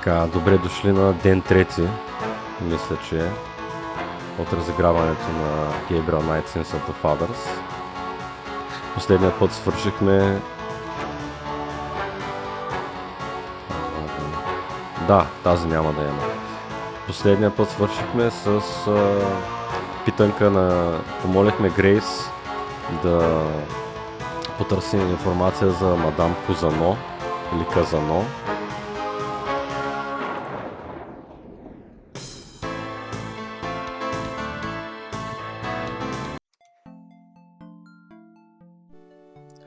Така, добре дошли на ден трети, мисля, че е, от разиграването на Gabriel Knight Sins of the Fathers. Последния път свършихме... Да, тази няма да има. Последния път свършихме с питанка на... Помолихме Грейс да потърси информация за мадам Кузано или Казано.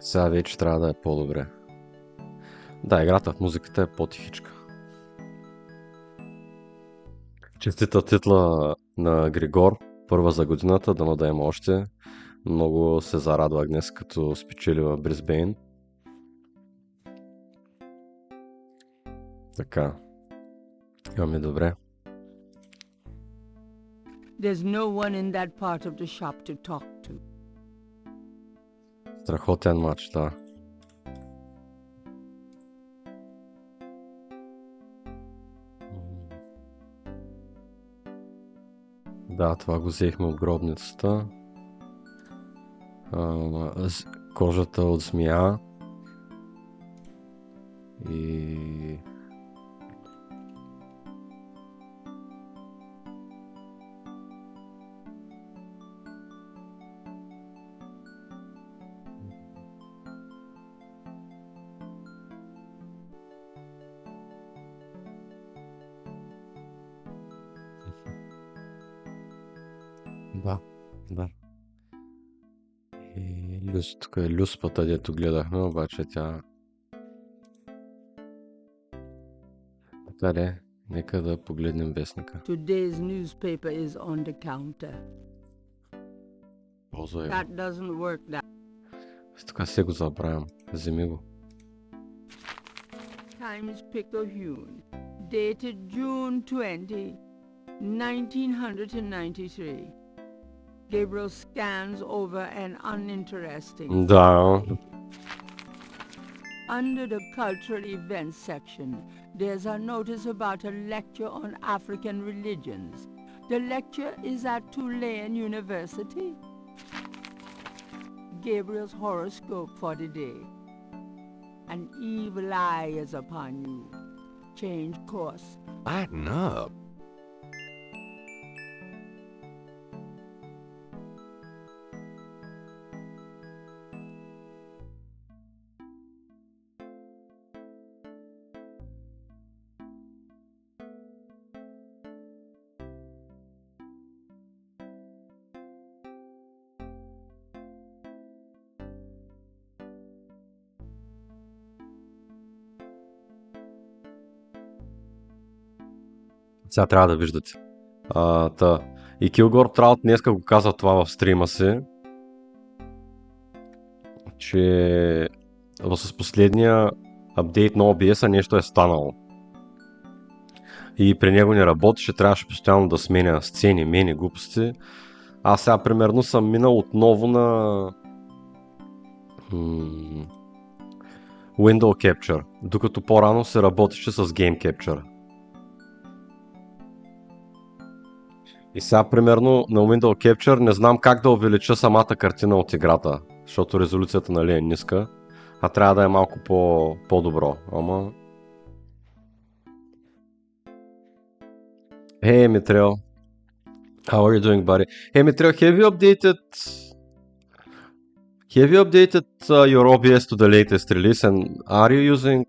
Сега вече трябва да е по-добре. Да, играта в музиката е по-тихичка. Честита титла на Григор, първа за годината, дано да има още. Много се зарадвах днес, като спечели в Брисбейн. Така. Ами добре. There's no one in that part of the shop to talk to. Страхотен матч, да. Да, това го взехме от гробницата. Кожата от змия. И... Да. И тук е люспата, дето гледахме, обаче тя... Така де, нека да погледнем вестника. Today's newspaper is on the counter. Ползвай го. That doesn't work that. Така се го забравям. Вземи го. Times Picayune, dated June 20, 1993. Gabriel scans over an uninteresting. Да. Under the cultural events section, there's a notice about a lecture on African religions. The lecture is at Tulane University. Gabriel's horoscope for the day. An evil eye is upon you. Change course. Lighten up. Сега трябва да виждате. И Килгор Траут днеска го каза това в стрима си, че с последния апдейт на OBS нещо е станало. И при него не работеше, трябваше постоянно да сменя сцени, мени, глупости. Аз сега примерно съм минал отново на Window Capture, докато по-рано се работеше с Game Capture. И сега примерно на Window Capture не знам как да увелича самата картина от играта, защото резолюцията нали е ниска, а трябва да е малко по-добро. Ама... Hey Mitrel, how are you doing, buddy? Hey Mitrel, have you updated your OBS to the latest release, and are you using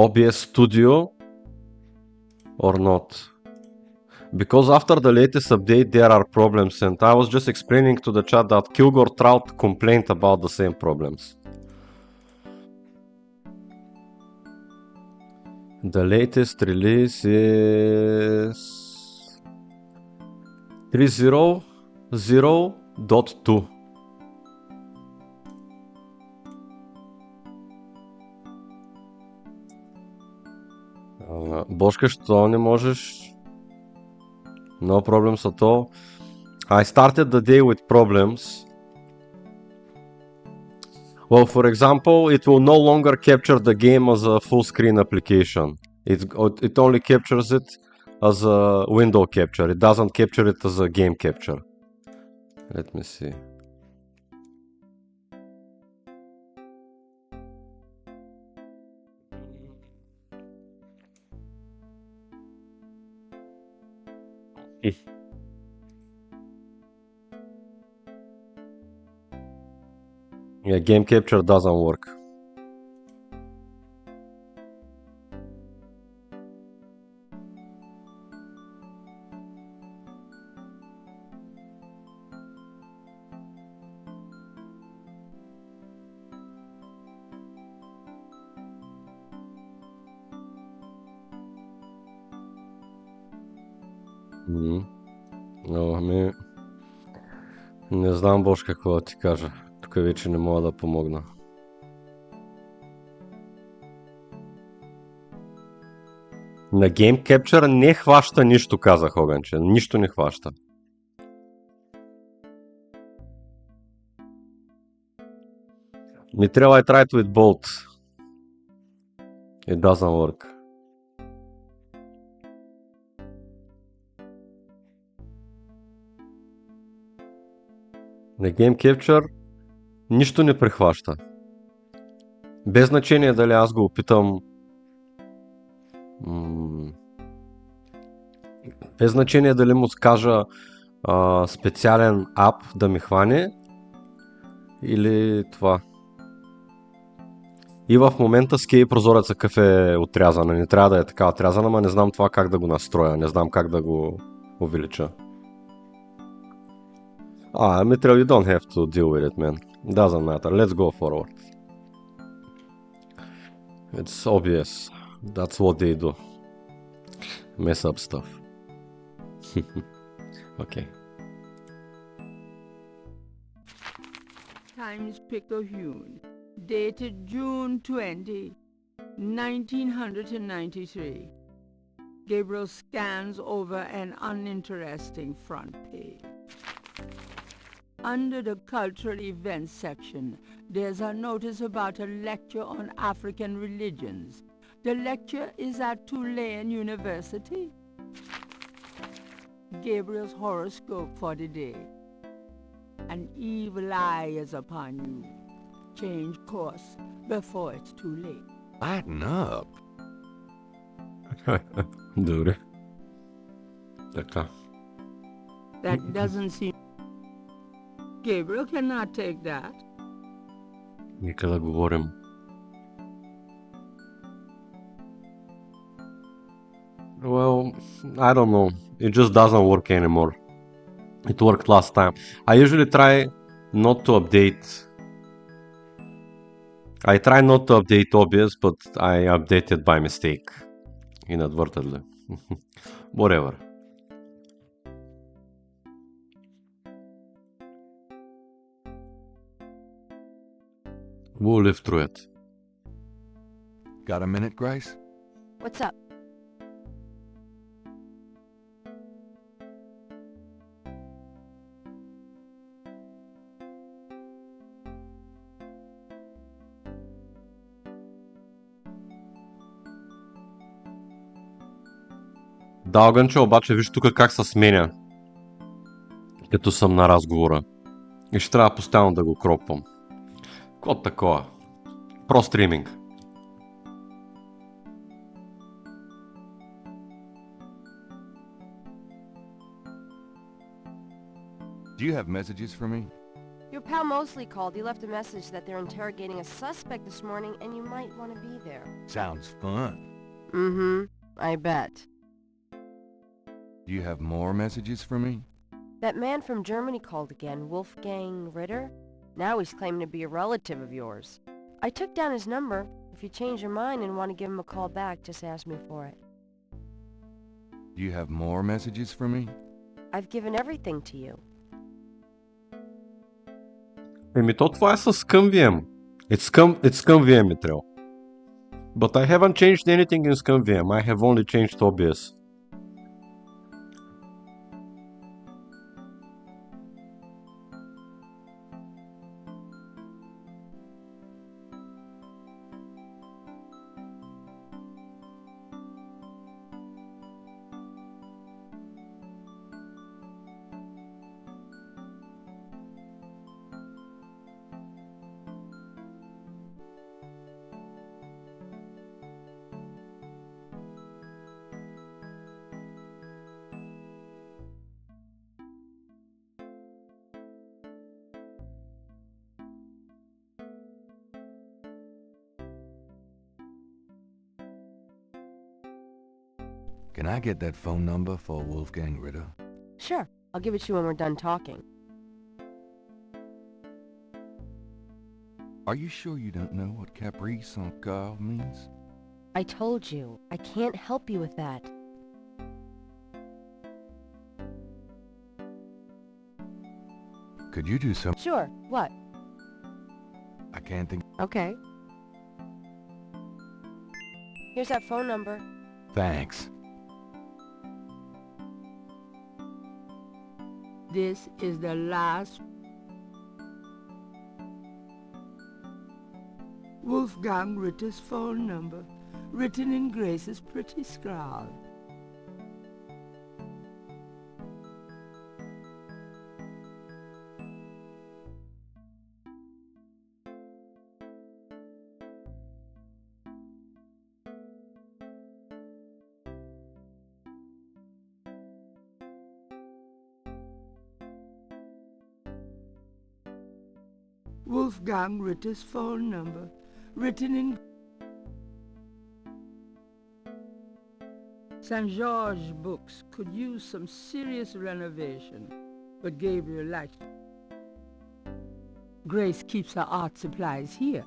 OBS Studio or not? Because after the latest update there are problems, and I was just explaining to the chat that Kilgore Trout complained about the same problems. The latest release is 3.0.2. Бошка, що не можеш? No problems at all. I started the day with problems. Well, for example, it will no longer capture the game as a full screen application. It only captures it as a window capture. It doesn't capture it as a game capture. Let me see. Yeah, game capture doesn't work. Ами, не знам, Бош, какво да ти кажа. Тук вече не мога да помогна. На Game Capture не хваща нищо, казах Огънче. Нищо не хваща. Материал I tried with both. It doesn't work. На Game Capture нищо не прихваща. Без значение дали аз го опитам. Без значение дали му скажа специален ап да ми хване или това. И в момента скей прозореца какъв е отрязана. Не трябва да е така отрязана, но не знам това как да го настроя. Не знам как да го увелича. Материал, you don't have to deal with it, man. Doesn't matter. Let's go forward. It's obvious. That's what they do. Mess up stuff. Okay. Times Picayune, dated June 20, 1993. Gabriel scans over an uninteresting front page. Under the cultural events section, there's a notice about a lecture on African religions. The lecture is at Tulane University. Gabriel's horoscope for the day. An evil eye is upon you. Change course before it's too late. Lighten up. Добре. Така. That doesn't seem... Gabriel cannot take that. Нека да говорим. Well, I don't know. It just doesn't work anymore. It worked last time. I usually try not to update. I try not to update OBS, but I updated by mistake. Inadvertently. Whatever. We'll live through it. Got a minute, Grace? What's up? Да, Огънче, обаче виж тук как се сменя, като съм на разговора. И ще трябва постоянно да го кропвам. Какво такова? Про стриминг. Do you have messages for me? Your pal Mosley called. He left a message that they're interrogating a suspect this morning and you might want to be there. Sounds fun. Mm-hmm. I bet. Do you have more messages for me? That man from Germany called again, Wolfgang Ritter. Now he's claiming to be a relative of yours. I took down his number. If you change your mind and want to give him a call back, just ask me for it. Do you have more messages for me? I've given everything to you. Еми то това е с ScumVM. It's ScumVM материал. But I haven't changed anything in ScumVM. I have only changed OBS. Can I get that phone number for Wolfgang Ritter? Sure, I'll give it to you when we're done talking. Are you sure you don't know what caprice encore means? I told you, I can't help you with that. Could you do some... Sure, what? I can't think... Okay. Here's that phone number. Thanks. This is the last Wolfgang Ritter's phone number, written in Grace's pretty scrawl. Wolfgang Ritter's phone number, written in... St. George Books could use some serious renovation, but Gabriel likes it. Grace keeps her art supplies here.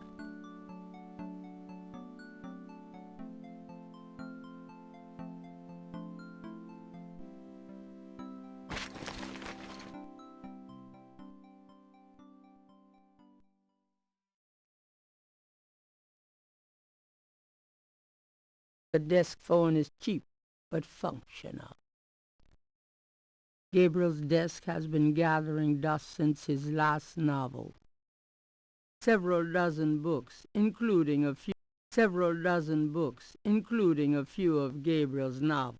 The desk phone is cheap, but functional. Gabriel's desk has been gathering dust since his last novel. Several dozen books, including a few of Gabriel's novels.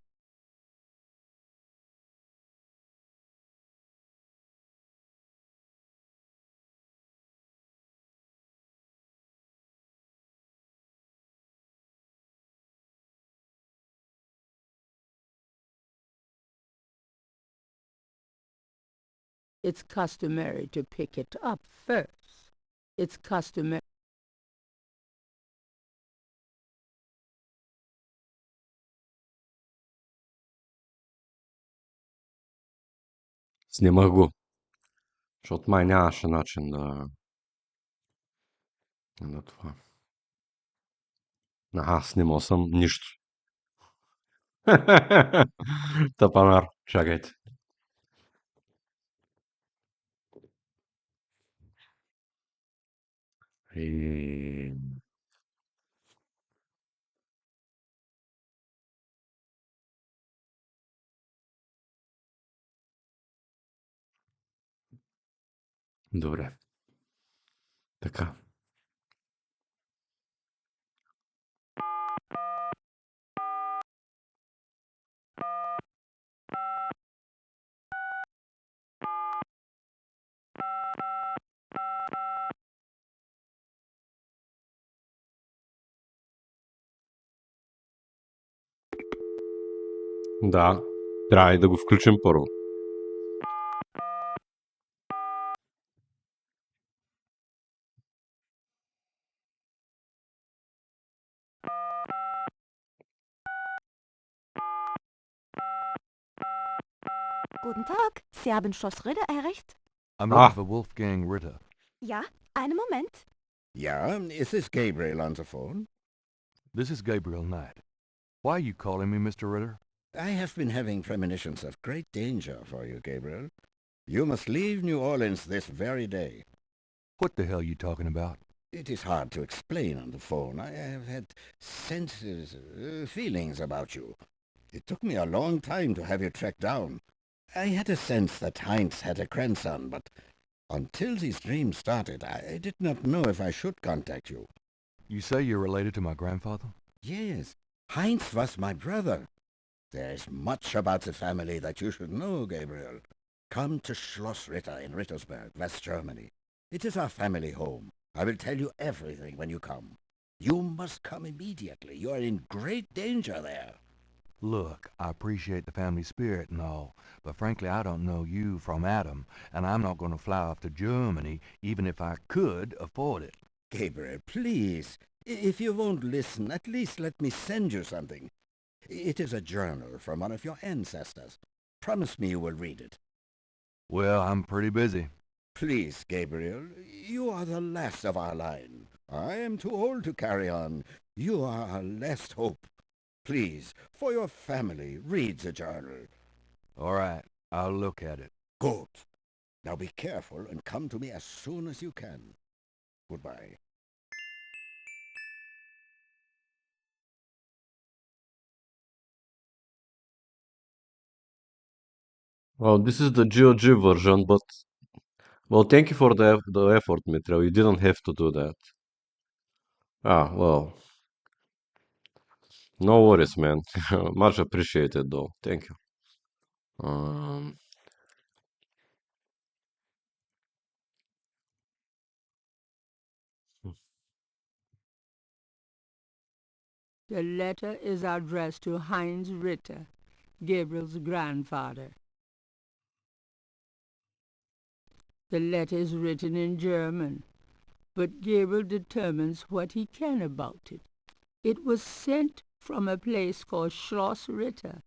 It's customary to pick it up first. It's customary. Снимах го, защото май нямаше начин на това. Снимал съм нищо. Тапанар, чакайте. И... Добре. Така. Да, трябва и да го включим първо. Guten Tag, Sie haben Schloss Ritter erreicht? I'm looking for Wolfgang Ritter. Ja, einen Moment. Yeah, is this Gabriel on the phone? This is Gabriel Knight. Why are you calling me Mr. Ritter? I have been having premonitions of great danger for you, Gabriel. You must leave New Orleans this very day. What the hell are you talking about? It is hard to explain on the phone. I have had feelings about you. It took me a long time to have you tracked down. I had a sense that Heinz had a grandson, but until these dreams started, I did not know if I should contact you. You say you're related to my grandfather? Yes, Heinz was my brother. There is much about the family that you should know, Gabriel. Come to Schloss Ritter in Rittersberg, West Germany. It is our family home. I will tell you everything when you come. You must come immediately. You are in great danger there. Look, I appreciate the family spirit and all, but frankly I don't know you from Adam, and I'm not going to fly off to Germany even if I could afford it. Gabriel, please. If you won't listen, at least let me send you something. It is a journal from one of your ancestors. Promise me you will read it. Well, I'm pretty busy. Please, Gabriel, you are the last of our line. I am too old to carry on. You are our last hope. Please, for your family, read the journal. All right, I'll look at it. Good. Now be careful and come to me as soon as you can. Goodbye. Well, this is the GOG version, but well, thank you for the effort, Mithril. You didn't have to do that. Well, no worries, man. Much appreciated, though. Thank you. The letter is addressed to Heinz Ritter, Gabriel's grandfather. The letter is written in German, but Gabriel determines what he can about it. It was sent from a place called Schloss Ritter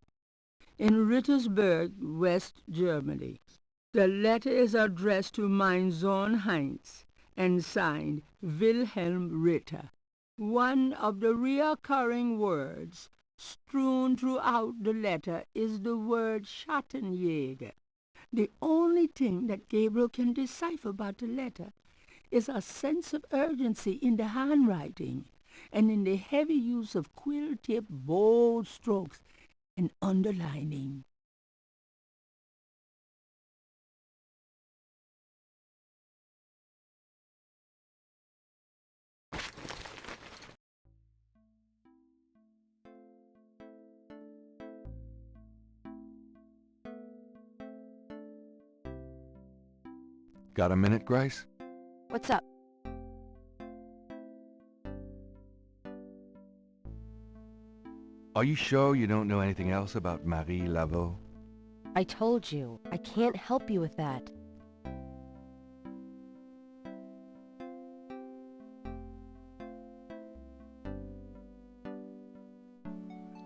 in Rittersberg, West Germany. The letter is addressed to mein Sohn Heinz and signed Wilhelm Ritter. One of the recurring words strewn throughout the letter is the word Schattenjäger. The only thing that Gabriel can decipher about the letter is a sense of urgency in the handwriting and in the heavy use of quill-tipped bold strokes and underlining. Got a minute, Grace? What's up? Are you sure you don't know anything else about Marie Laveau? I told you, I can't help you with that.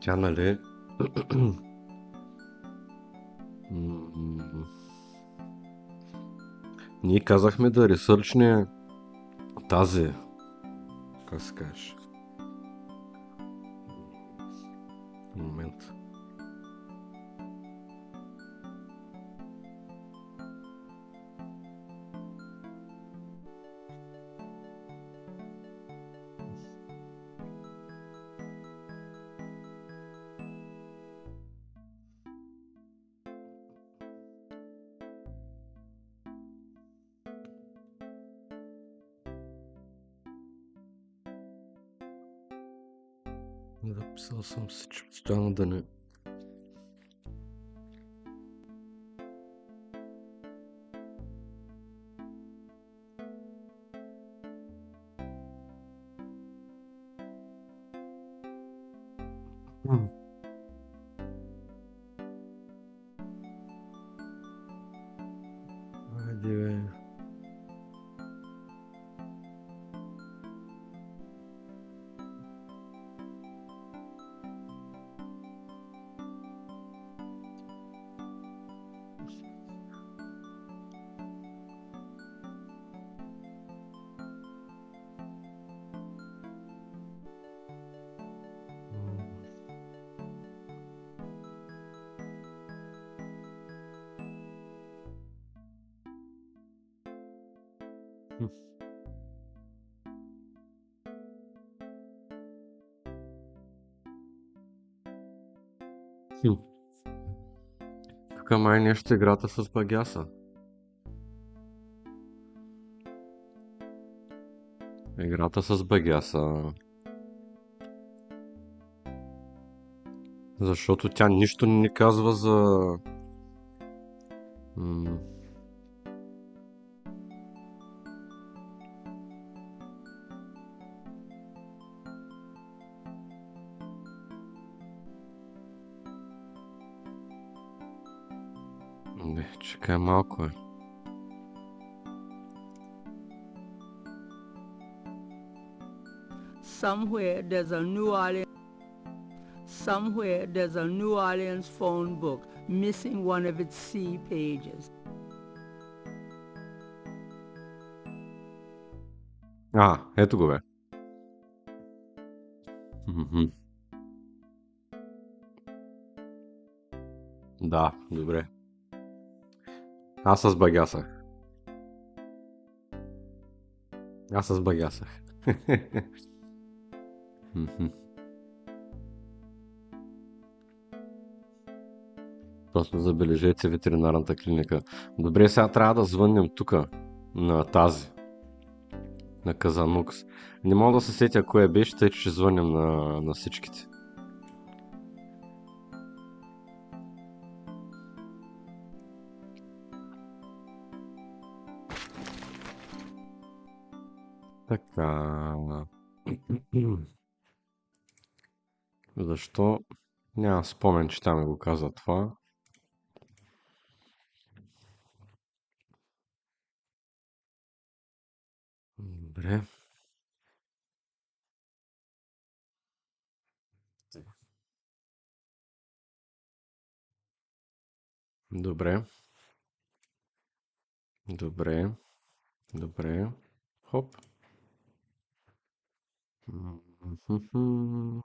Тя, нали... Ние казахме да ресърчне тази... Как се кажеш? Момент. Записал съм си, че постоянно да не... Айде, бе. Тук май нещо играта с багяса. Играта с багяса. Защото тя нищо не ни казва за... Не, чакай малко е. Somewhere there's a New Orleans. Somewhere there's a New Orleans phone book missing one of its C pages. Ето го бе. Мгм. Да, добре. Аз с багясах. Мгм. Просто забележете ветеринарната клиника. Добре, сега трябва да звъннем тук на тази, на Казанукс. Не мога да се сетя кое беше, тъй че ще звънем на всичките. Така. Защо? Няма спомен, че там ми го каза това. Добре. Добре. Добре. Добре. Хоп. Мгм.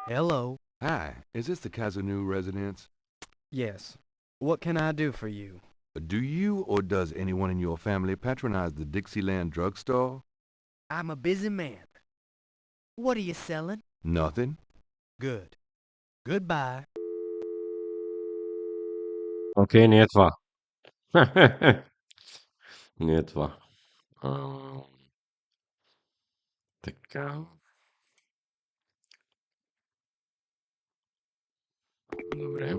Hello. Hi, is this the Kazanu residence? Yes. What can I do for you? Do you or does anyone in your family patronize the Dixieland drugstore? I'm a busy man. What are you selling? Nothing. Good. Goodbye. Окей, не е това. Не е това. Така. Добре.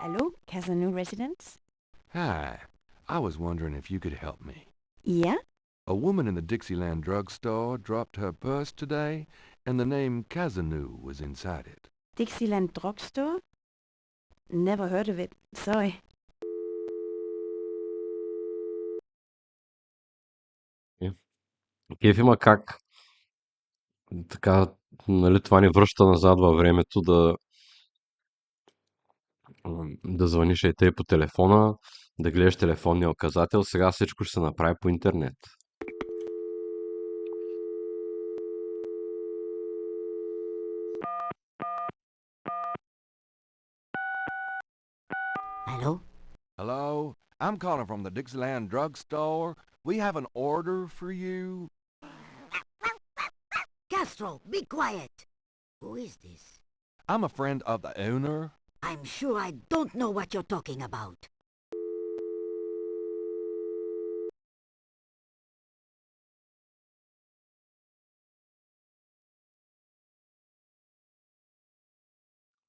Hello, Casano Residence? Hi, I was wondering if you could help me. Yeah? A woman in the Dixieland drugstore dropped her purse today, and the name Kazanu was inside it. Dixieland Drugstore? Never heard of it. Sorry. Кеф има как така, нали, това ни връща назад във времето да звъниш и тъй по телефона, да гледаш телефонния указател. Сега всичко ще се направи по интернет. Hello? Hello? I'm calling from the Dixieland drugstore. We have an order for you. Castro, be quiet. Who is this? I'm a friend of the owner. I'm sure I don't know what you're talking about.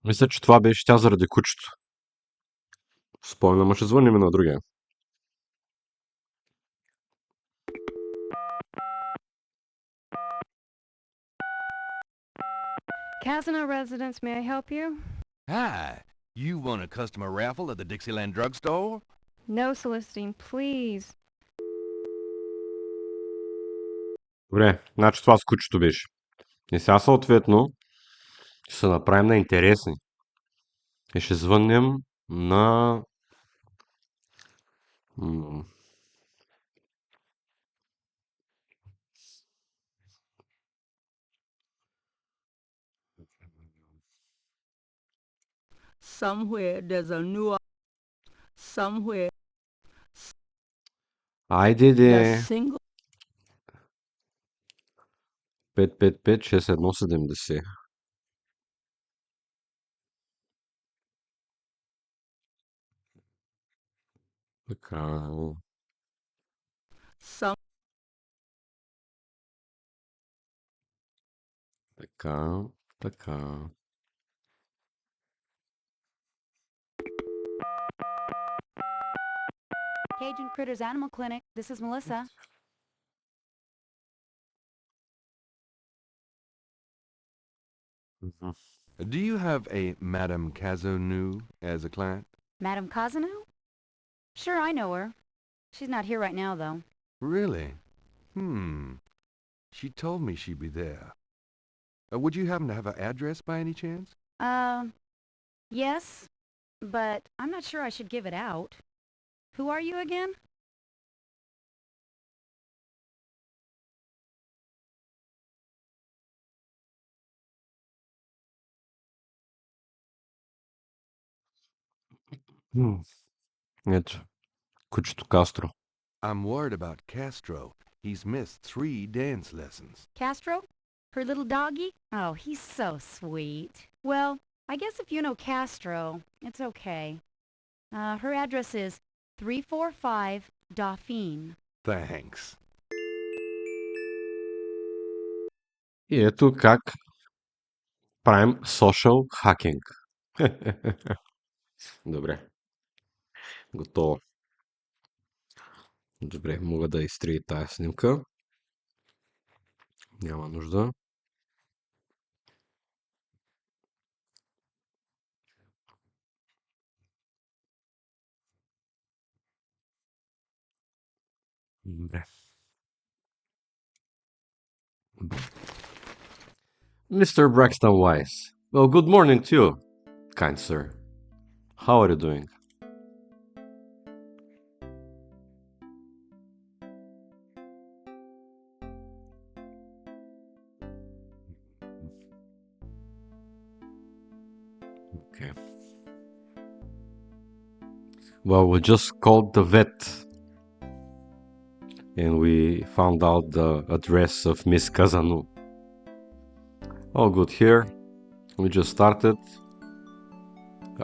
Мисля, че това беше тя заради кучето. Спомням, ще звъним на другия. Casino residence, may I help you? Hi. You won a customer raffle at the Dixieland drugstore? No soliciting, please. Добре, значи това с кучето беше. И сега съответно ще се направим на интересни. И ще звъннем на... Somewhere there's a New Somewhere Айде the де! single 555-6170. Така. some Така. Така. Cajun Critters Animal Clinic. This is Melissa. Do you have a Madame Kazonu as a client? Madame Kazanu? Sure, I know her. She's not here right now, though. Really? She told me she'd be there. Would you happen to have her address by any chance? Yes, but I'm not sure I should give it out. Who are you again? Ето, кучето Кастро. I'm worried about Castro. He's missed 3 dance lessons. Castro? Her little doggy? Oh, he's so sweet. Well, I guess if you know Castro, it's okay. Her address is 345 Dauphine. Thanks. И ето как правим social hacking. Добре. Готово. Добре, мога да изтрия тая снимка. Няма нужда. Добре. Mr. Braxton Wise. Well, good morning to you, kind sir. How are you doing? Okay. Well, we just called the vet and we found out the address of Miss Kazanu. All good here. We just started.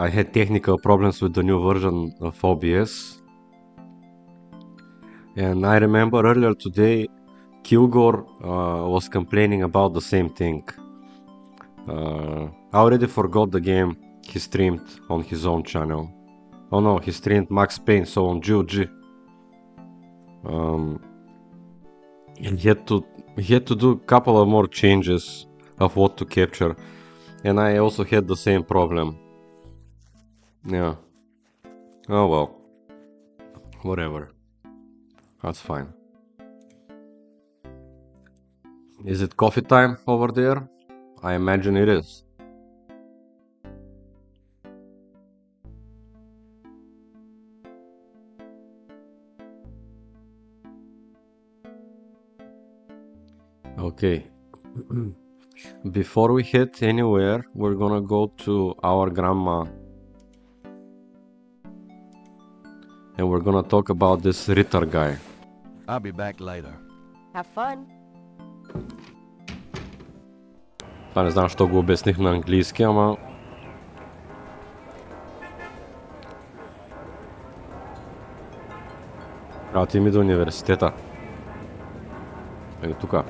I had technical problems with the new version of OBS. And I remember earlier today, Kilgore was complaining about the same thing. I already forgot the game he streamed on his own channel. Oh no, he streamed Max Payne, so on GOG. And he had to do a couple of more changes of what to capture, and I also had the same problem. Yeah. Oh well. Whatever. That's fine. Is it coffee time over there? I imagine it is. Okay. Before we head anywhere, we're gonna go to our grandma and we're gonna talk about this Ritter guy. I'll be back later. Have fun. Това не знам, защо го обясних на английски, ама... Трябва да ми до университета. Ето тука.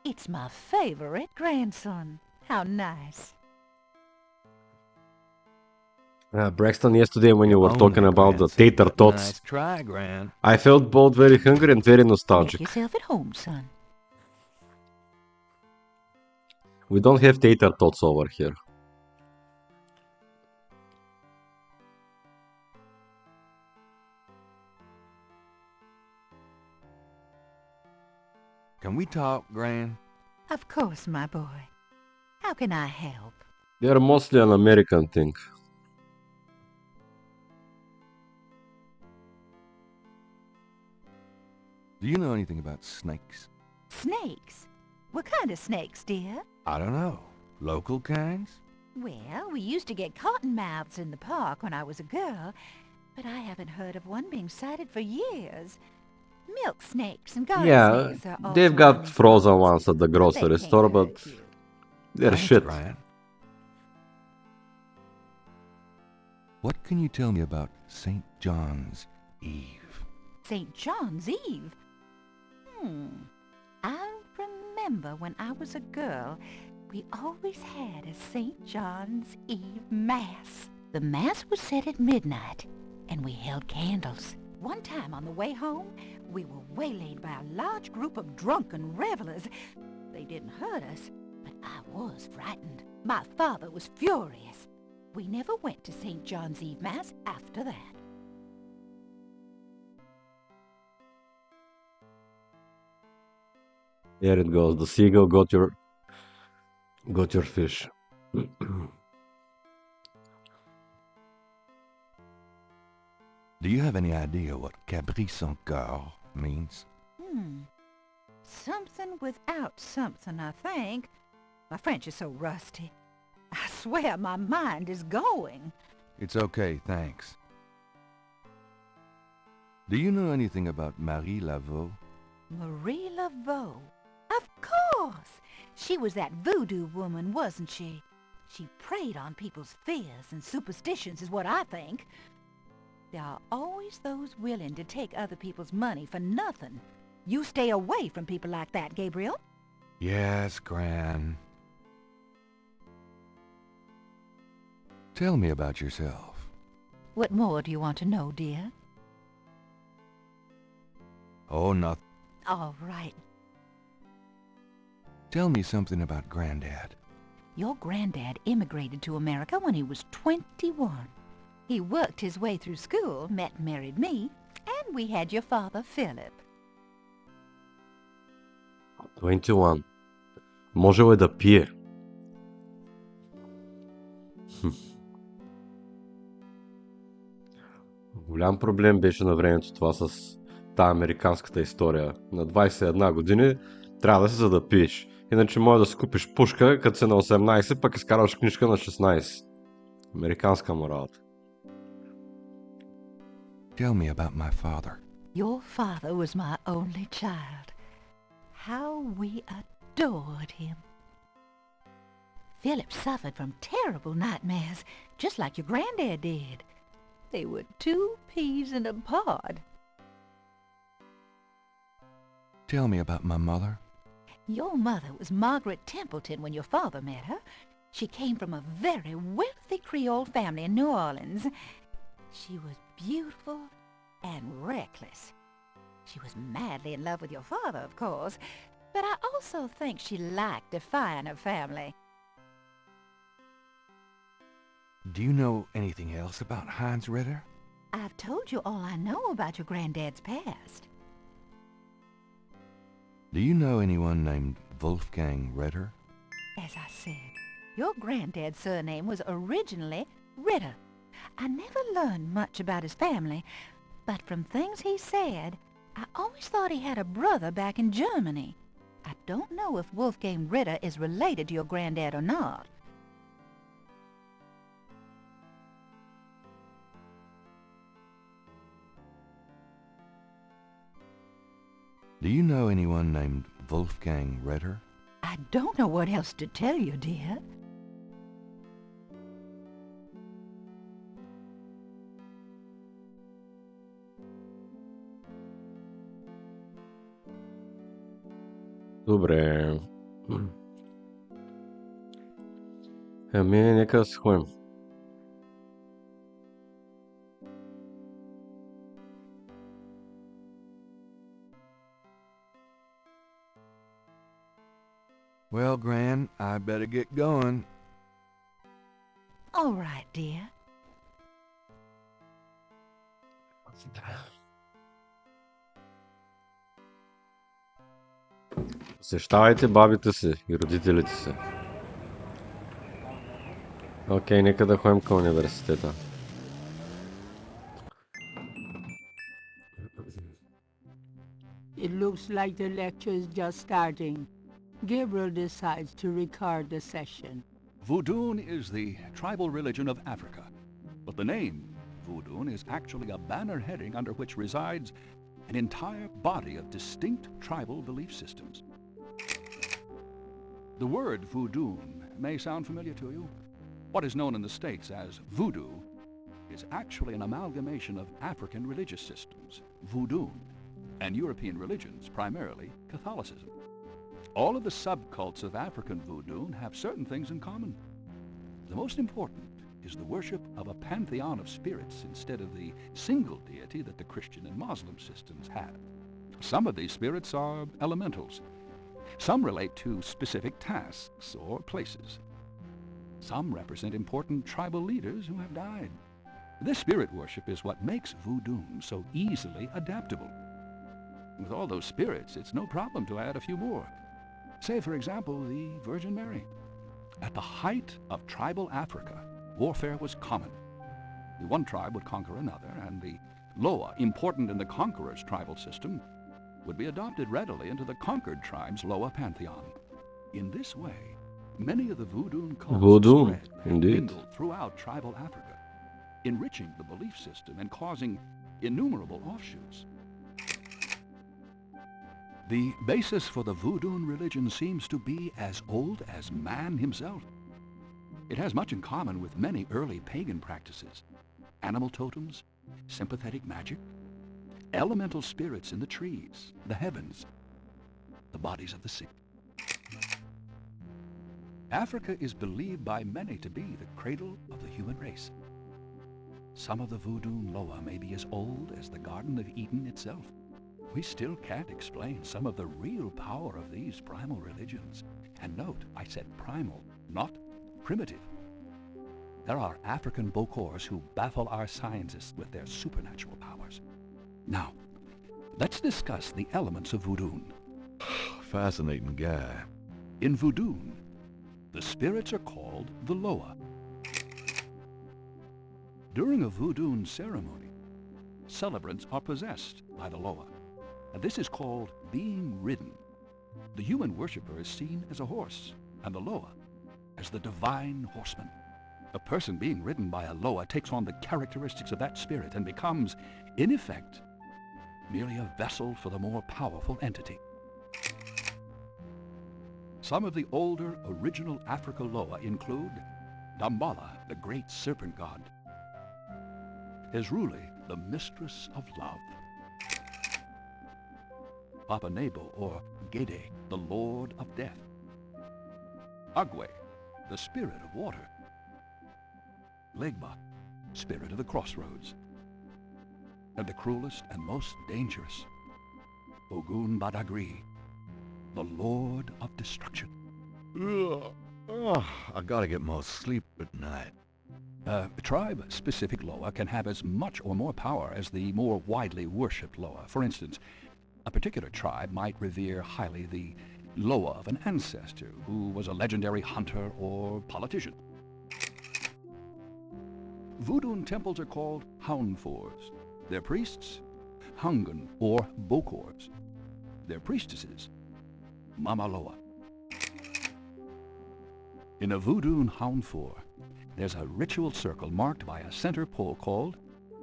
It's my favorite grandson. How nice. Braxton, yesterday when you were talking about the tater tots, Nice try, Gran. I felt both very hungry and very nostalgic. Make yourself at home, son. We don't have tater tots over here. Can we talk, Gran? Of course, my boy. How can I help? They're mostly an American thing. Do you know anything about snakes? Snakes? What kind of snakes, dear? I don't know. Local kinds? Well, we used to get cottonmouths in the park when I was a girl, but I haven't heard of one being sighted for years. Milk snakes and garter Yeah, snakes are also they've got unusual. frozen ones at the They grocery can't store, hurt but you. they're Thanks, shit. Gran. What can you tell me about St. John's Eve? St. John's Eve? remember when I was a girl, we always had a St. John's Eve Mass. The Mass was said at midnight, and we held candles. One time on the way home, we were waylaid by a large group of drunken revelers. They didn't hurt us, but I was frightened. My father was furious. We never went to St. John's Eve Mass after that. Here it goes. The seagull got your fish. Do you have any idea what caprice encore means? Something without something, I think. My French is so rusty. I swear my mind is going. It's okay, thanks. Do you know anything about Marie Laveau? Marie Laveau. Of course! She was that voodoo woman, wasn't she? She preyed on people's fears and superstitions is what I think. There are always those willing to take other people's money for nothing. You stay away from people like that, Gabriel. Yes, Gran. Tell me about yourself. What more do you want to know, dear? Oh, nothing. All right. Tell me something about Granddad. Your granddad immigrated to America when he was 21. He worked his way through school, met and married me, and we had your father, Philip. 21. Можел е да пие. Голям проблем беше на времето това с тази американската история. На 21 години трябва да си за да пиеш. Иначе може да си купиш пушка, като си на 18, пък изкарваш книжка на 16. Американска моралата. Tell me about my father. Your father was my only child. How we adored him. Philip suffered from terrible nightmares, just like your granddad did. They were 2 peas in a pod. Tell me about my mother. Your mother was Margaret Templeton when your father met her. She came from a very wealthy Creole family in New Orleans. She was beautiful and reckless. She was madly in love with your father, of course, but I also think she liked defying her family. Do you know anything else about Heinz Ritter? I've told you all I know about your granddad's past. Do you know anyone named Wolfgang Ritter? As I said, your granddad's surname was originally Ritter. I never learned much about his family, but from things he said, I always thought he had a brother back in Germany. I don't know if Wolfgang Ritter is related to your granddad or not. Do you know anyone named Wolfgang Ritter? I don't know what else to tell you, dear. Добре. Ами, нека да си ходим. Well, Gran, I better get going. All right, dear. Посещавайте бабите си и родителите си. Окей, нека да ходим към университета. It looks like the lecture is just starting. Gabriel decides to record the session. Voodoon is the tribal religion of Africa, but the name Voodoon is actually a banner heading under which resides an entire body of distinct tribal belief systems. The word Voodoon may sound familiar to you. What is known in the States as voodoo is actually an amalgamation of African religious systems, Voodoon, and European religions, primarily Catholicism. All of the subcults of African voodoo have certain things in common. The most important is the worship of a pantheon of spirits instead of the single deity that the Christian and Muslim systems have. Some of these spirits are elementals. Some relate to specific tasks or places. Some represent important tribal leaders who have died. This spirit worship is what makes voodoo so easily adaptable. With all those spirits, it's no problem to add a few more. Say, for example, the Virgin Mary. At the height of tribal Africa, warfare was common. The one tribe would conquer another, and the Loa, important in the conqueror's tribal system, would be adopted readily into the conquered tribe's Loa pantheon. In this way, many of the voodoo cults spread and mingled throughout tribal Africa, enriching the belief system and causing innumerable offshoots. The basis for the voodoo religion seems to be as old as man himself. It has much in common with many early pagan practices: animal totems, sympathetic magic, elemental spirits in the trees, the heavens, the bodies of the sick. Africa is believed by many to be the cradle of the human race. Some of the voodoo Loa may be as old as the Garden of Eden itself. We still can't explain some of the real power of these primal religions. And note, I said primal, not primitive. There are African Bokors who baffle our scientists with their supernatural powers. Now, let's discuss the elements of voodoo. Fascinating guy. In voodoo, the spirits are called the Loa. During a voodoo ceremony, celebrants are possessed by the Loa, and this is called being ridden. The human worshipper is seen as a horse, and the Loa as the divine horseman. A person being ridden by a Loa takes on the characteristics of that spirit and becomes, in effect, merely a vessel for the more powerful entity. Some of the older original Africa Loa include Dambala, the great serpent god, Ezruli, the mistress of love, Papa Nebo, or Gede, the lord of death, Agwe, the spirit of water, Legba, spirit of the crossroads, and the cruelest and most dangerous, Ogun Badagri, the lord of destruction. I gotta get more sleep at night. Tribe-specific Loa can have as much or more power as the more widely worshipped Loa. For instance, a particular tribe might revere highly the Loa of an ancestor who was a legendary hunter or politician. Voodoo temples are called Hounfours. Their priests, Hungan or Bokors. Their priestesses, Mama Loa. In a voodoo Hounfour, there's a ritual circle marked by a center pole called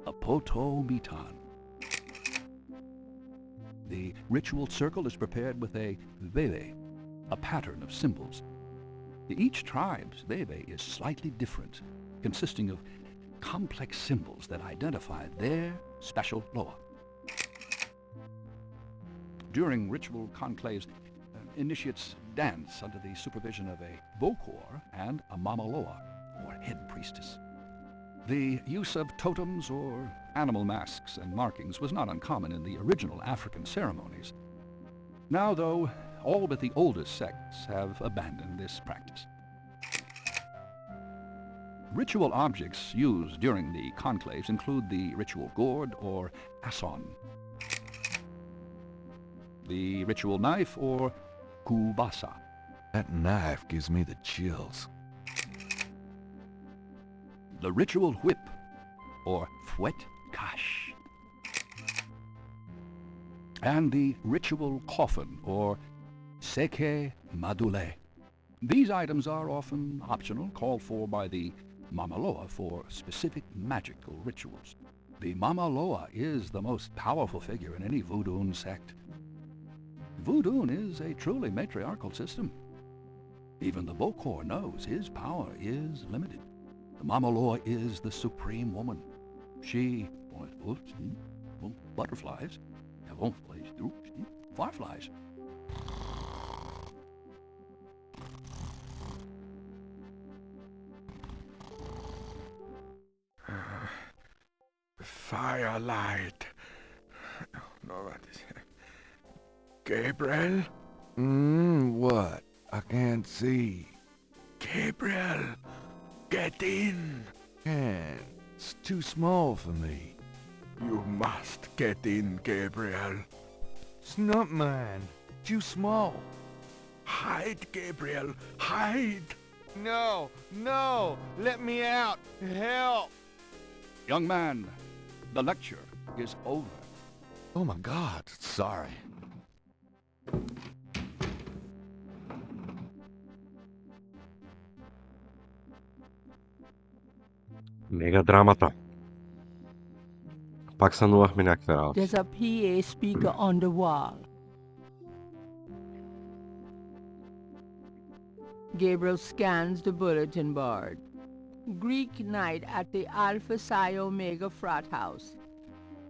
a poto mitan. The ritual circle is prepared with a veve, a pattern of symbols. Each tribe's veve is slightly different, consisting of complex symbols that identify their special Loa. During ritual conclaves, initiates dance under the supervision of a Bokor and a Mama Loa, or head priestess. The use of totems or animal masks and markings was not uncommon in the original African ceremonies. Now, though, all but the oldest sects have abandoned this practice. Ritual objects used during the conclaves include the ritual gourd or asson, the ritual knife or kubasa. That knife gives me the chills. The ritual whip or fouet cache, and the ritual coffin or seke madule. These items are often optional, called for by the Mama Loa for specific magical rituals. The Mama Loa is the most powerful figure in any voodoo sect. Voodoo is a truly matriarchal system. Even the Bokor knows his power is limited. The Mama Loa is the supreme woman. She, butterflies, fireflies, Firelight. No, what is it? Gabriel? What? I can't see. Gabriel, get in. Can't. It's too small for me. You must get in, Gabriel. It's not mine. Too small. Hide, Gabriel, hide. No, no, let me out. Help. Young man, the lecture is over. Oh my God, sorry. Мега драмата. Пак сънувахме някакви работи. There's a PA speaker on the wall. Gabriel scans the bulletin board. Greek night at the Alpha Psi Omega frat house.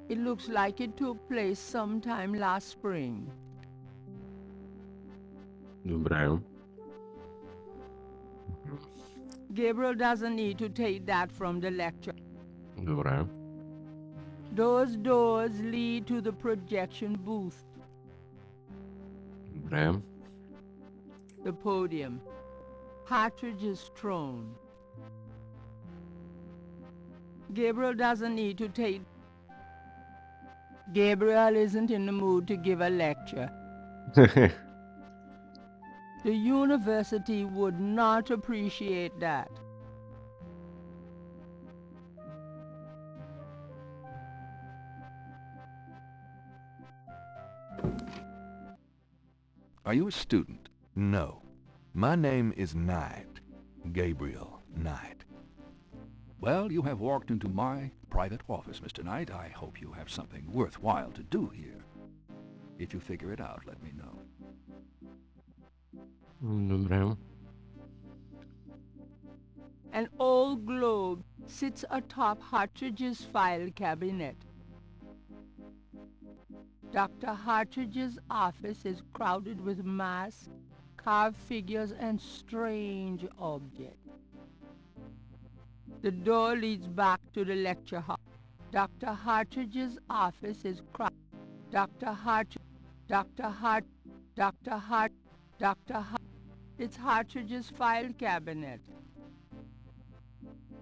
It looks like it took place sometime last spring. Добре. Gabriel doesn't need to take that from the lecture. Добре. Those doors lead to the projection booth. Добре. The podium. Partridge's throne. Gabriel doesn't need to take... Gabriel isn't in the mood to give a lecture. The university would not appreciate that. Are you a student? No. My name is Knight. Gabriel Knight. Well, you have walked into my private office, Mr. Knight. I hope you have something worthwhile to do here. If you figure it out, let me know. Добре. An old globe sits atop Hartridge's file cabinet. Dr. Hartridge's office is crowded with masks, carved figures, and strange objects. The door leads back to the lecture hall. Dr. Hartridge's office is crowded. It's Hartridge's file cabinet.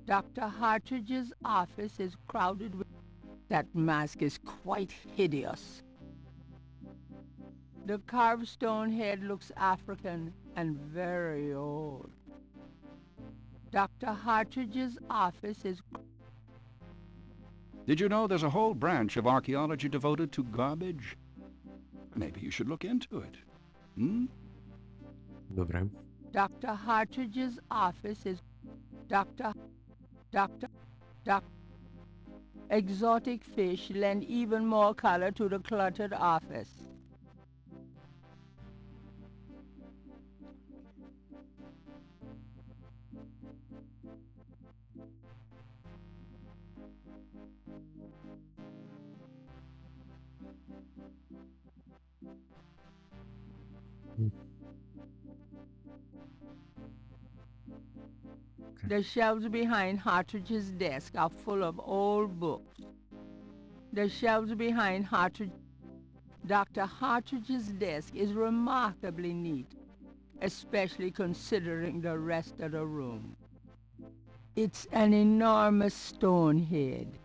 Dr. Hartridge's office is crowded with... That mask is quite hideous. The carved stone head looks African and very old. Dr. Hartridge's office is... Did you know there's a whole branch of archaeology devoted to garbage? Maybe you should look into it. Добре. Dr. Hartridge's office is... Exotic fish lend even more color to the cluttered office. The shelves behind Hartridge's desk are full of old books. The shelves behind Dr. Hartridge's desk is remarkably neat, especially considering the rest of the room. It's an enormous stone head.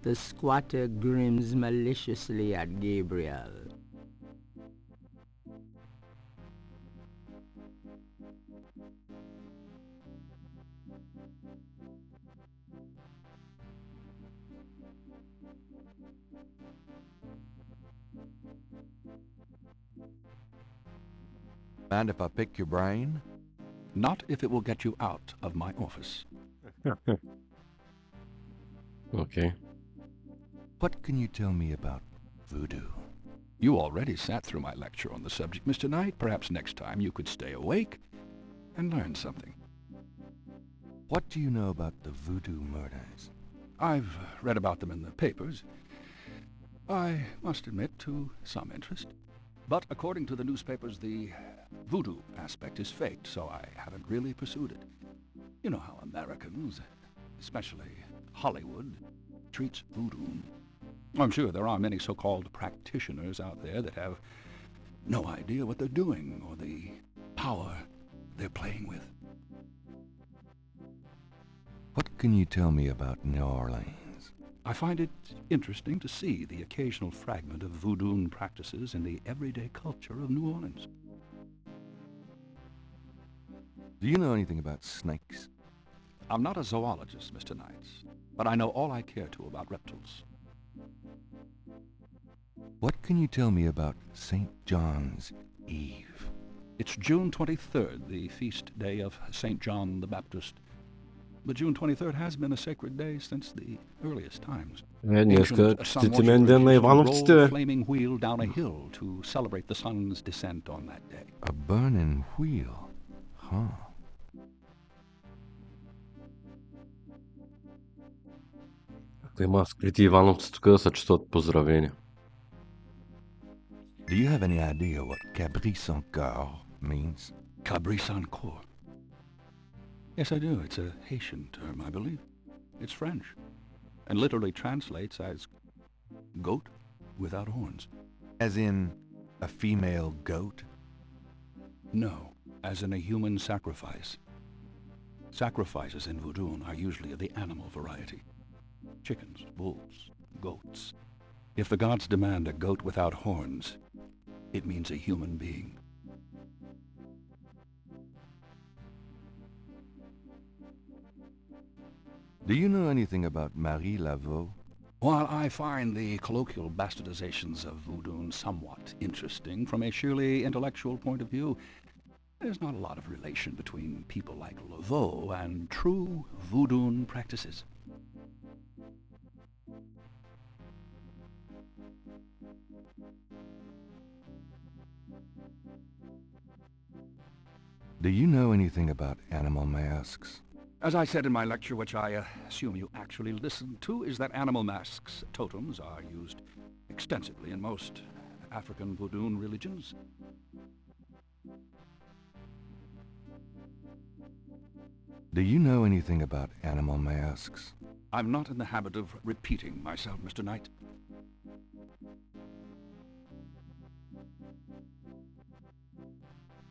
The squatter grins maliciously at Gabriel. Mind if I pick your brain? Not if it will get you out of my office. Okay. What can you tell me about voodoo? You already sat through my lecture on the subject, Mr. Knight. Perhaps next time you could stay awake and learn something. What do you know about the voodoo murders? I've read about them in the papers. I must admit to some interest. But according to the newspapers, the voodoo aspect is faked, so I haven't really pursued it. You know how Americans, especially Hollywood, treats voodoo. I'm sure there are many so-called practitioners out there that have no idea what they're doing or the power they're playing with. What can you tell me about New Orleans? I find it interesting to see the occasional fragment of voodoo practices in the everyday culture of New Orleans. Do you know anything about snakes? I'm not a zoologist, Mr. Knight, but I know all I care to about reptiles. What can you tell me about St. John's Eve? It's June 23rd, the feast day of St. John the Baptist. But June 23rd has been a sacred day since the earliest times. Днеска честитимен ден на Ивановците, Roll a бе. flaming wheel down a hill to celebrate the sun's descent on that day. A burning wheel? Huh. Ако има скрити Ивановци тук да се четат поздравения. Do you have any idea what Cabri-sans-Coeur means? Cabri-sans-Coeur. Yes, I do. It's a Haitian term, I believe. It's French, and literally translates as goat without horns. As in a female goat? No, as in a human sacrifice. Sacrifices in voodoo are usually of the animal variety. Chickens, bulls, goats. If the gods demand a goat without horns, it means a human being. Do you know anything about Marie Laveau? While I find the colloquial bastardizations of voodoo somewhat interesting from a sheerly intellectual point of view, there's not a lot of relation between people like Laveau and true voodoo practices. Do you know anything about animal masks? As I said in my lecture, which I assume you actually listened to, is that animal masks, totems, are used extensively in most African voodoo religions. Do you know anything about animal masks? I'm not in the habit of repeating myself, Mr. Knight.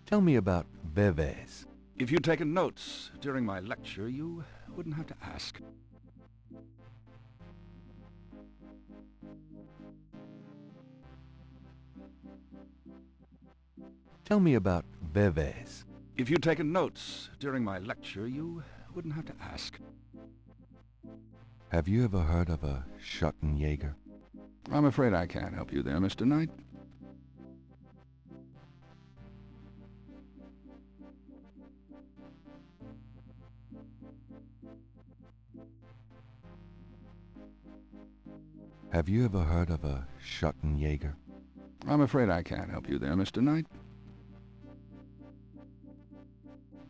Tell me about Beves. If you'd taken notes during my lecture, you wouldn't have to ask. Tell me about Beves. If you'd taken notes during my lecture, you wouldn't have to ask. Have you ever heard of a Schottenjäger? I'm afraid I can't help you there, Mr. Knight. Have you ever heard of a Schottenjäger? I'm afraid I can't help you there, Mr. Knight.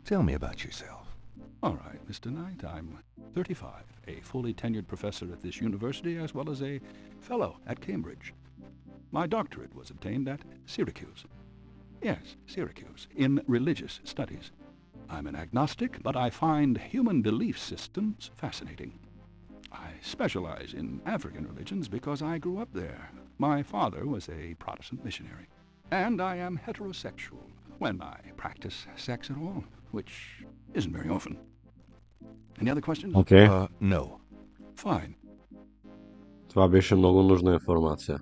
Tell me about yourself. All right, Mr. Knight, I'm 35, a fully tenured professor at this university, as well as a fellow at Cambridge. My doctorate was obtained at Syracuse. Yes, Syracuse, in religious studies. I'm an agnostic, but I find human belief systems fascinating. I specialize in African religions because I grew up there. My father was a Protestant missionary. And I am heterosexual, when I practice sex at all, which isn't very often. Any other questions? Окей. No. Fine. Това беше много нужна информация.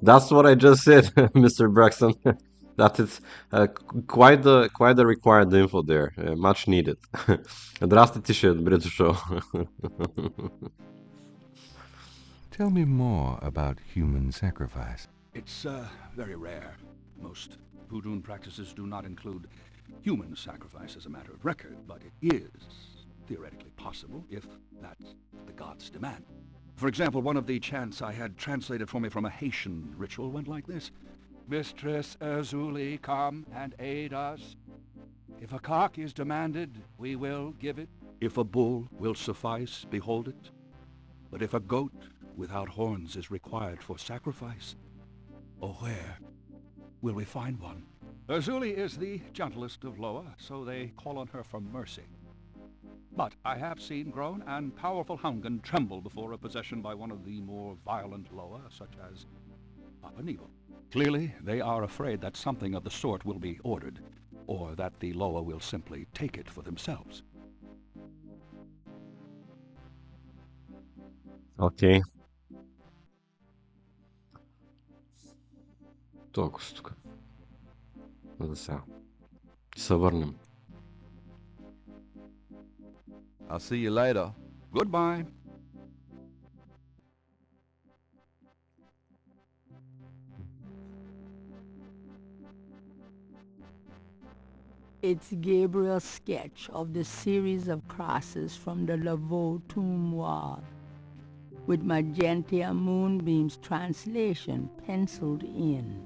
That's what I just said, Mr. Braxton. That is quite the required info there. Much needed. Здрасти, Тише, добре дошъл. Tell me more about human sacrifice. It's very rare. Most voodoo practices do not include human sacrifice as a matter of record, but it is theoretically possible if that's what the gods demand. For example, one of the chants I had translated for me from a Haitian ritual went like this. Mistress Azuli, come and aid us. If a cock is demanded, we will give it. If a bull will suffice, behold it. But if a goat without horns is required for sacrifice, oh, where will we find one? Azuli is the gentlest of Loa, so they call on her for mercy. But I have seen grown and powerful Hungan tremble before a possession by one of the more violent Loa, such as Papa Nebo. Clearly, they are afraid that something of the sort will be ordered, or that the Loa will simply take it for themselves. Окей. Толкова си тук. За сега. Се върнем. I'll see you later. Goodbye. It's Gabriel's sketch of the series of crosses from the Laveau tomb wall, with magenta moonbeams translation penciled in.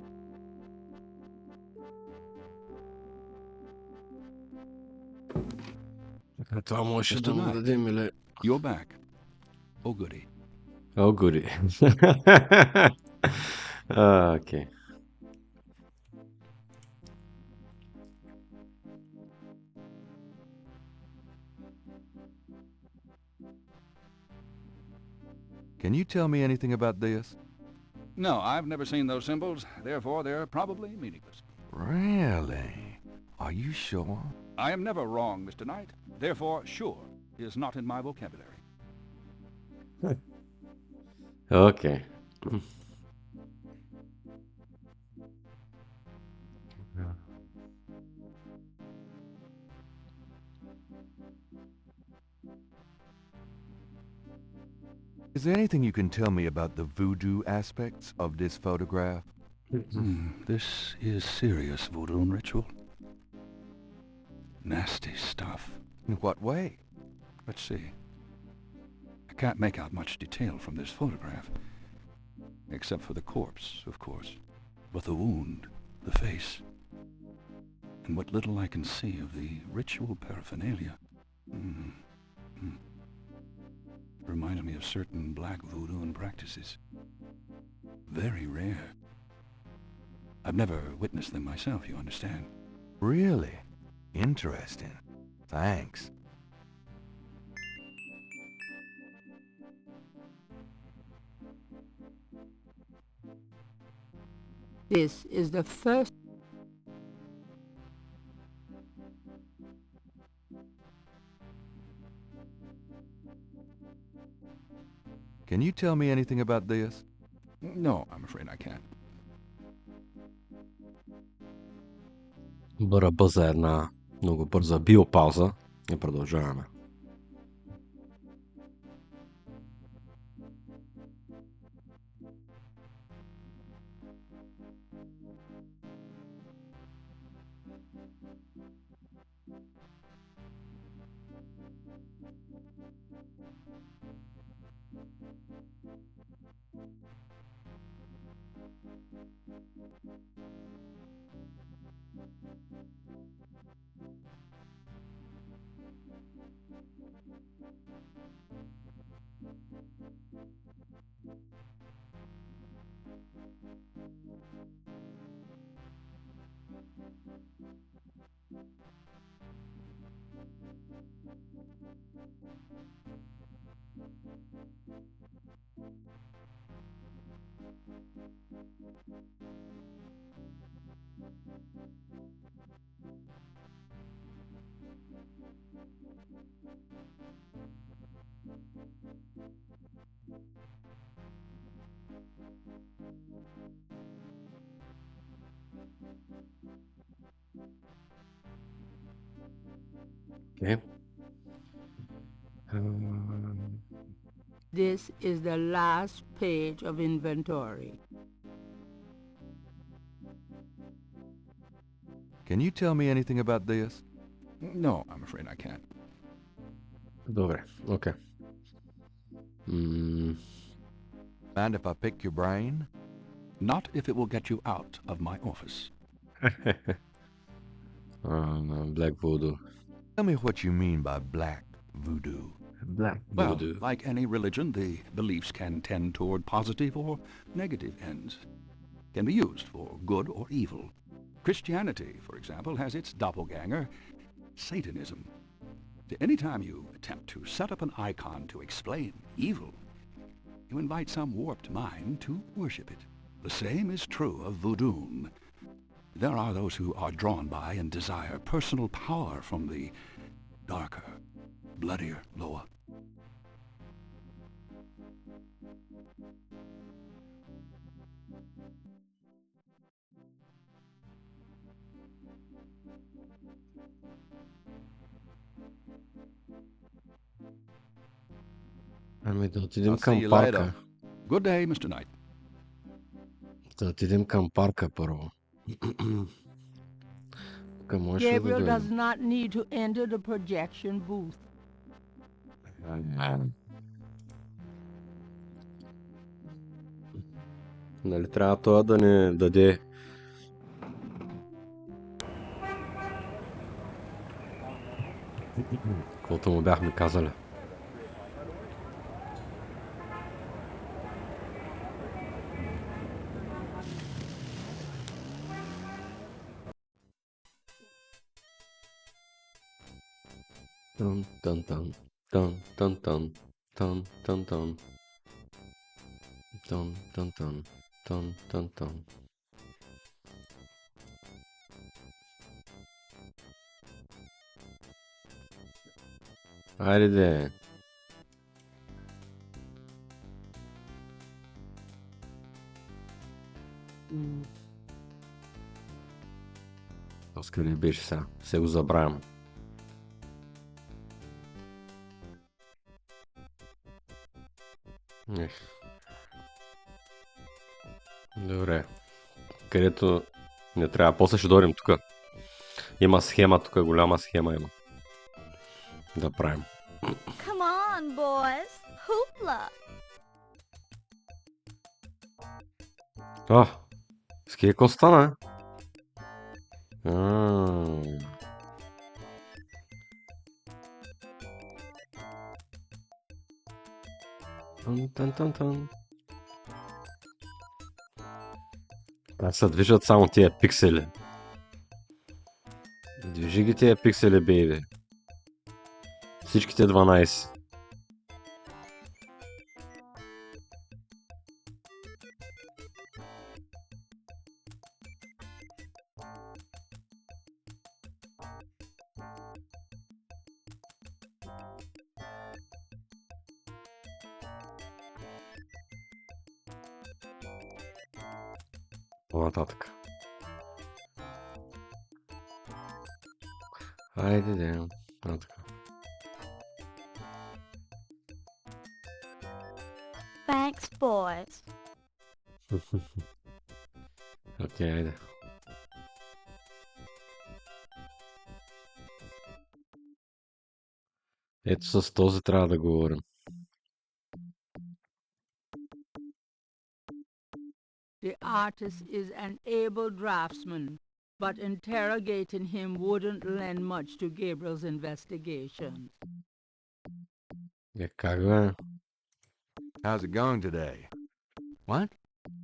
Така, това можеше да му дадем или... You're back. Oh, goody. Oh, goody. Окей. Can you tell me anything about this? No, I've never seen those symbols. Therefore, they're probably meaningless. Really? Are you sure? I am never wrong, Mr. Knight. Therefore, sure is not in my vocabulary. Окей. Is there anything you can tell me about the voodoo aspects of this photograph? This is serious voodoo ritual. Nasty stuff. In what way? Let's see. I can't make out much detail from this photograph. Except for the corpse, of course. But the wound, the face, and what little I can see of the ritual paraphernalia. Reminds me of certain black voodoo practices. Very rare. I've never witnessed them myself, you understand. Really? Interesting. Thanks. This is the first Can you tell me anything about this? No, I'm afraid I can't. Бърза една много бърза биопауза и продължаваме. Okay. This is the last page of inventory. Can you tell me anything about this? No, I'm afraid I can't. Добре, окей. Mind if I pick your brain? Not if it will get you out of my office. Black voodoo. Tell me what you mean by black voodoo. Black Well, voodoo. like any religion, the beliefs can tend toward positive or negative ends. Can be used for good or evil. Christianity, for example, has its doppelganger, Satanism. Anytime you attempt to set up an icon to explain evil, you invite some warped mind to worship it. The same is true of voodoo. There are those who are drawn by and desire personal power from the darker, bloodier lower. Ами да отидем I'll see към you парка. later. Good day, Mr. Knight. Да отидем към парка първо. Тук можеш ли да Gabriel does дойдем? not need to enter the projection booth. Нали трябва това да ни даде каквото му бяхме казали. Тън, тън, тън, тън, тън, тън, тън, тън, тън, тън, тън, тън, тън, тън, тън. Айде де. Оскъде беше сега? Се го забравям. Добре. Където не трябва. После ще дойдем тук. Има схема тук, голяма схема има. Да правим. Come on, boys. Hoopla. С какво стана? Тън. Как се движат само тия пиксели? Движи ги тия пиксели, бейби. Всичките 12. По-нататък. Айде де. Нататък. Thanks, boys. Окей, айде. Ето с този трябва да говорим. The artist is an able draftsman, but interrogating him wouldn't lend much to Gabriel's investigations. Как бе? How's it going today? What?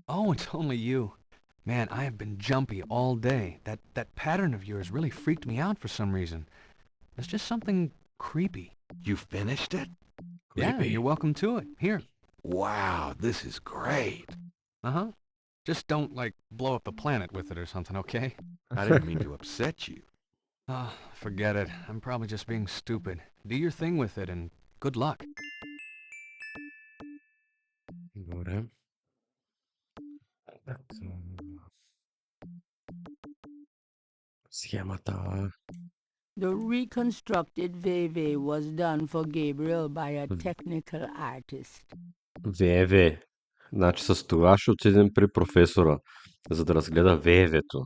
Oh, it's only you. Man, I have been jumpy all day. That pattern of yours really freaked me out for some reason. There's just something creepy. You finished it? Yeah, you're welcome to it. Here. Wow, this is great. Uh-huh. Just don't, blow up the planet with it or something, okay? I didn't mean to upset you. Oh, forget it. I'm probably just being stupid. Do your thing with it and good luck. Добре. Схемата. The reconstructed Veve was done for Gabriel by a technical artist. ВВ. Значи с това ще отидем при професора, за да разгледа ВВ-то.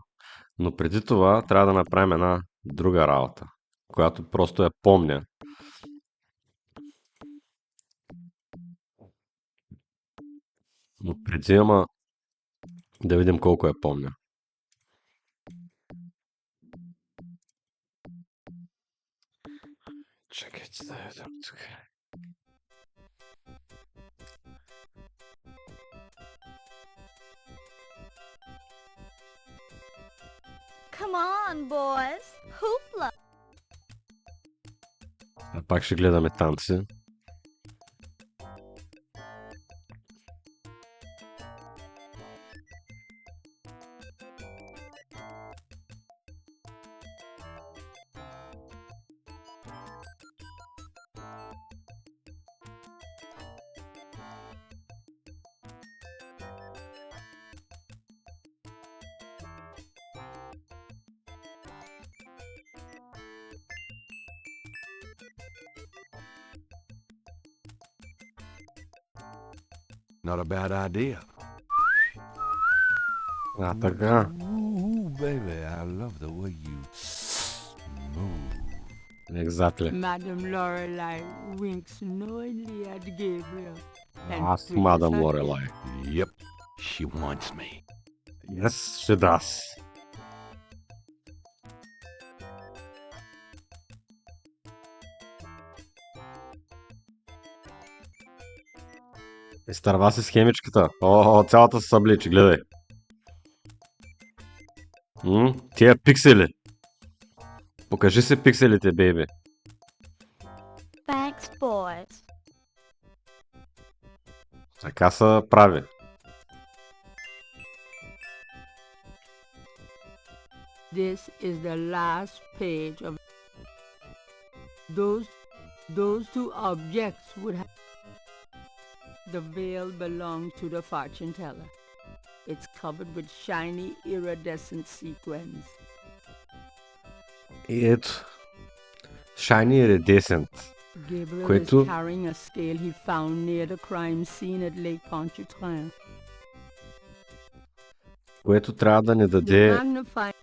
Но преди това трябва да направим една друга работа, която просто я помня. Но преди да видим колко я помня. Чакайте да видим тук. Come on, boys. Hoopla. Пак ще гледаме танци. Not a bad idea. А, така. Ooh, baby, I love the way you move. Exactly. Madame Lorelei winks knowingly at Gabriel. and Аз, frees мадам her Лорелай. Yep, she wants me. Yes, she does. Изтърва си схемичката. О, цялата се събличи, гледай. Тия пиксели. Покажи си пикселите, бейби. Thanks, boys. Така са прави. This is the last page of those two objects would have. The veil belonged to the fortune teller. It's covered with shiny iridescent sequins. И ето. Shiny Iridescent. Gabriel Което... is carrying a scale he found near the crime scene at Lake Pontchartrain. Което трябва да ни The даде... magnifying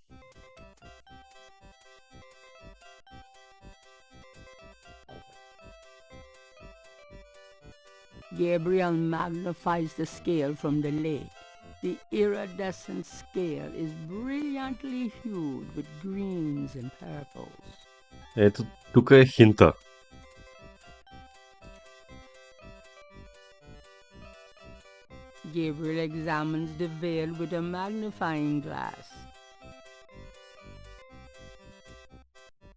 Gabriel magnifies the scale from the lake. The iridescent scale is brilliantly hued with greens and purples. Ето, тук е хинта. Gabriel examines the veil with a magnifying glass.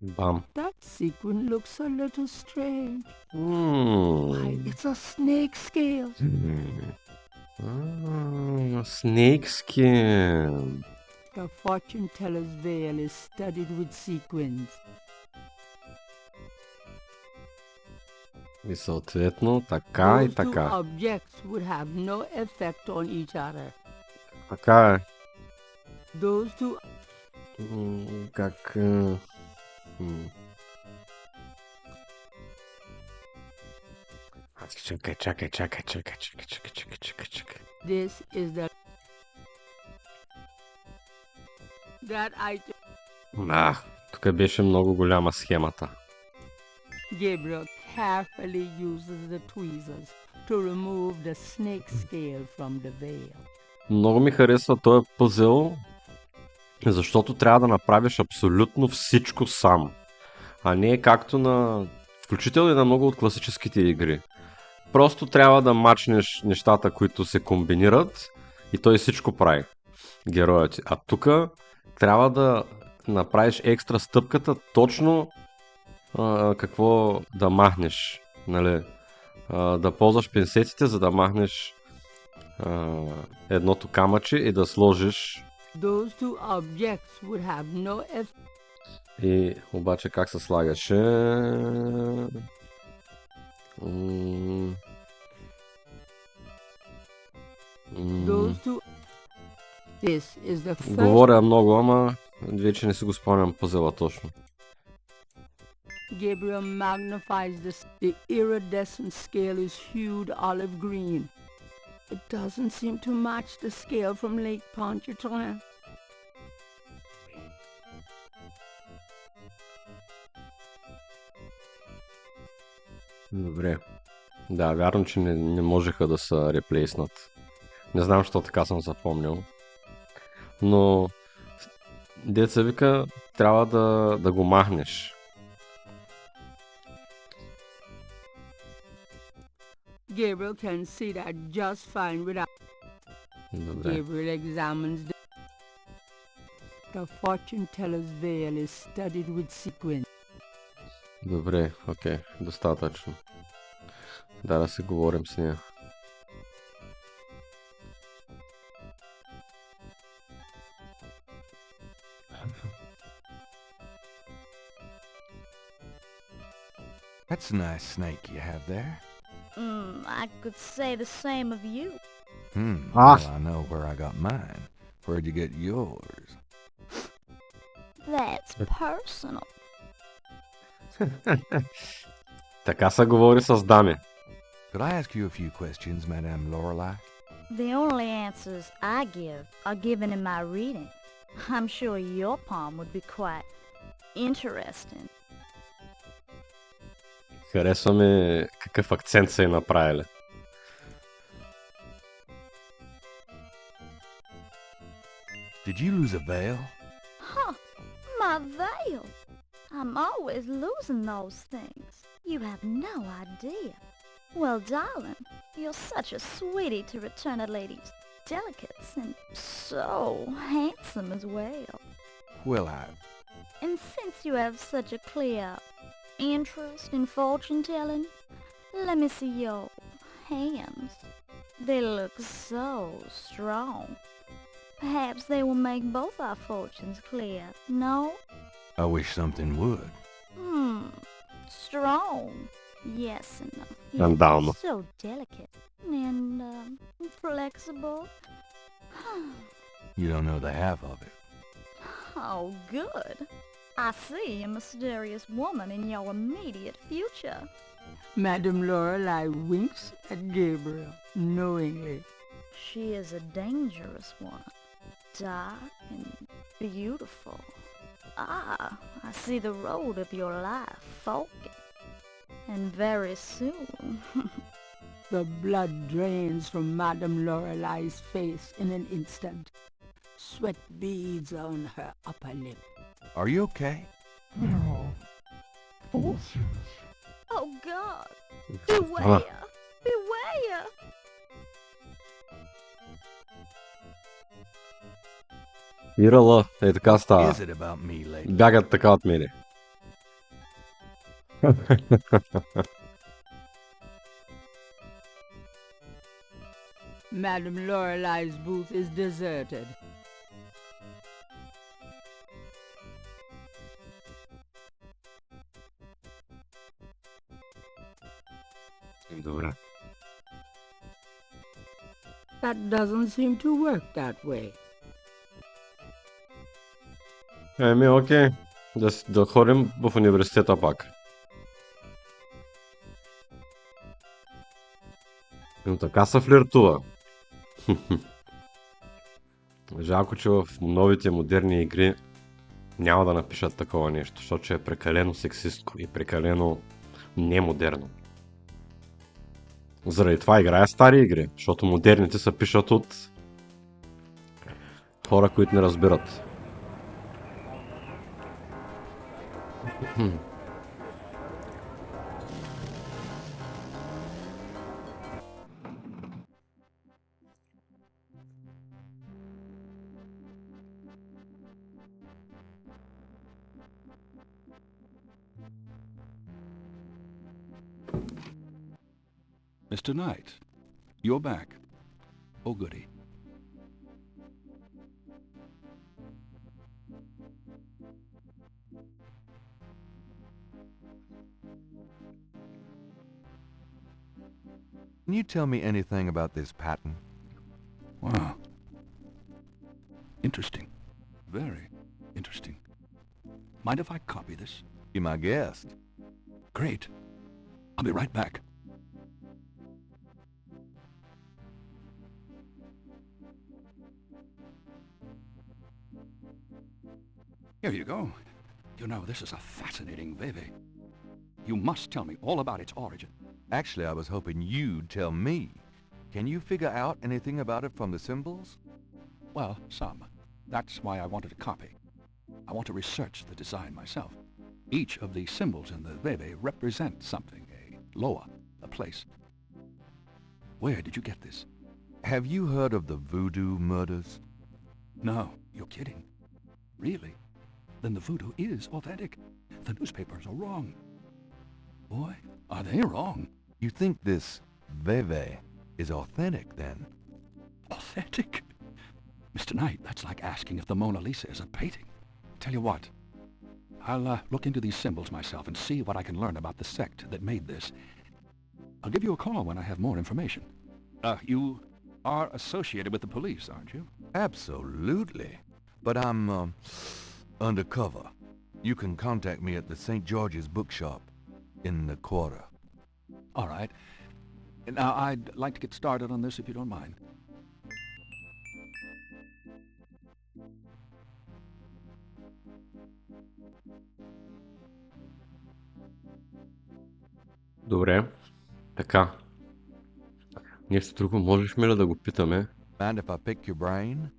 Бам. That sequin looks a little strange. Hmm. Why, it's a snake scale. Snake skin. The fortune teller's veil is studded with sequins. И съответно така и Those two така. objects would have no effect on each other. Така е. Those two Как... Чакай. This is the that item Тук беше много голяма схемата. Gabriel carefully uses the tweezers to remove the snake scale from the veil. Много ми харесва този пъзел, защото трябва да направиш абсолютно всичко сам. А не както на... включително и на много от класическите игри. Просто трябва да мачнеш нещата, които се комбинират и той всичко прави. Героят ти. А тук трябва да направиш екстра стъпката точно какво да махнеш. Нали? Да ползваш пинцетите, за да махнеш едното камъче и да сложиш. Those two objects would have no effect. И обаче как се слагаше? Those two. This is the first. Говоря много, ама вече не си го спомням пъзела точно. Gabriel magnifies this. The iridescent scale is hued olive green. It doesn't seem to match the scale from Lake Pontchartrain. Добре. Да, вярно, че не можеха да са реплейснат. Не знам, защо така съм запомнил. Но деца вика, трябва да го махнеш. Gabriel can see that just fine without. Добре. Gabriel examines the fortune teller's veil is studded with sequins. Добре, окей, достатъчно. Да се говорим с нея. That's a nice snake you have there. I could say the same of you. Well, I know where I got mine. Where'd you get yours? That's personal. Така се говори с дами. Could I ask you a few questions, Madame Lorelei? The only answers I give are given in my reading. I'm sure your poem would be quite interesting. Харесва ми какъв акцент са и направили. Did you lose a veil? Huh, my veil. I'm always losing those things. You have no idea. Well, darling, you're such a sweetie to return a lady's delicates, and so handsome as well. Well, And since you have such a clear interest in fortune-telling, let me see your hands. They look so strong. Perhaps they will make both our fortunes clear, no? I wish something would. Strong. Yes, and And down. so delicate and flexible. You don't know the half of it. Oh, good. I see a mysterious woman in your immediate future. Madame Lorelei winks at Gabriel knowingly. She is a dangerous one, dark and beautiful. I see the road of your life forking. And very soon... The blood drains from Madame Lorelei's face in an instant. Sweat beads on her upper lip. Are you okay? Oh God! Beware! Beware! Ирала, така става. Is it about me, lady? Бягат така от мене. Madame Lorelei's booth is deserted. Добре. That doesn't seem to work that way. Окей. Да ходим в университета пак. Но така се флиртува. Жалко, че в новите модерни игри няма да напишат такова нещо, защото е прекалено сексистко и прекалено немодерно. Заради това играя стари игри, защото модерните се пишат от хора, които не разбират. Mr. Knight, you're back. Oh, goody. Can you tell me anything about this pattern? Wow. Interesting. Very interesting. Mind if I copy this? Be my guest. Great. I'll be right back. Here you go. You know, this is a fascinating baby. You must tell me all about its origin. Actually, I was hoping you'd tell me. Can you figure out anything about it from the symbols? Well, some. That's why I wanted a copy. I want to research the design myself. Each of the symbols in the bebe represents something, a loa, a place. Where did you get this? Have you heard of the voodoo murders? No, you're kidding. Really? Then the voodoo is authentic. The newspapers are wrong. Boy, are they wrong. You think this Veve is authentic, then? Authentic? Mr. Knight, that's like asking if the Mona Lisa is a painting. Tell you what, I'll look into these symbols myself and see what I can learn about the sect that made this. I'll give you a call when I have more information. You are associated with the police, aren't you? Absolutely. But I'm, undercover. You can contact me at the St. George's bookshop in the quarter. All right. Now, I'd like to get started on this if you don't mind. Добре. Така. Нещо друго можеш ли да го питаме? Mind if I pick your brain?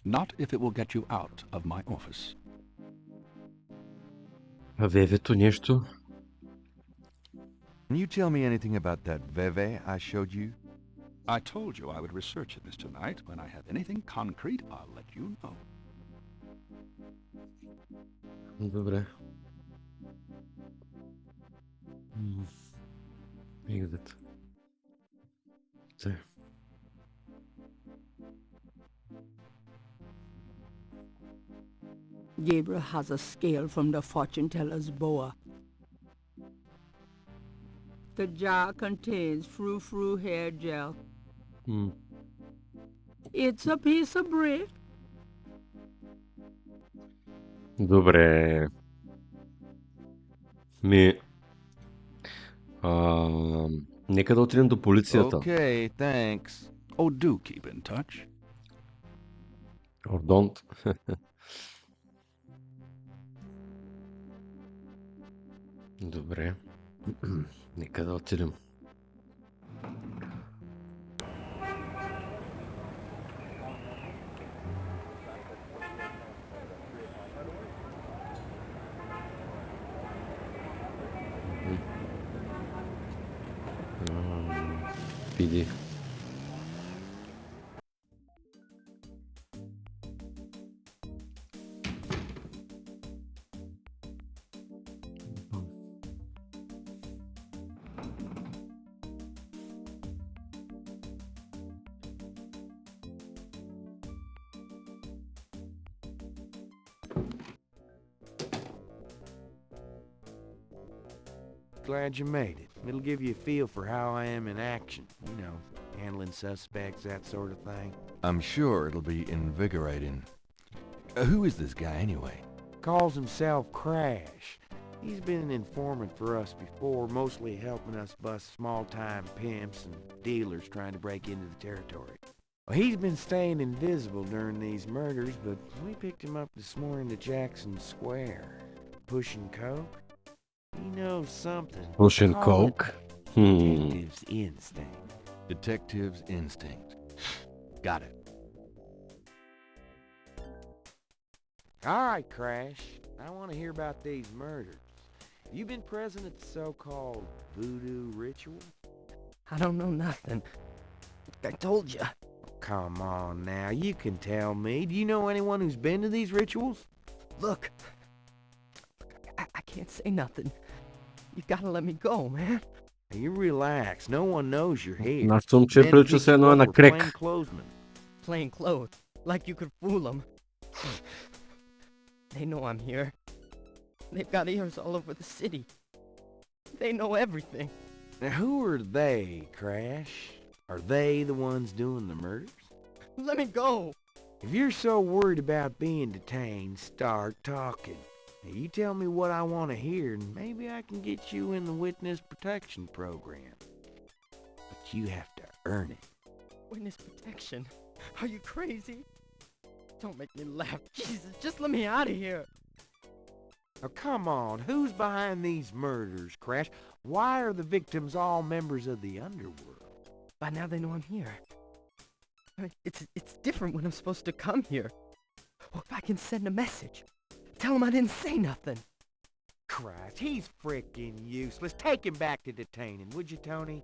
Not if it will get you out of my office. А Вевето нещо? Can you tell me anything about that Veve I showed you? I told you I would research it, Mr. Knight. When I have anything concrete, I'll let you know. Добре. Играта. Gabriel has a scale from the fortune teller's boa. The jar contains frou-frou hair gel. It's a piece of brick. Добре. Нека да отидем до полицията. Okay, thanks. Oh, do keep in touch. Or don't. Добре. Нека да отидем. PD. Glad you made it. It'll give you a feel for how I am in action. You know, handling suspects, that sort of thing. I'm sure it'll be invigorating. Who is this guy anyway? Calls himself Crash. He's been an informant for us before, mostly helping us bust small-time pimps and dealers trying to break into the territory. Well, he's been staying invisible during these murders, but we picked him up this morning at Jackson Square. Pushing coke? He knows something. Pushing coke? Detective's instinct. Detective's instinct. Got it. All right, Crash. I want to hear about these murders. You been present at the so-called voodoo ritual? I don't know nothing. I told you. Come on now, you can tell me. Do you know anyone who's been to these rituals? Look, I can't say nothing. You gotta let me go, man. Now, you relax. No one knows you're here. Нашето момче прилича се едно е на крек. Plain clothes, like you could fool them. They know I'm here. They've got ears all over the city. They know everything. Now, who are they, Crash? Are they the ones doing the murders? Let me go. If you're so worried about being detained, start talking. Now, you tell me what I want to hear, and maybe I can get you in the witness protection program. But you have to earn it. Witness protection? Are you crazy? Don't make me laugh. Jesus, just let me out of here. Now, come on. Who's behind these murders, Crash? Why are the victims all members of the underworld? By now they know I'm here. I mean, it's different when I'm supposed to come here. Or if I can send a message. Tell him I didn't say nothing. Christ, he's frickin' useless. Take him back to detaining, would you, Tony?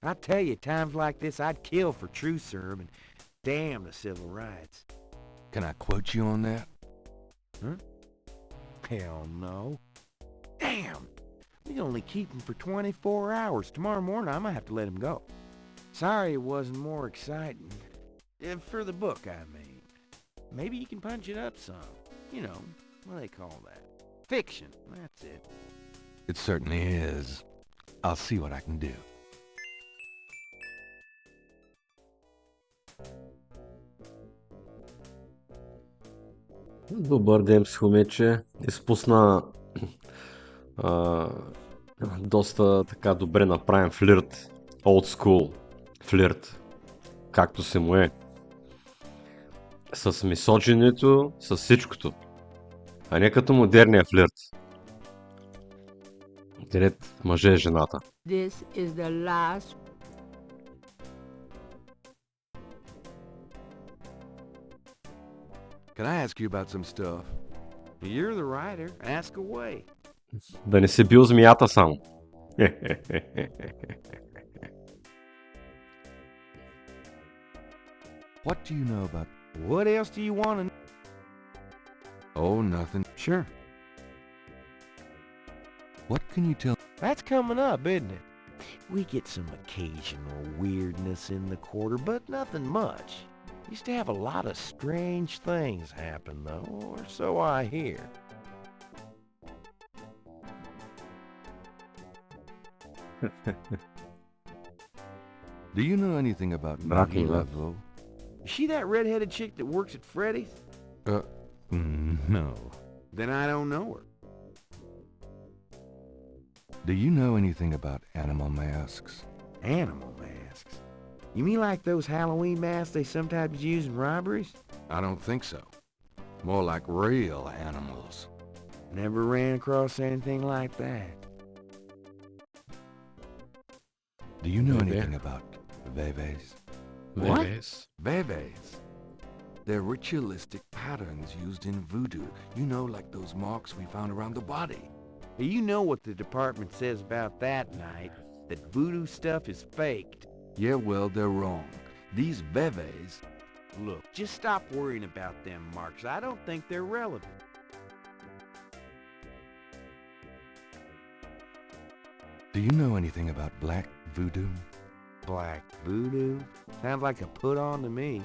I tell you, times like this, I'd kill for truth serum, and Damn the civil rights. Can I quote you on that? Huh? Hell no. Damn! We only keep him for 24 hours. Tomorrow morning I might have to let him go. Sorry it wasn't more exciting. For the book, I mean. Maybe you can punch it up some. You know, what do they call that? Fiction, that's it. It certainly is. I'll see what I can do. Добър ден, психомече. Изпусна доста така добре направен флирт. Old school флирт. Както се му е. С мисодженето, с всичкото. А не като модерния флирт. Директ мъже и жената. This is the last. Can I ask you about some stuff? You're the writer. Ask away. Да не си бил змията само. What do you know about... What else do you want to know? Oh, nothing. Sure. What can you tell... That's coming up, isn't it? We get some occasional weirdness in the quarter, but nothing much. Used to have a lot of strange things happen, though, or so I hear. Do you know anything about Rocky Lavo? Is she that red-headed chick that works at Freddy's? No. Then I don't know her. Do you know anything about animal masks? Animal masks? You mean like those Halloween masks they sometimes use in robberies? I don't think so. More like real animals. Never ran across anything like that. Do you know anything about veves? What? Veves. They're ritualistic patterns used in voodoo. You know, like those marks we found around the body. You know what the department says about that, Knight. That voodoo stuff is faked. Yeah, well, they're wrong. These veves... Look, just stop worrying about them marks. I don't think they're relevant. Do you know anything about black voodoo? Black voodoo? Sounds like a put on to me.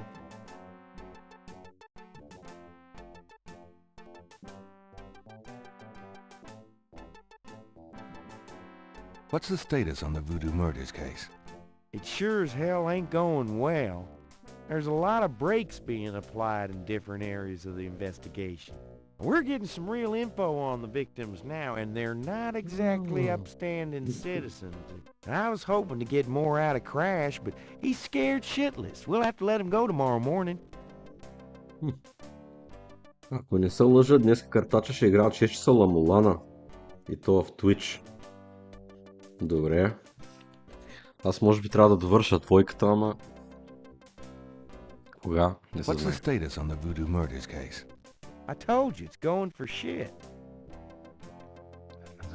What's the status on the voodoo murders case? It sure as hell ain't going well. There's a lot of brakes being applied in different areas of the investigation. We're getting some real info on the victims now, and they're not exactly upstanding citizens. I was hoping to get more out of Crash, but he's scared shitless. We'll have to let him go tomorrow morning. Ако не се лъжа, днес картача ще играят 6 часа Ламолана. И то в Twitch. Добре. Аз може би трябва да довърша двойката, ама... Кога? Не се What's the знае. status on the voodoo murders case? I told you, it's going for shit.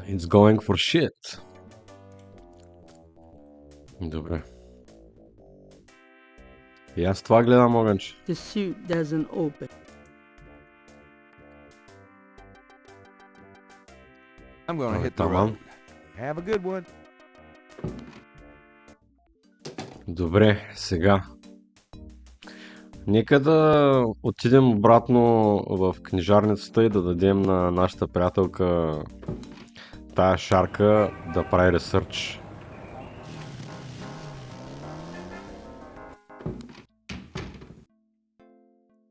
It's going for shit. Добре. И аз това гледам, огънче. The suit doesn't open. I'm gonna hit the Тамам. road. Have a good one. Добре, сега. Нека да отидем обратно в книжарницата и да дадем на нашата приятелка тая шарка да прави ресърч.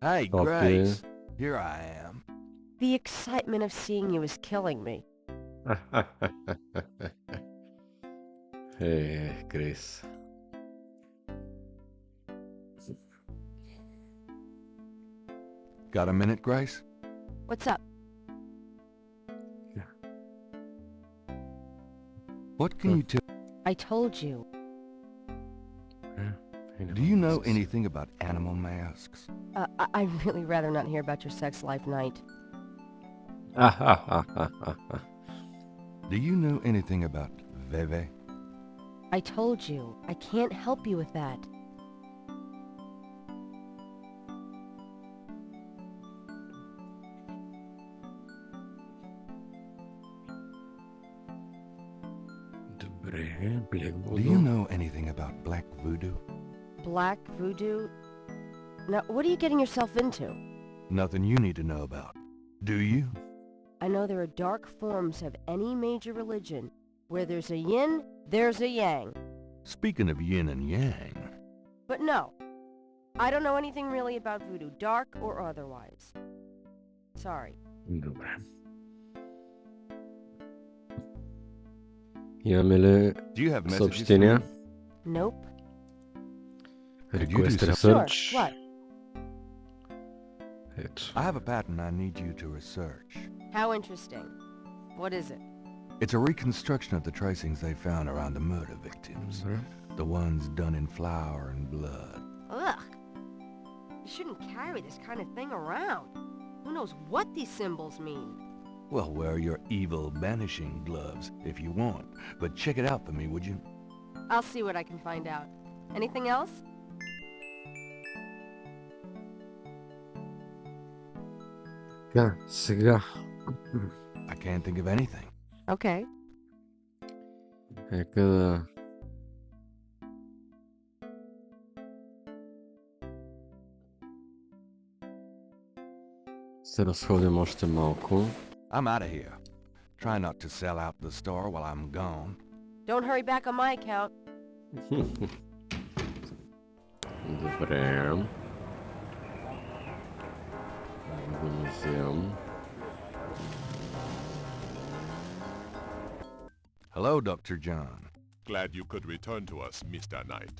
Hey, Grace. Here I am. The excitement of seeing you is killing me. Грейс. Got a minute, Grace? What's up? What can you tell... I told you. Do you know anything about animal masks? I'd really rather not hear about your sex life, Knight. Do you know anything about Veve? I told you. I can't help you with that. Добре, Black Do you Voodoo. know anything about black voodoo? Black voodoo? Now, what are you getting yourself into? Nothing you need to know about. Do you? I know there are dark forms of any major religion. Where there's a yin, there's a yang. Speaking of yin and yang, But no, I don't know anything really about voodoo, dark or otherwise. Sorry. Добре. Имаме ли do you have messages for съобщения? me? Nope. Could you do Request something? research. Sure, what? Ето. I have a pattern I need you to research. How interesting. What is it? It's a reconstruction of the tracings they found around the murder victims. The ones done in flour and blood. Ugh. You shouldn't carry this kind of thing around. Who knows what these symbols mean? Well, wear your evil banishing gloves if you want. But check it out for me, would you? I'll see what I can find out. Anything else? Така, сега. I can't think of anything. Okay. Нека да... се разходим още малко. I'm out of here. Try not to sell out the store while I'm gone. Don't hurry back on my account. Добре. Да не вземам. Hello, Dr. John. Glad you could return to us, Mr. Knight.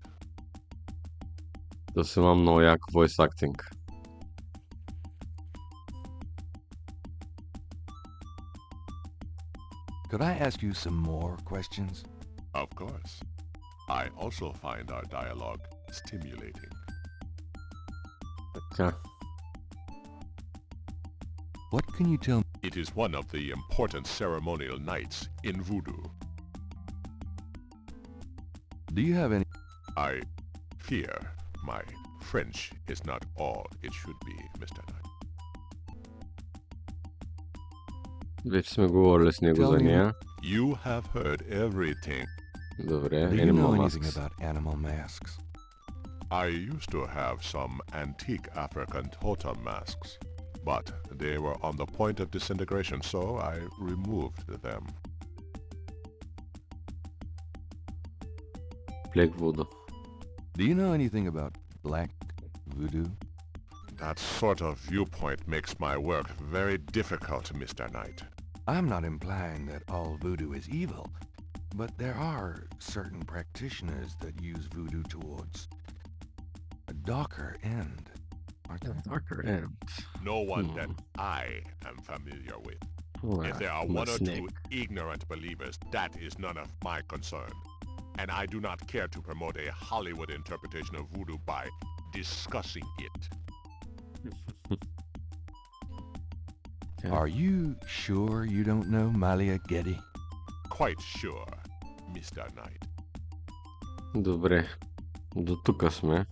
Да си имам много як voice acting. Could I ask you some more questions? Of course. I also find our dialogue stimulating. Така. What can you tell me? It is one of the important ceremonial nights in voodoo. Do you have any... I fear my French is not all it should be, Mr. Knight. Вече сме говорили с него за нея. You have heard everything. Добре, Do you know Animal anything Masks. about animal masks? I used to have some antique African totem masks, but they were on the point of disintegration, so I removed them. Black Voodoo. Do you know anything about black voodoo? That sort of viewpoint makes my work very difficult, Mr. Knight. I'm not implying that all voodoo is evil, but there are certain practitioners that use voodoo towards a darker end. Darker end. No one that I am familiar with. Well, If there are I'm a one or two snake. ignorant believers, that is none of my concern. And I do not care to promote a Hollywood interpretation of voodoo by discussing it. Are you sure you don't know Malia Getty? Quite sure, Mr. Knight. Добре. До тук сме.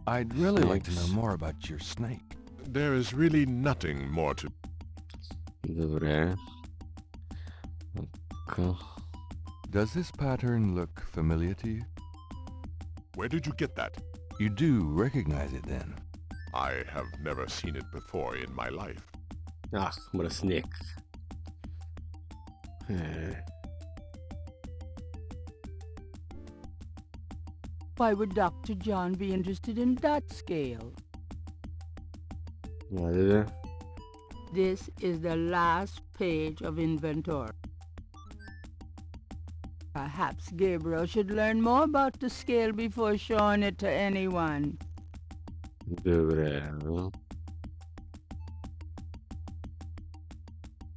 I'd really like to know Snakes. more about your snake. There is really nothing more to... Добре. Така. Does this pattern look familiar to you? Where did you get that? You do recognize it then? I have never seen it before in my life. Ах, мръсник. Why would Dr. John be interested in that scale? Айде бе. This is the last page of inventory. Perhaps Gabriel should learn more about the scale before showing it to anyone. Добре.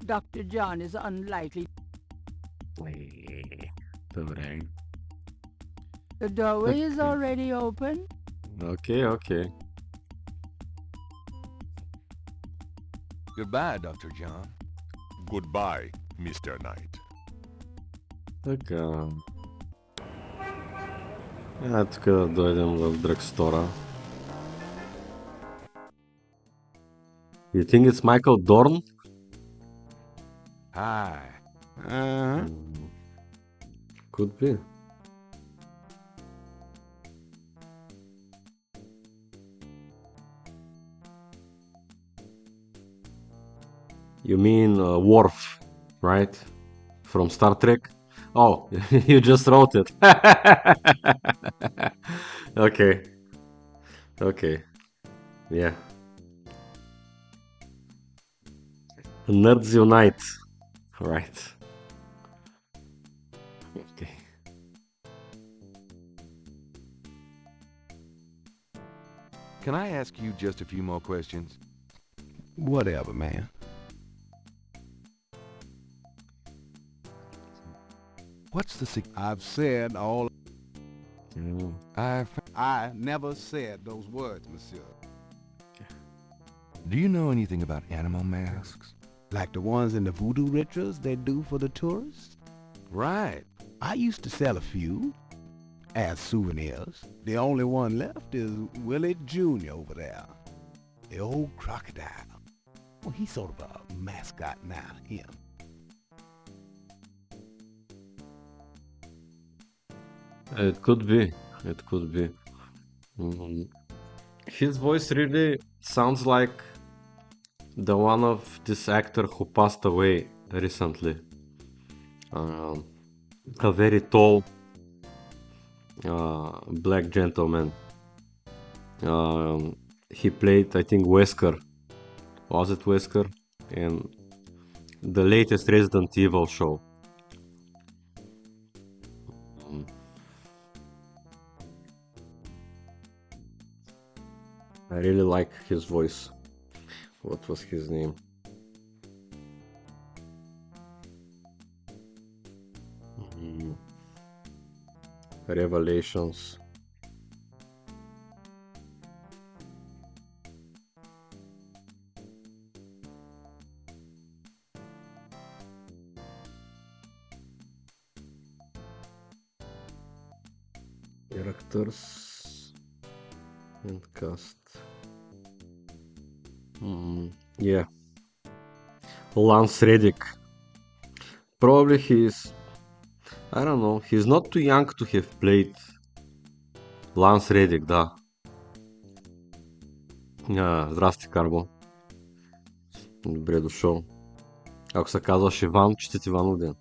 Dr. John is unlikely. Добре. The doorway is Okay. already open. Окей, окей. Goodbye, Dr. John. Goodbye, Mr. Knight. Така. Тук да дойдем в дръгстора. You think it's Michael Dorn? Hi. Could be. You mean Worf, right? From Star Trek? Oh, you just wrote it. Okay. Okay. Yeah. Nerds Unite. Right. Okay. Can I ask you just a few more questions? Whatever, man. What's the I've said all... I never said those words, monsieur. Do you know anything about animal masks? Like the ones in the voodoo rituals they do for the tourists? Right. I used to sell a few as souvenirs. The only one left is Willie Jr. over there. The old crocodile. Well, he's sort of a mascot now, him. It could be. It could be. His voice really sounds like the one of this actor who passed away recently. A very tall black gentleman. He played, I think, Wesker. Was it Wesker? In the latest Resident Evil show. I really like his voice. What was his name? Revelations. Characters and cast. Yeah. Lance Reddick. Probably he's... I don't know. He's not too young to have played Lance Reddick, да. Здрасти, Карбо. Добре дошъл. Ако се казваш Иван, честит Иванов ден.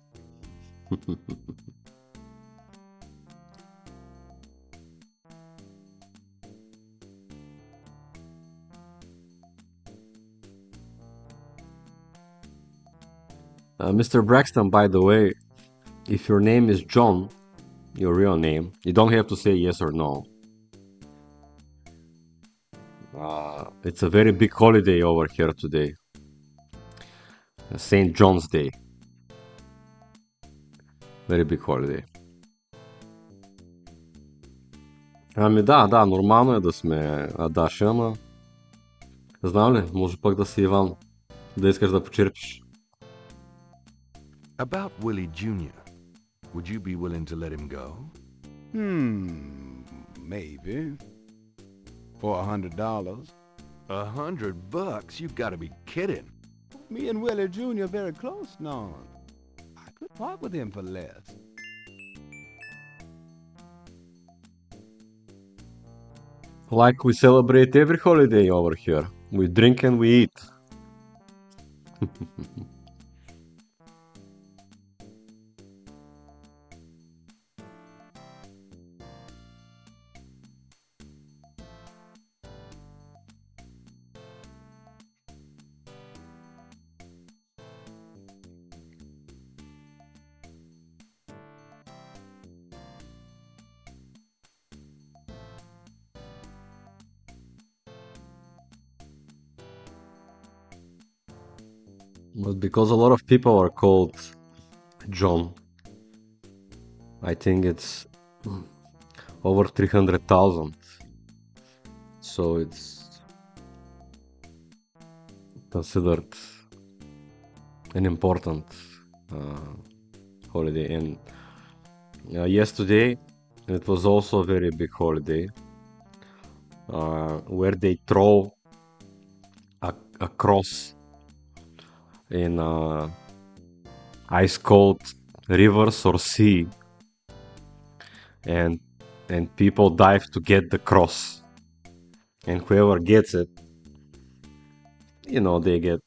Mr. Braxton, by the way, if your name is John, your real name, you don't have to say yes or no. It's a very big holiday over here today. St. John's Day. Very big holiday. Ами да, нормално е да сме Адаша, ама знам ли, може пък да си Иван, да искаш да почерпиш. About Willie Jr., would you be willing to let him go? Maybe. For $100. $100? You've got to be kidding. Me and Willie Jr. are very close now. I could part with him for less. Like we celebrate every holiday over here. We drink and we eat. But because a lot of people are called John, I think it's over 300,000. So it's considered an important holiday. And yesterday it was also a very big holiday where they throw a cross in ice cold rivers or sea and people dive to get the cross. And whoever gets it, you know, they get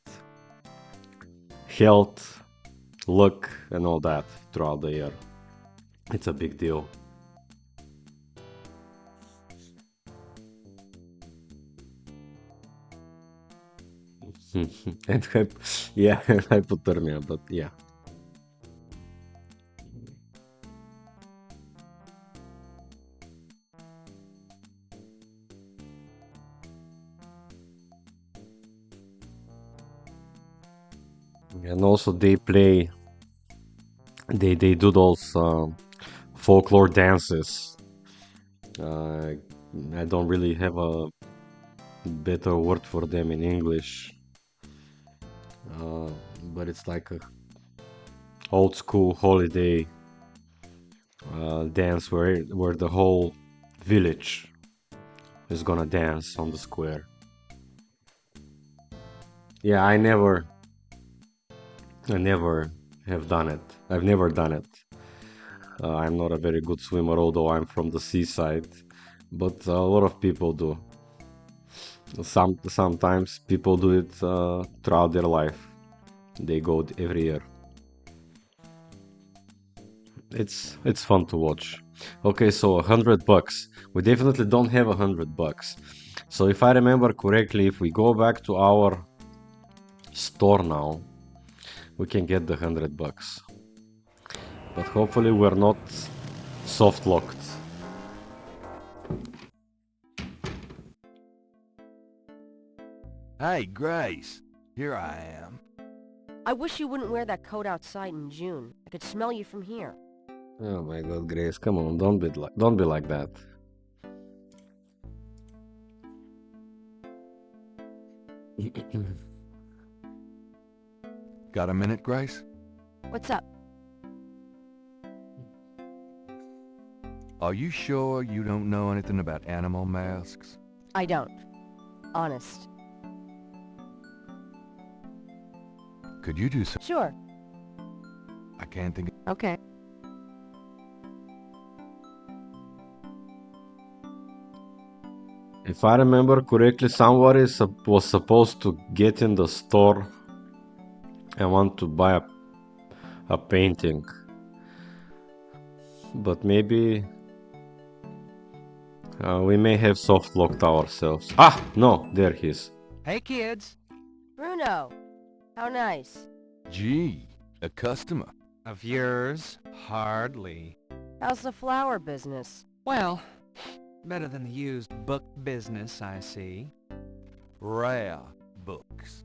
health, luck, and all that throughout the year. It's a big deal. And hypothermia, but yeah. And also they do those folklore dances. I don't really have a better word for them in English. But it's like a old school holiday dance where the whole village is gonna dance on the square. Yeah, I never have done it. I've never done it. I'm not a very good swimmer, although I'm from the seaside, but a lot of people do. Sometimes people do it throughout their life. They go every year. It's fun to watch. Okay, so $100. We definitely don't have $100. So if I remember correctly, if we go back to our store now, we can get the $100. But hopefully we're not soft locked. Hey, Grace. Here I am. I wish you wouldn't wear that coat outside in June. I could smell you from here. Oh my God, Grace, come on, don't be like that. Got a minute, Grace? What's up? Are you sure you don't know anything about animal masks? I don't. Honest. Could you do so? Sure. I can't think. Okay. If I remember correctly, somebody was supposed to get in the store and want to buy a painting. But maybe we may have soft locked ourselves. Ah, no, there he is. Hey, kids. Bruno. How nice. Gee, a customer. Of yours? Hardly. How's the flower business? Well, better than the used book business, I see. Rare books.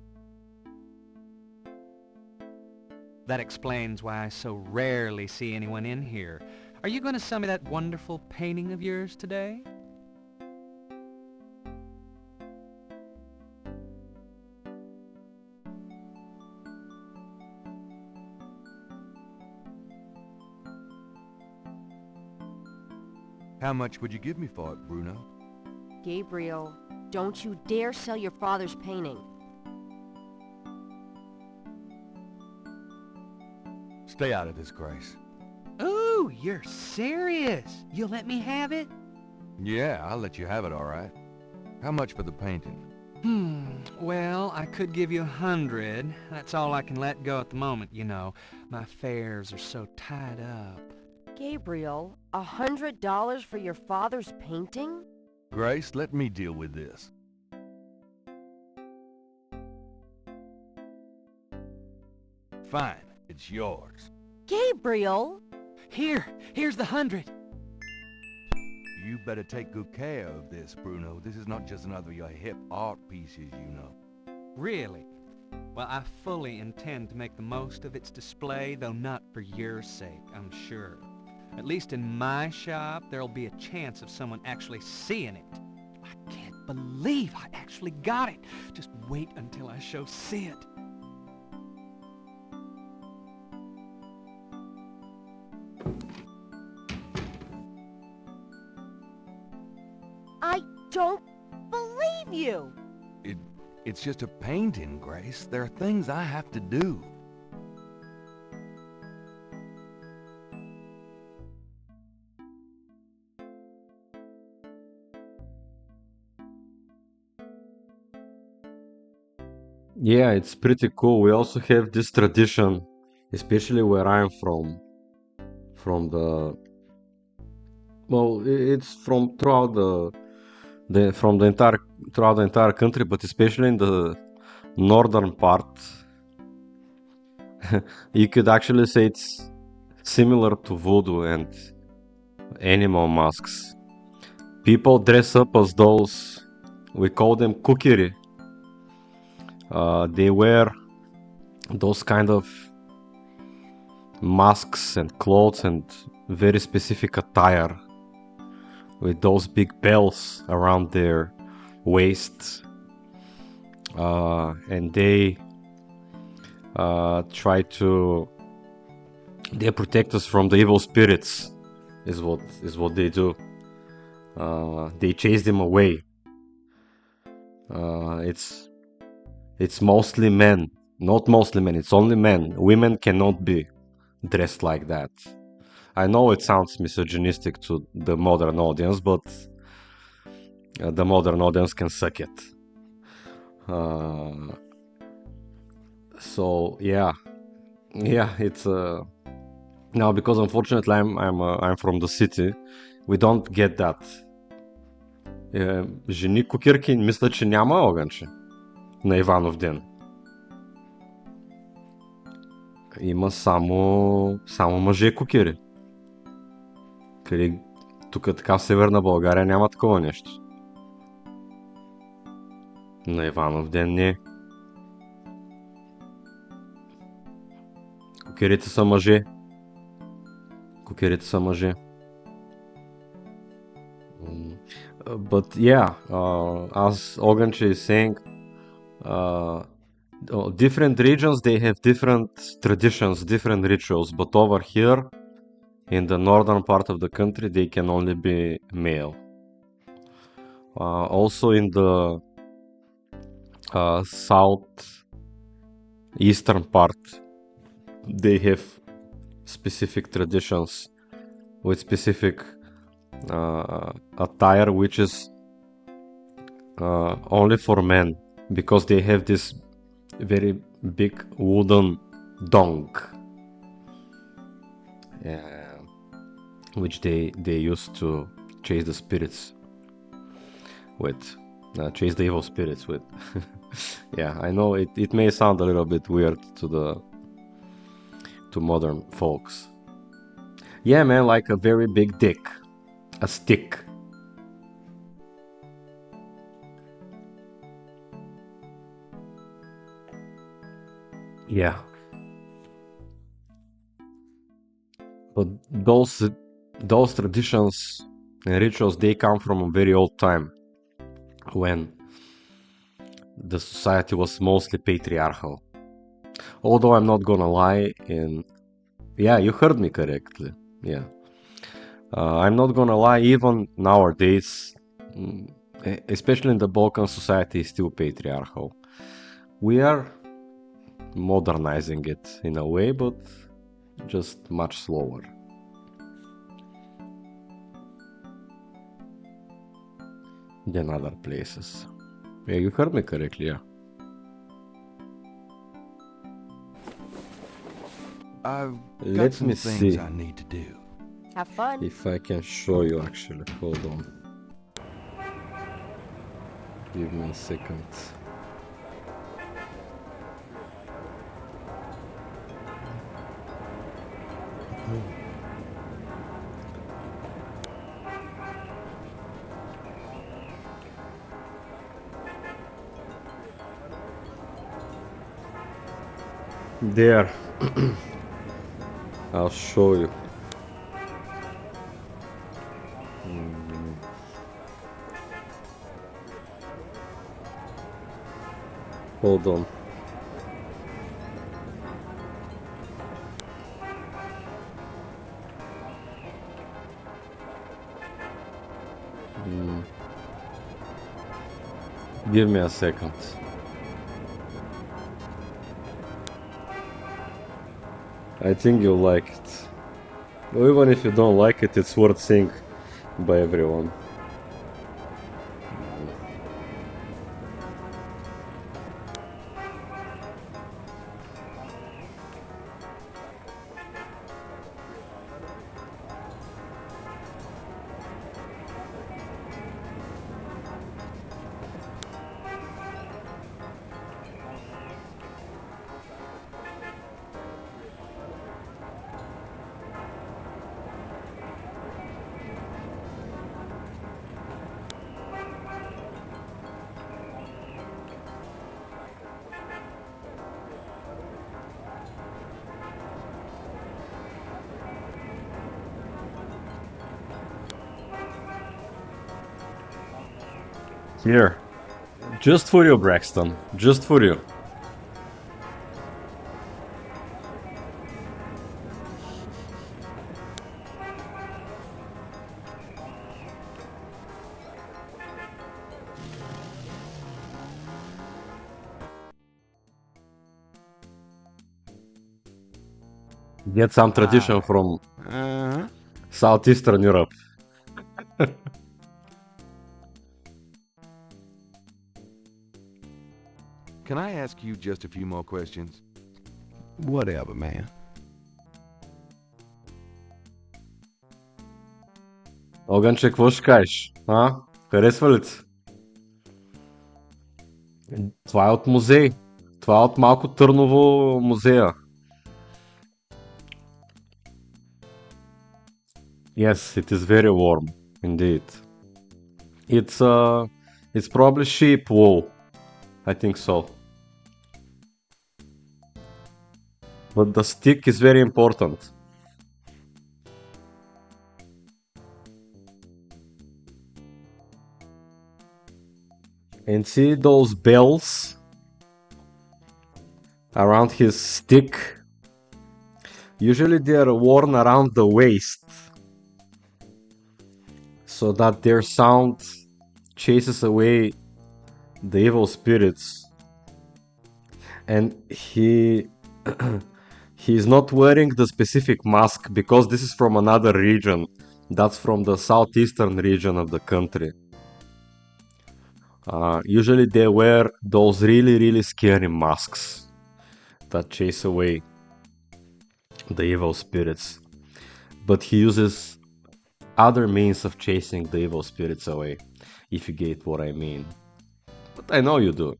That explains why I so rarely see anyone in here. Are you going to sell me that wonderful painting of yours today? How much would you give me for it, Bruno? Gabriel, don't you dare sell your father's painting. Stay out of this, Grace. Ooh, you're serious. You'll let me have it? Yeah, I'll let you have it, all right. How much for the painting? Well, I could give you 100. That's all I can let go at the moment, you know. My affairs are so tied up. Gabriel, $100 for your father's painting? Grace, let me deal with this. Fine, it's yours. Gabriel! Here's the 100. You better take good care of this, Bruno. This is not just another of your hip art pieces, you know. Really? Well, I fully intend to make the most of its display, though not for your sake, I'm sure. At least in my shop, there'll be a chance of someone actually seeing it. I can't believe I actually got it. Just wait until I show Sid. I don't believe you! It's just a painting, Grace. There are things I have to do. Yeah, it's pretty cool. We also have this tradition, especially where I'm from it's from throughout throughout the entire country, but especially in the northern part. You could actually say it's similar to voodoo and animal masks. People dress up as those, we call them kukiri. They wear those kind of masks and clothes and very specific attire with those big bells around their waists. And they they protect us from the evil spirits, is what they do. They chase them away. It's mostly men. Not mostly men, it's only men. Women cannot be dressed like that. I know it sounds misogynistic to the modern audience, but the modern audience can suck it. So yeah, it's now, because unfortunately I'm from the city, we don't get that. Жени кукирки, мисля, че няма огънче на Иванов ден. Има само мъже кукири. Тук така в Северна България няма такова нещо. На Иванов ден не. Кукирите са мъже. But yeah, as Oganche is saying, different regions, they have different traditions, different rituals, but over here in the northern part of the country they can only be male. Also in the south eastern part they have specific traditions with specific attire, which is only for men, because they have this very big wooden dong, which they use to chase the spirits with, chase the evil spirits with. Yeah, I know it may sound a little bit weird to modern folks. Yeah, man, like a very big dick. A stick. Yeah. But those traditions and rituals, they come from a very old time, when the society was mostly patriarchal. Although I'm not gonna lie, yeah, you heard me correctly. Yeah. I'm not gonna lie, even nowadays, especially in the Balkan society, is still patriarchal. We are modernizing it in a way, but just much slower. Than other places. Yeah, you heard me correctly, yeah. I've got Let some me things see. I need to do. Have fun. If I can show you actually. Hold on. Give me a second. There. I'll show you. Hold on. Give me a second. I think you'll like it. Or even if you don't like it, it's worth seeing by everyone. Here. Just for you, Braxton. Just for you. Get some tradition from Southeastern Europe. Can I ask you just a few more questions? Whatever, man. Огънче, какво ще кажеш? А? Харесва ли ти? Това е от музей. Това е от Малко Търново музея. Yes, it is very warm, indeed. It's probably sheep wool. I think so. But the stick is very important. And see those bells around his stick? Usually they are worn around the waist, so that their sound chases away the evil spirits. And he's not wearing the specific mask because this is from another region. That's from the southeastern region of the country. Usually they wear those really scary masks that chase away the evil spirits. But he uses other means of chasing the evil spirits away, if you get what I mean. But I know you do.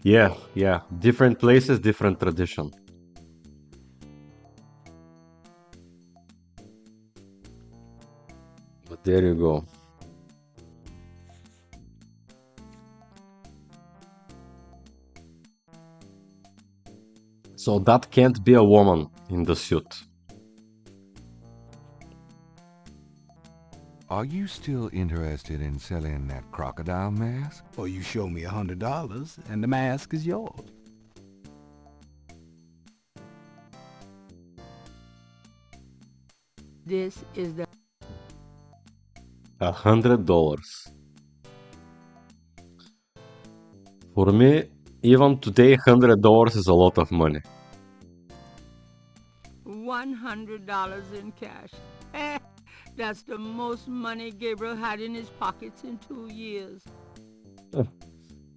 Yeah. Different places, different tradition. But there you go. So that can't be a woman in the suit. Are you still interested in selling that crocodile mask? Or you show me $100 and the mask is yours. This is the $100. For me, even today, $100 is a lot of money. $100 in cash. That's the most money Gabriel had in his pockets in 2 years.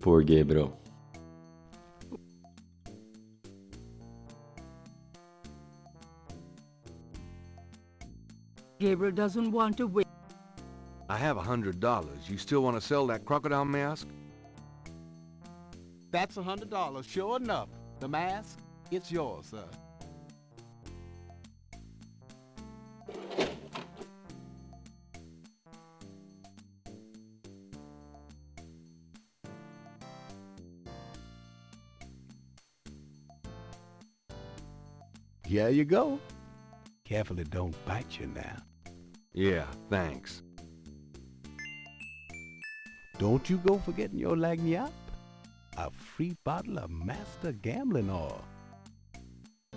Poor Gabriel. Gabriel doesn't want to wait. I have $100. You still want to sell that crocodile mask? That's $100, sure enough. The mask, it's yours, sir. Here you go. Careful it don't bite you now. Yeah, thanks. Don't you go forgetting your lagniappe. A free bottle of Master Gambling Oil.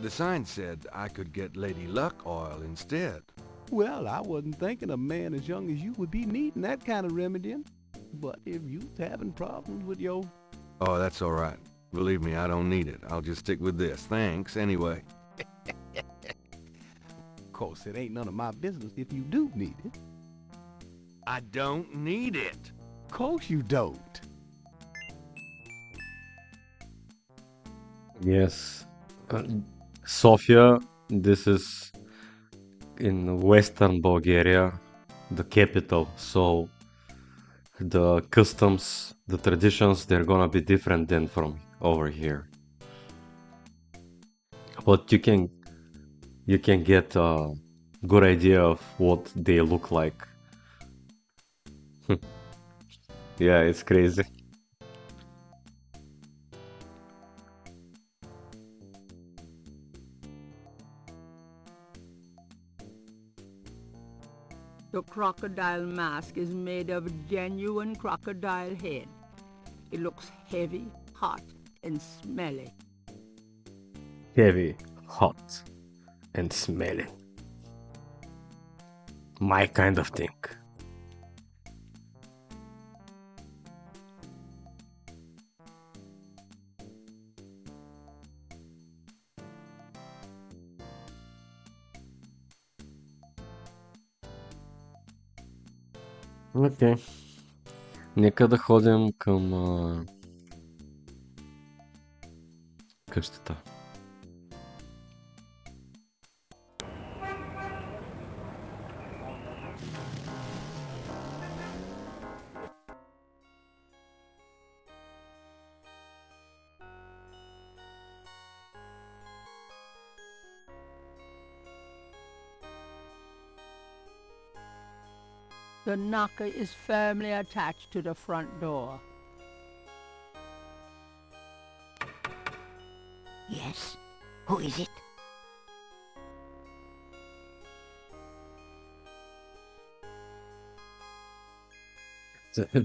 The sign said I could get Lady Luck oil instead. Well, I wasn't thinking a man as young as you would be needing that kind of remedying. But if you's having problems with your... Oh, that's all right. Believe me, I don't need it. I'll just stick with this. Thanks, anyway. Of course, it ain't none of my business if you do need it. I don't need it. Of course you don't. Yes. Sofia, this is in western Bulgaria, the capital, so the customs, the traditions, they're gonna be different than from over here. But you can get a good idea of what they look like. Yeah, it's crazy. The crocodile mask is made of genuine crocodile head. It looks heavy, hot, and smelly. Heavy, hot, and smelly. My kind of thing. Окей. Нека да ходим към къщата. The knocker is firmly attached to the front door. Yes? Who is it?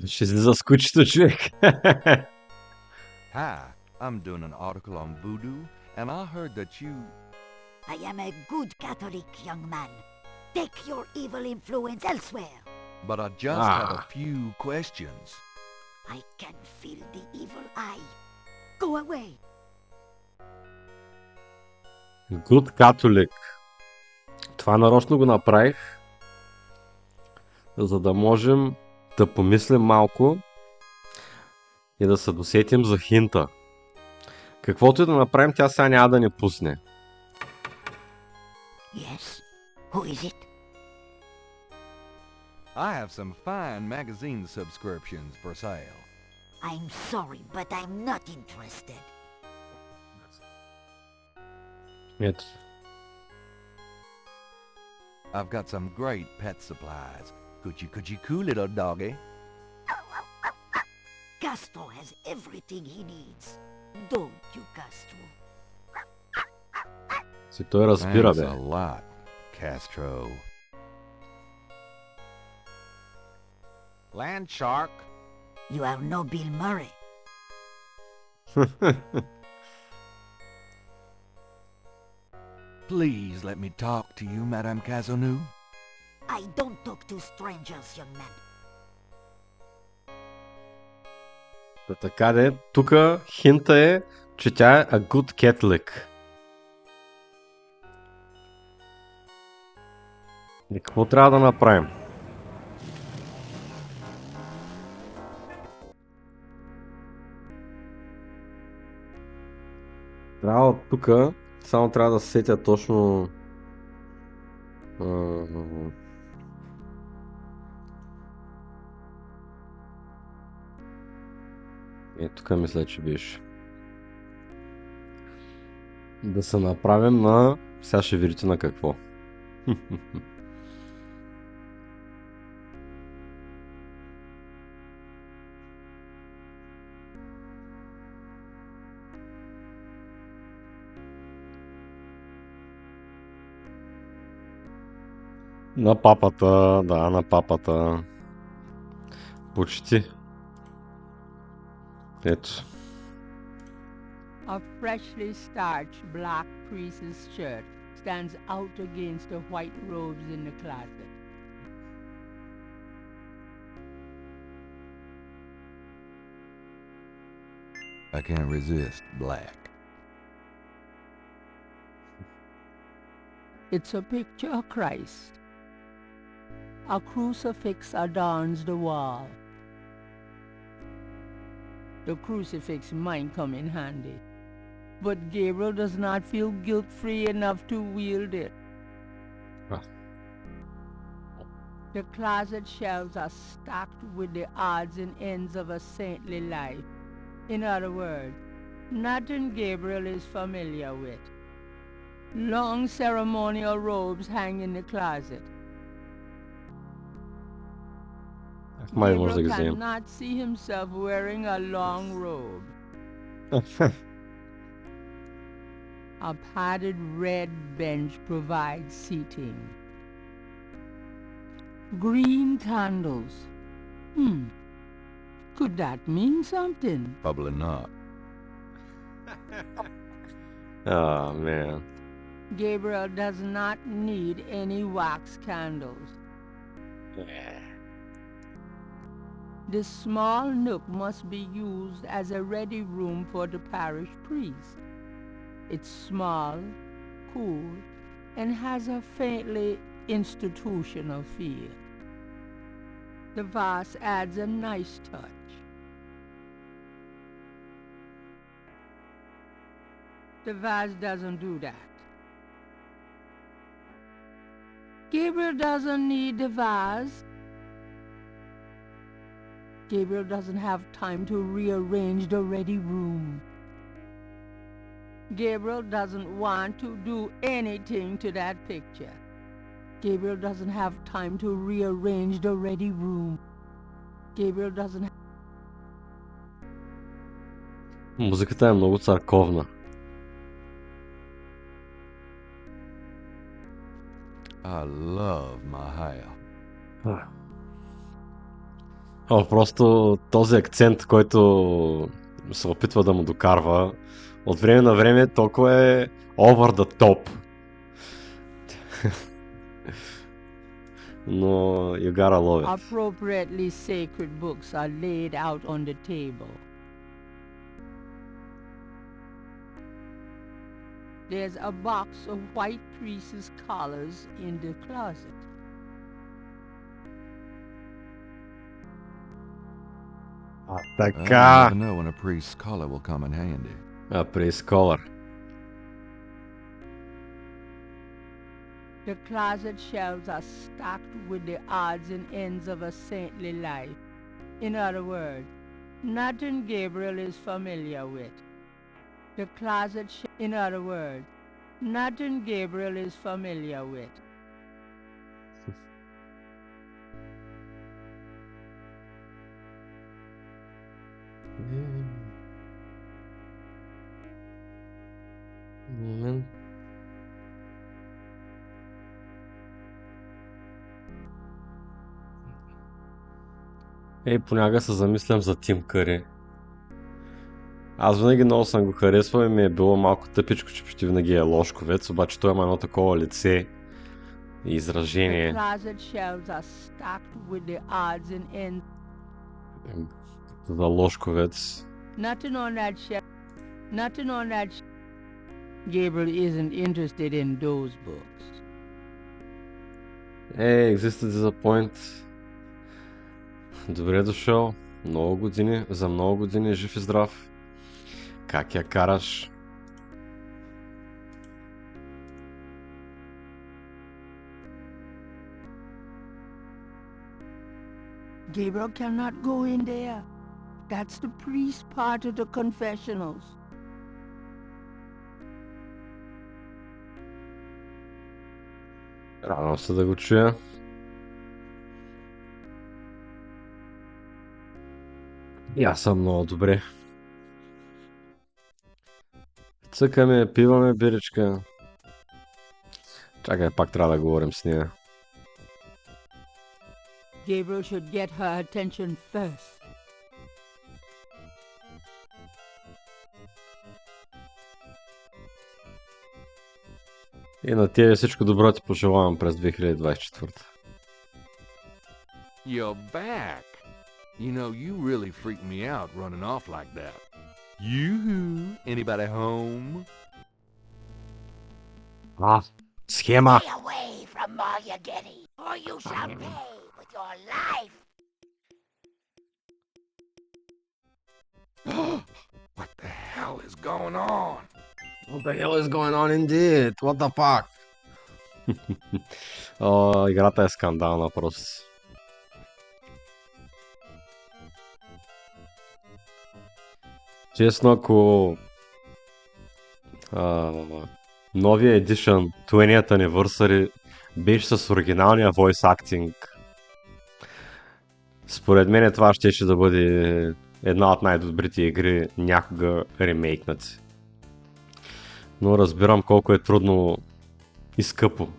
Ще излиза с кучето, човек. Hi, I'm doing an article on voodoo, and I heard that you... I am a good Catholic, young man. Take your evil influence elsewhere. But I just have a few questions. I can feel the evil eye. Go away. Good Catholic. Това нарочно го направих, за да можем да помислим малко и да се досетим за хинта. Каквото и да направим, тя сега няма да ни пусне. Yes? Who is it? I have some fine magazine subscriptions for sale. I'm sorry, but I'm not interested. Ето. I've got some great pet supplies. Could you cool little doggy? Castro has everything he needs. Don't you, Castro? Си той разбира, Thanks бе. a lot, Castro. Land shark. You are no Bill Murray. Please let me talk to you, Madame Cazanou. I don't talk to strangers, young man. Така де, тук хинта е, че тя е a good Catholic. И какво трябва да направим? Трябва от тук, само трябва да се сетя точно... Тук мисля, че беше. Да се направим на... Сега ще видите на какво. На папата, да, на папата. Почти. Ето. A freshly starched black priest's shirt stands out against the white robes in the closet. I can't resist black. It's a picture of Christ. A crucifix adorns the wall. The crucifix might come in handy, but Gabriel does not feel guilt-free enough to wield it. The closet shelves are stacked with the odds and ends of a saintly life. In other words, nothing Gabriel is familiar with. Long ceremonial robes hang in the closet. Май може да ги Gabriel вземем. cannot see himself wearing a long robe. A padded red bench provides seating. Green candles. Could that mean something? Probably not. Oh, man. Gabriel does not need any wax candles. This small nook must be used as a ready room for the parish priest. It's small, cool, and has a faintly institutional feel. The vase adds a nice touch. The vase doesn't do that. Gabriel doesn't need the vase. Gabriel doesn't have time to rearrange the ready room. Gabriel doesn't want to do anything to that picture. Gabriel doesn't have time to rearrange the ready room. Gabriel doesn't have... Музиката е много църковна. I love my hair. Просто този акцент, който се опитва да му докарва, от време на време толкова е over the top. Но you gotta love it. Appropriately sacred books are laid out on the table. There's a box of white priest's collars in the closet. Така. You never know when a priest's collar will come in handy. A priest collar. The closet shelves are stocked with the odds and ends of a saintly life. In other words, nothing Gabriel is familiar with. The closet in other words, nothing Gabriel is familiar with. Момент. Понякога се замислям за Тим Къри. Аз винаги много съм го харесвал и ми е било малко тъпичко, че почти винаги е лошковец, обаче той има едно такова лице и изражение. За лошковец. Gabriel isn't interested in those books. Existed disappoint. Добре дошъл. За много години жив и здрав. Как я караш? Gabriel cannot go in there. That's the priest part of the confessionals. Радвам се да го чуя. И аз съм много добре. Цъкаме, пиваме биричка. Чакай, пак трябва да говорим с нея. Gabriel should get her attention first. И на тебе всичко добро ти пожелавам през 2024. You're back. You know, you really freaked me out running off like that. Yoo-hoo! Anybody home? Схема! Stay away from all you're getting, or you shall pay with your life. What the hell is going on? What the hell is going on indeed? What the fuck? Играта е скандална просто. Честно, ако новия едишън 20th Anniversary беше с оригиналния voice acting, според мен това ще да бъде една от най-добрите игри някога ремейкнати. Но разбирам колко е трудно и скъпо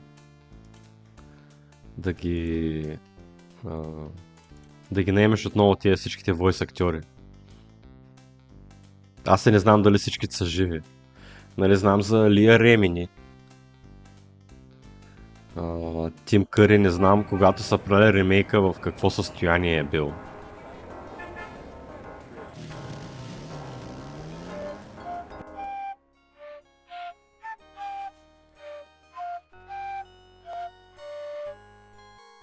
да ги да ги наемеш отново тия всичките войс актьори. Аз не знам дали всичките са живи. Нали, знам за Лия Ремини. Тим Къри не знам, когато са правили ремейка, в какво състояние е бил.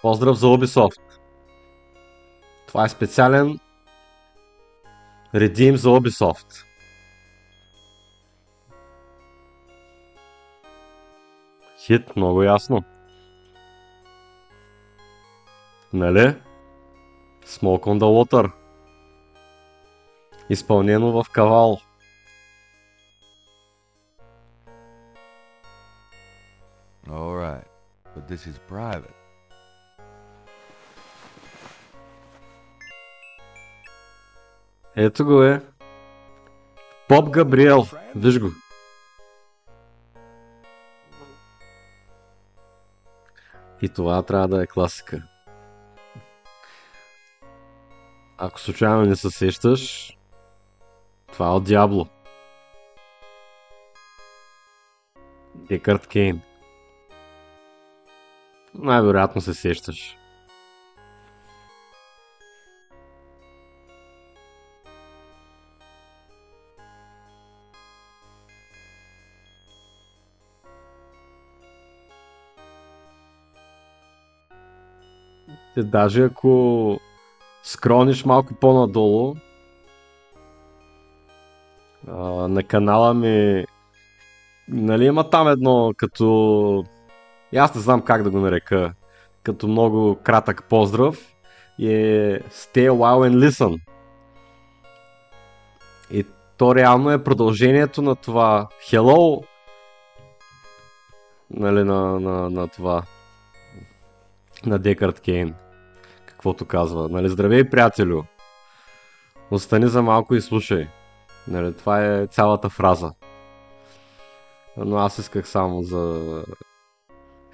Поздрав за Ubisoft. Това е специален редим за Ubisoft. Хит, много ясно. Нали? Smoke on the Water. Изпълнено в кавал. Alright, but this is private. Ето го е. Поп Габриел. Виж го. И това трябва да е класика. Ако случайно не се сещаш, това е от Диабло. Декард Кейн. Най-вероятно се сещаш. Даже ако скрониш малко по-надолу на канала ми, нали има там едно като, аз не знам как да го нарека, като много кратък поздрав и е Stay a while and listen. И то реално е продължението на това Hello, нали, на това, на Декард Кейн. Каквото казва, нали, здравей, приятелю, остани за малко и слушай. Нали, това е цялата фраза. Но аз исках само за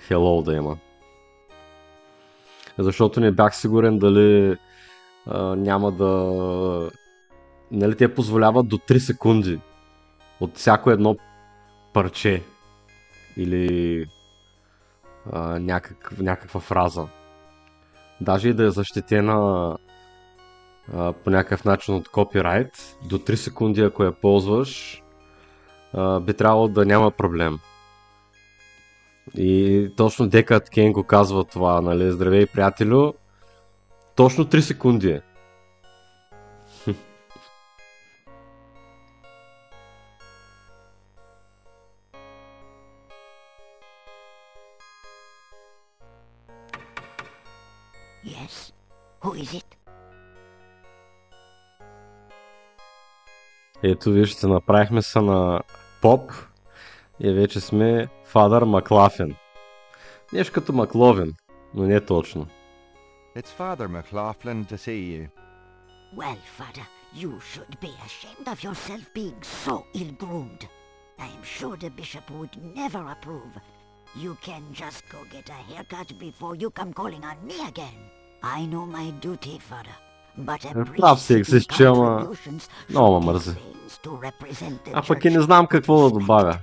Hello да има. Защото не бях сигурен дали няма да... Нали, те позволяват до 3 секунди от всяко едно парче или някаква фраза. Даже и да е защитена по някакъв начин от копирайт, до 3 секунди ако я ползваш, би трябвало да няма проблем. И точно Декард Кейн го казва това, нали, здравей, приятелю, точно 3 секунди е. Yes? Who is it? Ето вижте, направихме се на поп и вече сме Фадър Маклафин. Нещо като Макловин, но не точно. It's Father McLaughlin to see you. Well, Father, you should be ashamed of yourself being so ill-groomed. I am sure the bishop would never approve. You can just go get a haircut before you come calling on me again. I know my duty, Father, but a Прав си, priest's ексис, че ама contributions много ме should мързи. take pains to represent the А пък и church не знам with какво да respect. добавя.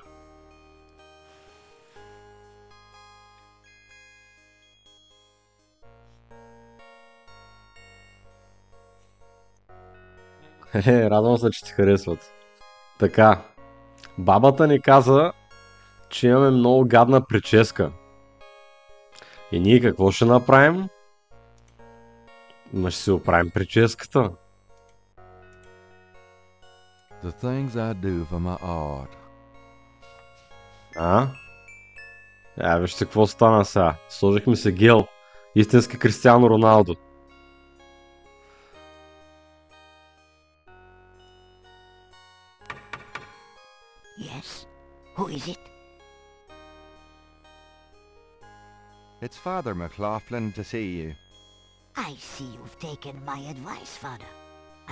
Радвам се, че ти харесват. Така, бабата ни каза, че имаме много гадна прическа. И ние какво ще направим? Ще си оправим прическата. The things I do for my art. Вижте какво стана сега. Сложихме се гел. Истински Кристиано Роналдо. Yes? Who is it? It's Father McLaughlin to see you. I see you've taken my advice, Father.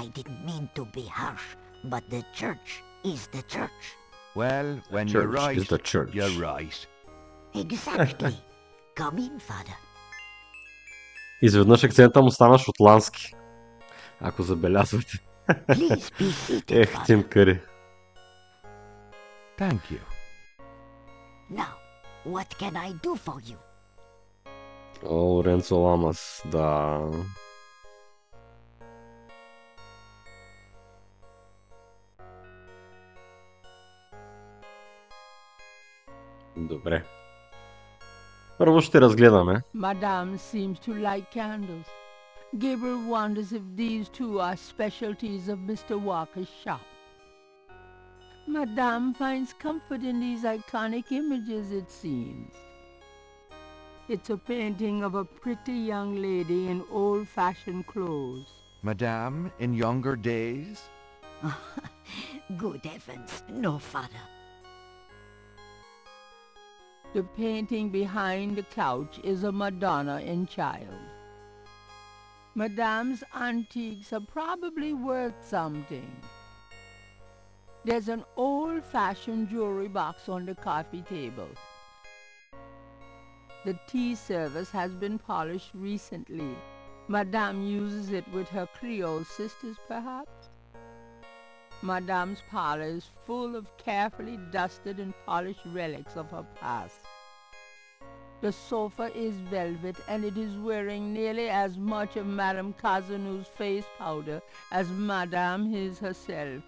I didn't mean to be harsh, but the church is the church. Well, when Church you're right, is the church. you're right. Exactly. Come in, Father. Изведнъж акцента му стана шотландски. Ако забелязвате. Ех, Тим Къри. Thank you. Now, what can I do for you? О, Лоренцо Ламас, да. Добре. Първо ще разгледаме. Madame seems to like candles. Gabriel wonders if these two are specialties of Mr. Walker's shop. Madame finds comfort in these iconic images, it seems. It's a painting of a pretty young lady in old-fashioned clothes. Madame, in younger days? Good heavens, no, Father. The painting behind the couch is a Madonna in child. Madame's antiques are probably worth something. There's an old-fashioned jewelry box on the coffee table. The tea service has been polished recently. Madame uses it with her Creole sisters, perhaps? Madame's parlor is full of carefully dusted and polished relics of her past. The sofa is velvet, and it is wearing nearly as much of Madame Cazeneu's face powder as Madame is herself.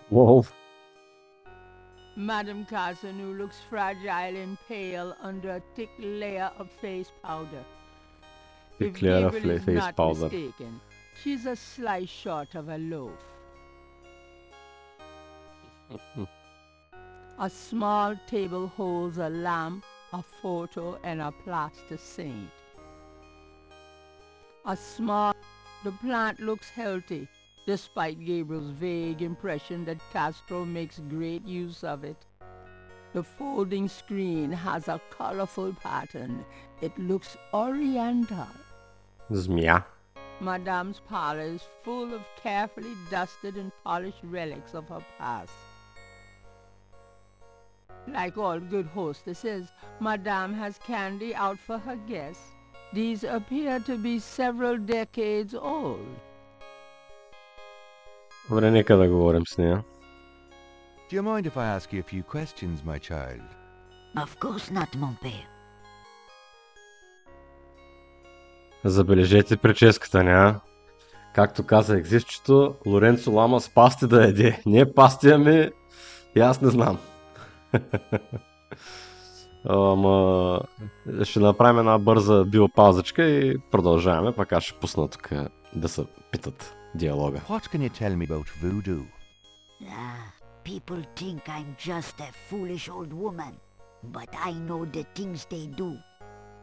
Whoa. Madame Cazeneu looks fragile and pale under a thick layer of face powder. Thick If layer of Gabriel is face not powder. mistaken, she's a slice short of a loaf. A small table holds a lamp, a photo, and a plaster saint. The plant looks healthy, despite Gabriel's vague impression that Castro makes great use of it. The folding screen has a colorful pattern. It looks oriental. Змия. Madame's parlor is full of carefully dusted and polished relics of her past. Like all good hostesses, Madame has candy out for her guests. These appear to be several decades old. Добре, нека да говорим с нея. Do you mind if I ask you a few questions, my child? Of course not, mon père. Забележете прическата ня. Както каза екзистчето, Лоренцо Ламас пасти да яде. Не пасти, ами и аз не знам. Ама ще направим една бърза биопаузачка и продължаваме, пък аз ще пусна тук да се питат диалога. What can you tell me about voodoo? People think I'm just a foolish old woman, but I know the things they do.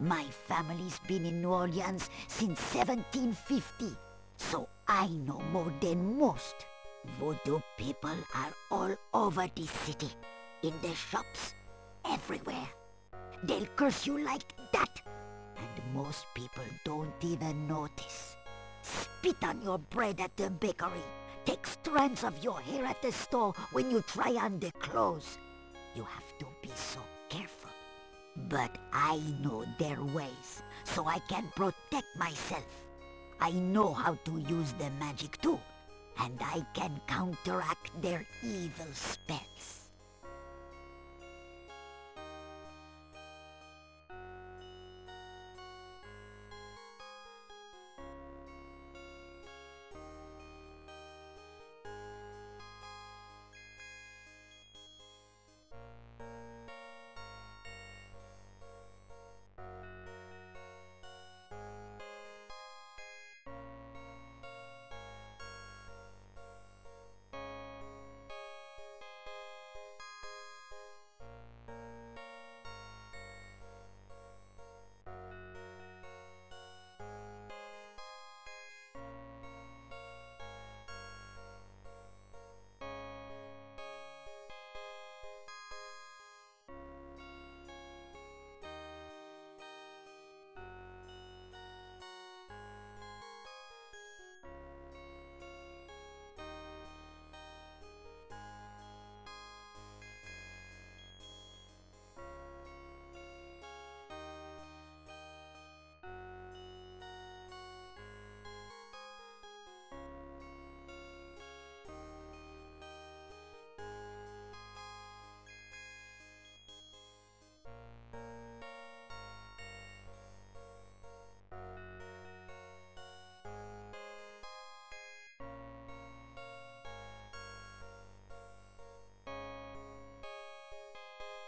My family's been in New Orleans since 1750, so I know more than most. Voodoo people are all over this city, in the shops, everywhere. They'll curse you like that, and most people don't even notice. Spit on your bread at the bakery. Take strands of your hair at the store when you try on the clothes. You have to be so careful. But I know their ways, so I can protect myself. I know how to use the magic too, and I can counteract their evil spells.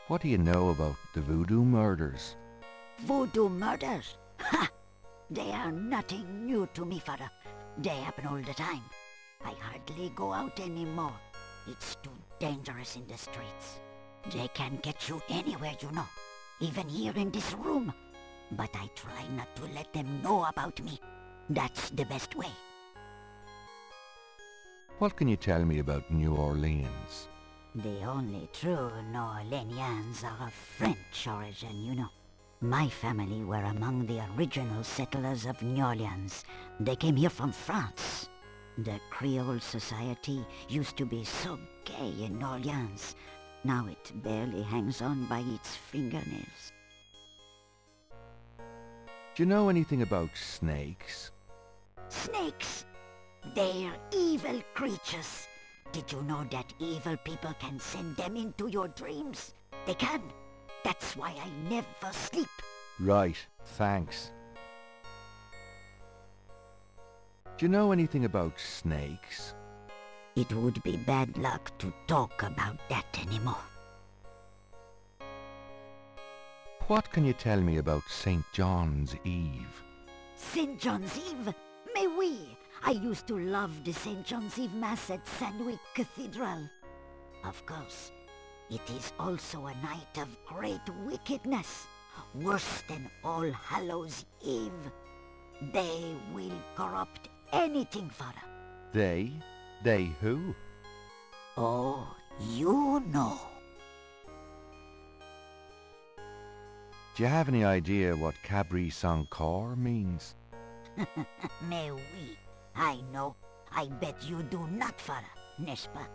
What do you know about the voodoo murders? Voodoo murders? Ha! They are nothing new to me, father. They happen all the time. I hardly go out anymore. It's too dangerous in the streets. They can get you anywhere, you know. Even here in this room. But I try not to let them know about me. That's the best way. What can you tell me about New Orleans? The only true New Orleanians are of French origin, you know. My family were among the original settlers of New Orleans. They came here from France. The Creole society used to be so gay in New Orleans. Now it barely hangs on by its fingernails. Do you know anything about snakes? Snakes! They're evil creatures. Did you know that evil people can send them into your dreams? They can. That's why I never sleep. Right, thanks. Do you know anything about snakes? It would be bad luck to talk about that anymore. What can you tell me about St. John's Eve? St. John's Eve? Mais oui! I used to love the St. John's Eve Mass at Sandwich Cathedral. Of course, it is also a night of great wickedness, worse than All Hallows Eve. They will corrupt anything, father. They? They who? Oh, you know. Do you have any idea what Cabri sans corps means? Mais oui, I know. I bet you do not, father, n'est-ce pas?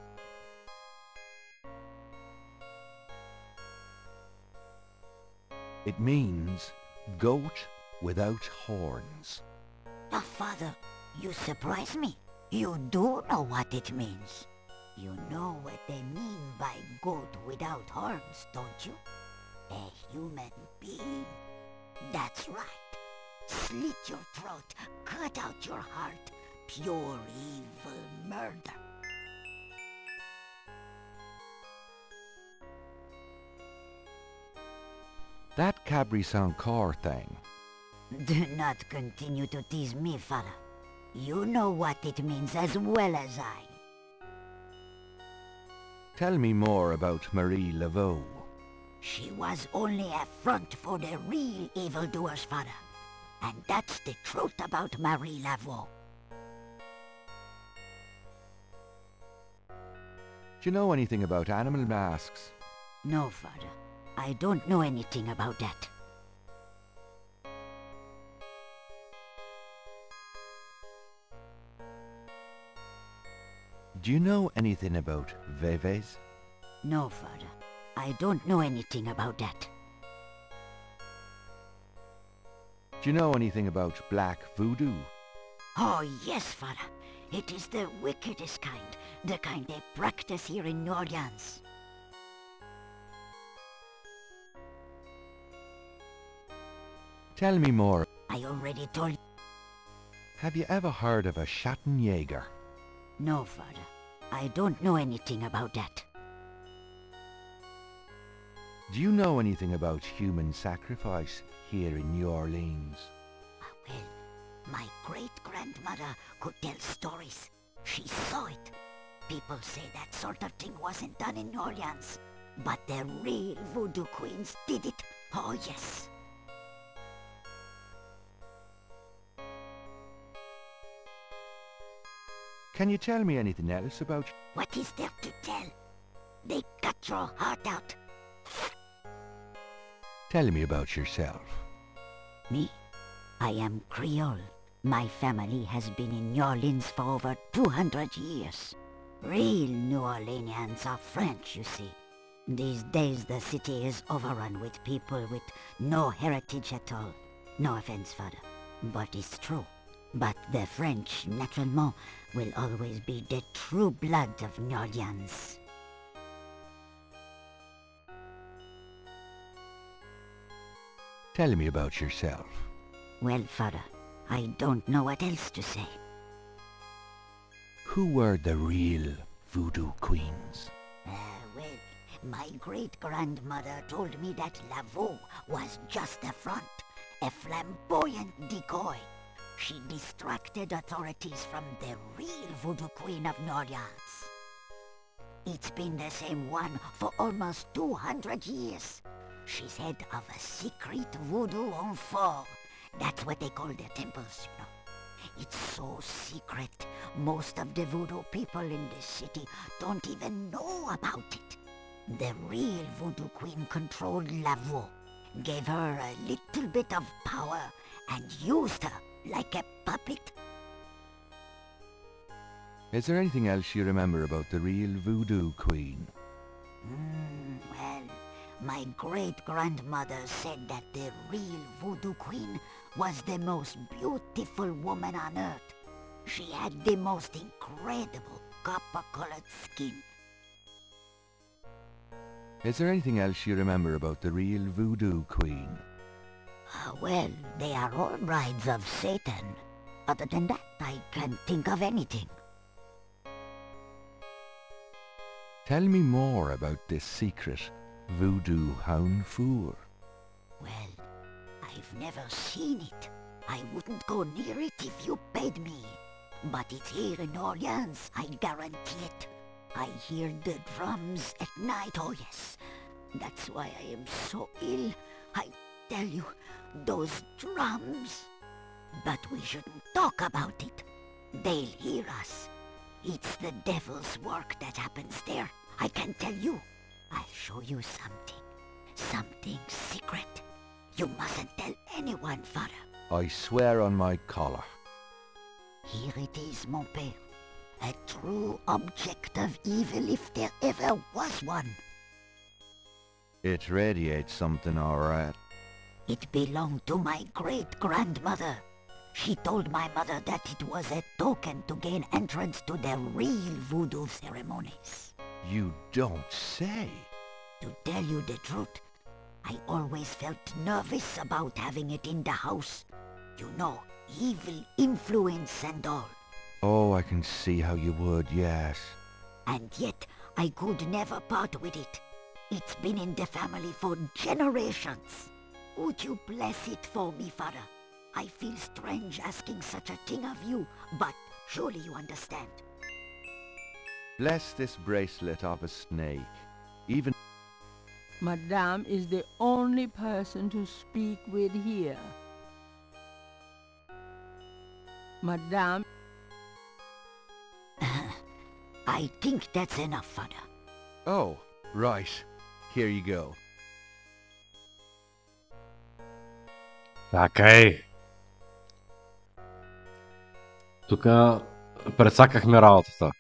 It means goat without horns. Oh, father, you surprise me. You do know what it means. You know what they mean by goat without horns, don't you? A human being. That's right. Slit your throat, cut out your heart. Pure evil murder. That Cabri sans corps thing. Do not continue to tease me, father. You know what it means as well as I. Tell me more about Marie Laveau. She was only a front for the real evildoers, father. And that's the truth about Marie Laveau. Do you know anything about animal masks? No, father. I don't know anything about that. Do you know anything about veves? No, father. I don't know anything about that. Do you know anything about black voodoo? Oh, yes, father. It is the wickedest kind. The kind they practice here in New Orleans. Tell me more. I already told you. Have you ever heard of a Schattenjäger? No, father. I don't know anything about that. Do you know anything about human sacrifice here in New Orleans? Well, my great-grandmother could tell stories. She saw it. People say that sort of thing wasn't done in New Orleans. But the real voodoo queens did it. Oh, yes. Can you tell me anything else about... What is there to tell? They cut your heart out. Tell me about yourself. Me? I am Creole. My family has been in New Orleans for over 200 years. Real New Orleanians are French, you see. These days the city is overrun with people with no heritage at all. No offense, father, but it's true. But the French, naturellement, will always be the true blood of New Orleans. Tell me about yourself. Well, father, I don't know what else to say. Who were the real voodoo queens? Well, My great-grandmother told me that Laveau was just a front, a flamboyant decoy. She distracted authorities from the real voodoo queen of New Orleans. It's been the same one for almost 200 years. She's head of a secret voodoo enfant. That's what they call their temples, you know. It's so secret, most of the voodoo people in the city don't even know about it. The real voodoo queen controlled Laveau, gave her a little bit of power, and used her like a puppet. Is there anything else you remember about the real voodoo queen? Well, my great-grandmother said that the real voodoo queen was the most beautiful woman on earth. She had the most incredible copper-colored skin. Is there anything else you remember about the real voodoo queen? Well, they are all brides of Satan. Other than that, I can't think of anything. Tell me more about this secret voodoo hound four. Well, I've never seen it. I wouldn't go near it if you paid me. But it's here in Orleans, I guarantee it. I hear the drums at night, oh yes. That's why I am so ill. I tell you, those drums. But we shouldn't talk about it. They'll hear us. It's the devil's work that happens there. I can tell you. I'll show you something. Something secret. You mustn't tell anyone, Father. I swear on my collar. Here it is, mon père. A true object of evil if there ever was one. It radiates something, all right. It belonged to my great-grandmother. She told my mother that it was a token to gain entrance to the real voodoo ceremonies. You don't say. To tell you the truth, I always felt nervous about having it in the house. You know, evil influence and all. Oh, I can see how you would, yes. And yet, I could never part with it. It's been in the family for generations. Would you bless it for me, Father? I feel strange asking such a thing of you, but surely you understand. Bless this bracelet of a snake. Even... Madame is the only person to speak with here. Madame... I think that's enough, Father. Oh, right. Here you go. Чакай! Тука пресакахме работата.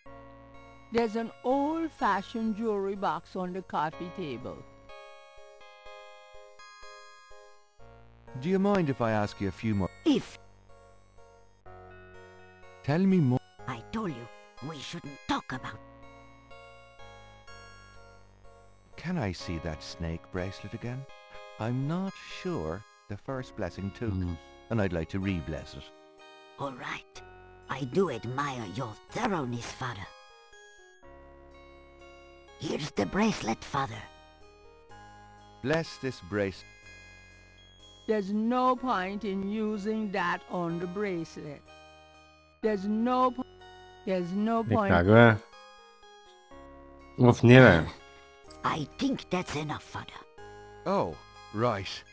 There's an old-fashioned jewelry box on the coffee table. Do you mind if I ask you a few more? If... Tell me more. I told you, we shouldn't talk about... Can I see that snake bracelet again? I'm not sure the first blessing took, and I'd like to re-bless it. All right. I do admire your thoroughness, Father. Here's the bracelet, Father. Bless this bracelet. There's no point in using that on the bracelet. There's no point... Как бе? В не бе. I think that's enough, Father. Oh, right.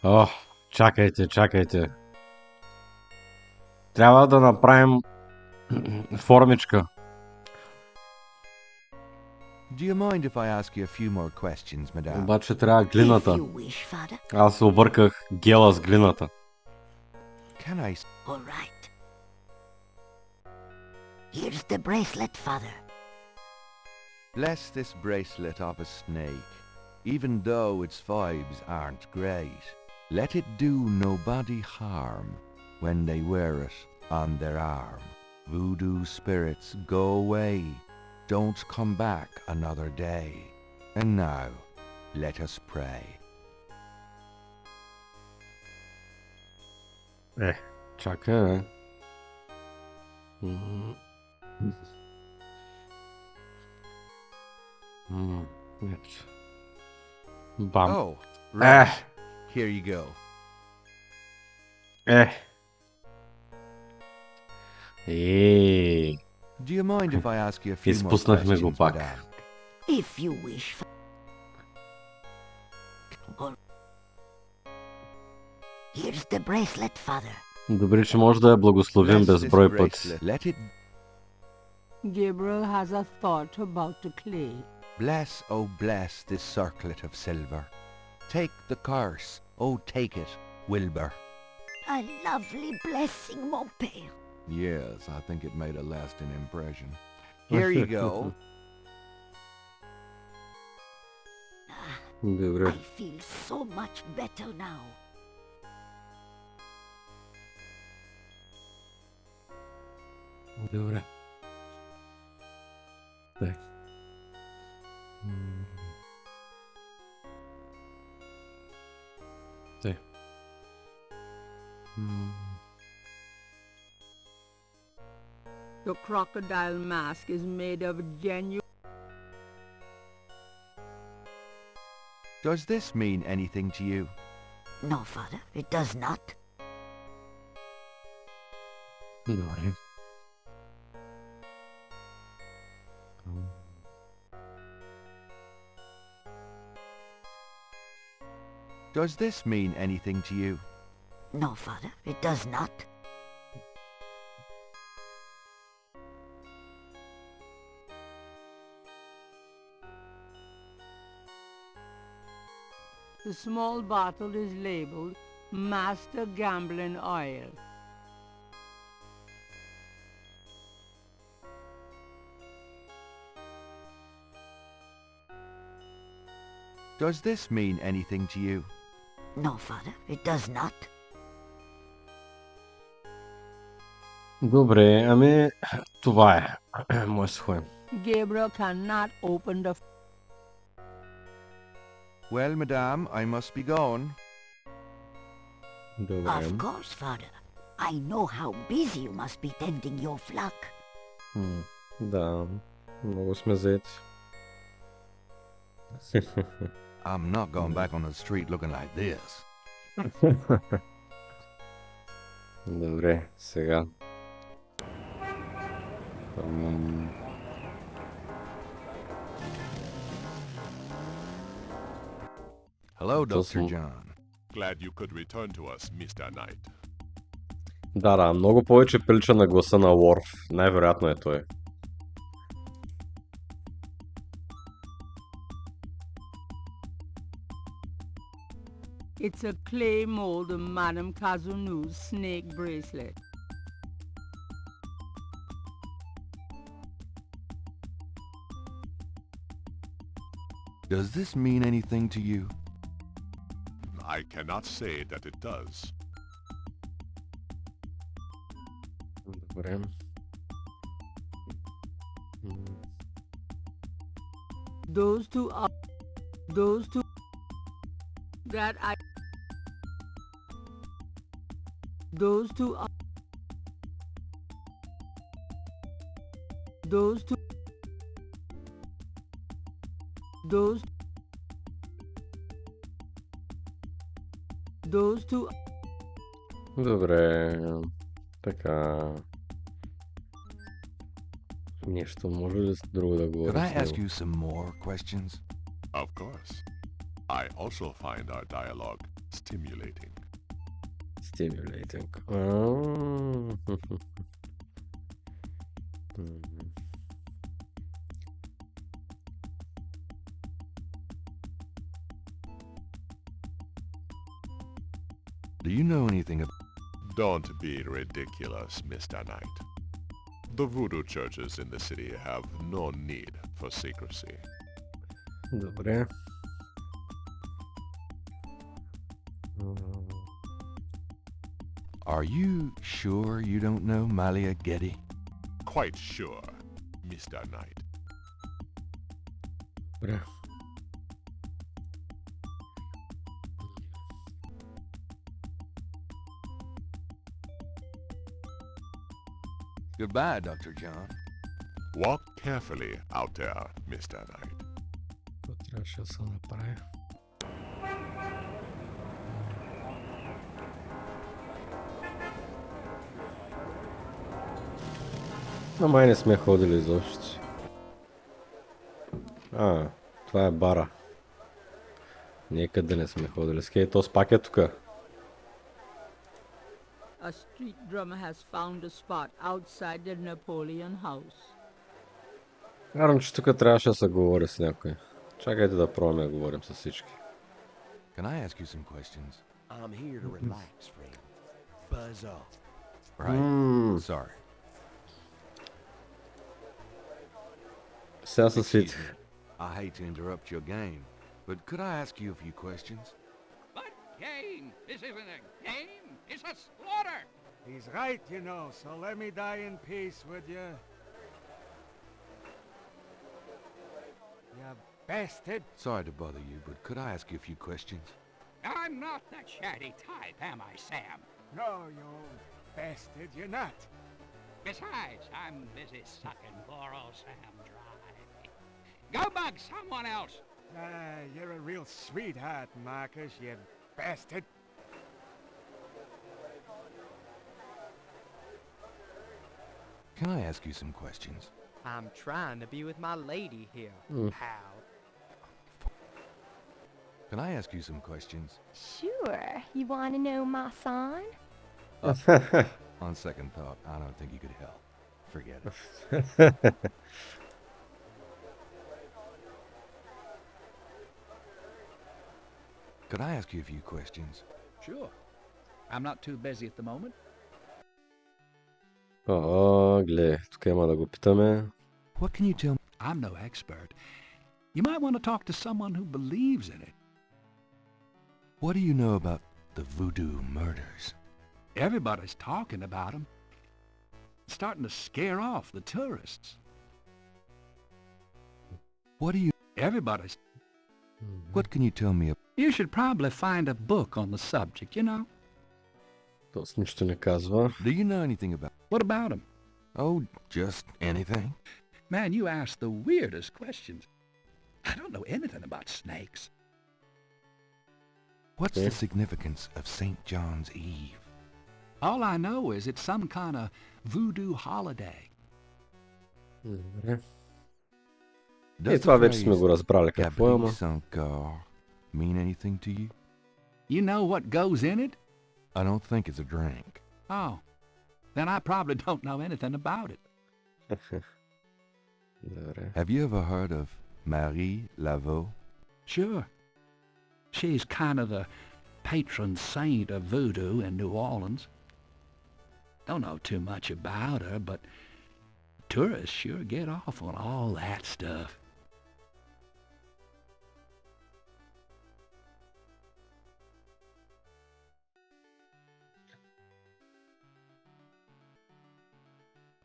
О, чакайте. Трябва да направим формичка. Do you mind if I ask you a few more questions, madame? Обаче трябва глината. If you wish, Father. Аз се обърках гела с глината. Can I... All right. Here's the bracelet, Father. Bless this bracelet of a snake, even though its vibes aren't great. Let it do nobody harm when they wear it on their arm. Voodoo spirits, go away. Don't come back another day. And now, let us pray. Чакай, Бам. Oh, right. Here you go. Do you mind if I ask you a few more Изпуснахме го questions, пак. madame? If you wish. Here's the bracelet, father. Добре, че може да я благословим Bless this безброй пъти. bracelet. Let it Gabriel has a thought about the clay. bless, oh bless this circlet of silver. Take the curse, oh take it, Wilbur. A lovely blessing, mon père. Yes, I think it made a lasting impression. Here you go. Добре. I feel so much better now. Добре. Так. Так. The crocodile mask is made of genuine... Does this mean anything to you? No, father, it does not. Добре. Does this mean anything to you? No, father, it does not. The small bottle is labeled Master Gambling Oil. Does this mean anything to you? No, father, it does not. Добре, ами това е. Мой схой. Gabriel cannot open the... Well, madame, I must be going. Добре. Of course, father. I know how busy you must be tending your flock. Да, много сме заети. I'm not going back on the street looking like this. Добре, сега. Hello, Dr. John. Glad you could return to us, Mr. Knight. Да, много повече прилича на гласа на Уорф. Най-вероятно е той. It's a clay mold of Madame Kazunu's snake bracelet. Does this mean anything to you? I cannot say that it does. Добре. Those two that I those two Добре. Така. Нещо може ли друго да говорим? Could I ask you some more questions? Of course. I also find our dialogue stimulating. Stimulating. Do you know anything about... Don't be ridiculous, Mr. Knight. The voodoo churches in the city have no need for secrecy. Добре. Are you sure you don't know Malia Getty? Quite sure, Mr. Knight. Добре. Goodbye, Dr. John. Walk carefully out there, Mr. Knight. Трябваше да се направи. Но май не сме ходили изобщо. Това е бара. Никъде не сме ходили. Скейтос пак е тука. A street drummer has found a spot outside the Napoleon house. Вярвам, че тук трябваше да се говори с някой. Чакайте да пробваме да говорим с всички. Can I ask you some questions? I'm here to relax, friend. Buzz off. Right. Sorry. Сега се свити. I hate to interrupt your game, but could I ask you a few questions? What game? This isn't a game. It's a slaughter. He's right, you know, so let me die in peace, would you? You bastard. Sorry to bother you, but could I ask you a few questions? I'm not the chatty type, am I, Sam? No, you bastard, you're not. Besides, I'm busy sucking poor old Sam dry. Go bug someone else. You're a real sweetheart, Marcus, you bastard. Can I ask you some questions? I'm trying to be with my lady here, pal. Can I ask you some questions? Sure. You want to know my son? On second thought, I don't think you could help. Forget it. Could I ask you a few questions? Sure. I'm not too busy at the moment. Гле, тук има да го питаме. What can you tell me? I'm no expert. You might want to talk to someone who believes in it. What do you know about the voodoo murders? Everybody's talking about them. It's starting to scare off the tourists. What do you... Everybody's... What can you tell me about... You should probably find a book on the subject, you know. Тоест нищо не казва. Do you know anything about... What about them? Oh, just anything. Man, you ask the weirdest questions. I don't know anything about snakes. What's the significance of St. John's Eve? All I know is it's some kind of voodoo holiday. И това вече сме го разбрали какво е, ама. Mean anything to you? You know what goes in it? I don't think it's a drink. Oh, then I probably don't know anything about it. Have you ever heard of Marie Laveau? Sure. She's kind of the patron saint of voodoo in New Orleans. Don't know too much about her, but tourists sure get off on all that stuff.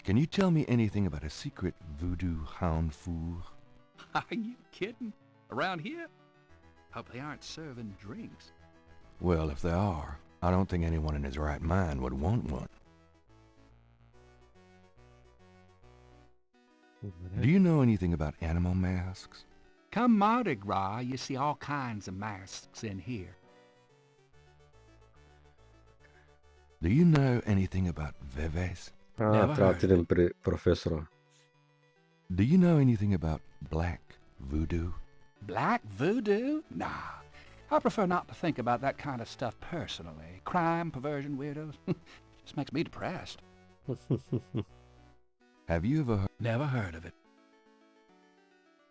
Can you tell me anything about a secret voodoo hound four? Are you kidding? Around here? Hope they aren't serving drinks. Well, if they are, I don't think anyone in his right mind would want one. Do you know anything about animal masks? Come Mardi Gras, you see all kinds of masks in here. Do you know anything about veves? Трябва да отидем при професора. Do you know anything about black voodoo? Black voodoo? Nah. I prefer not to think about that kind of stuff personally. Crime, perversion, weirdos. Just makes me depressed. Have you ever heard? Never heard of it.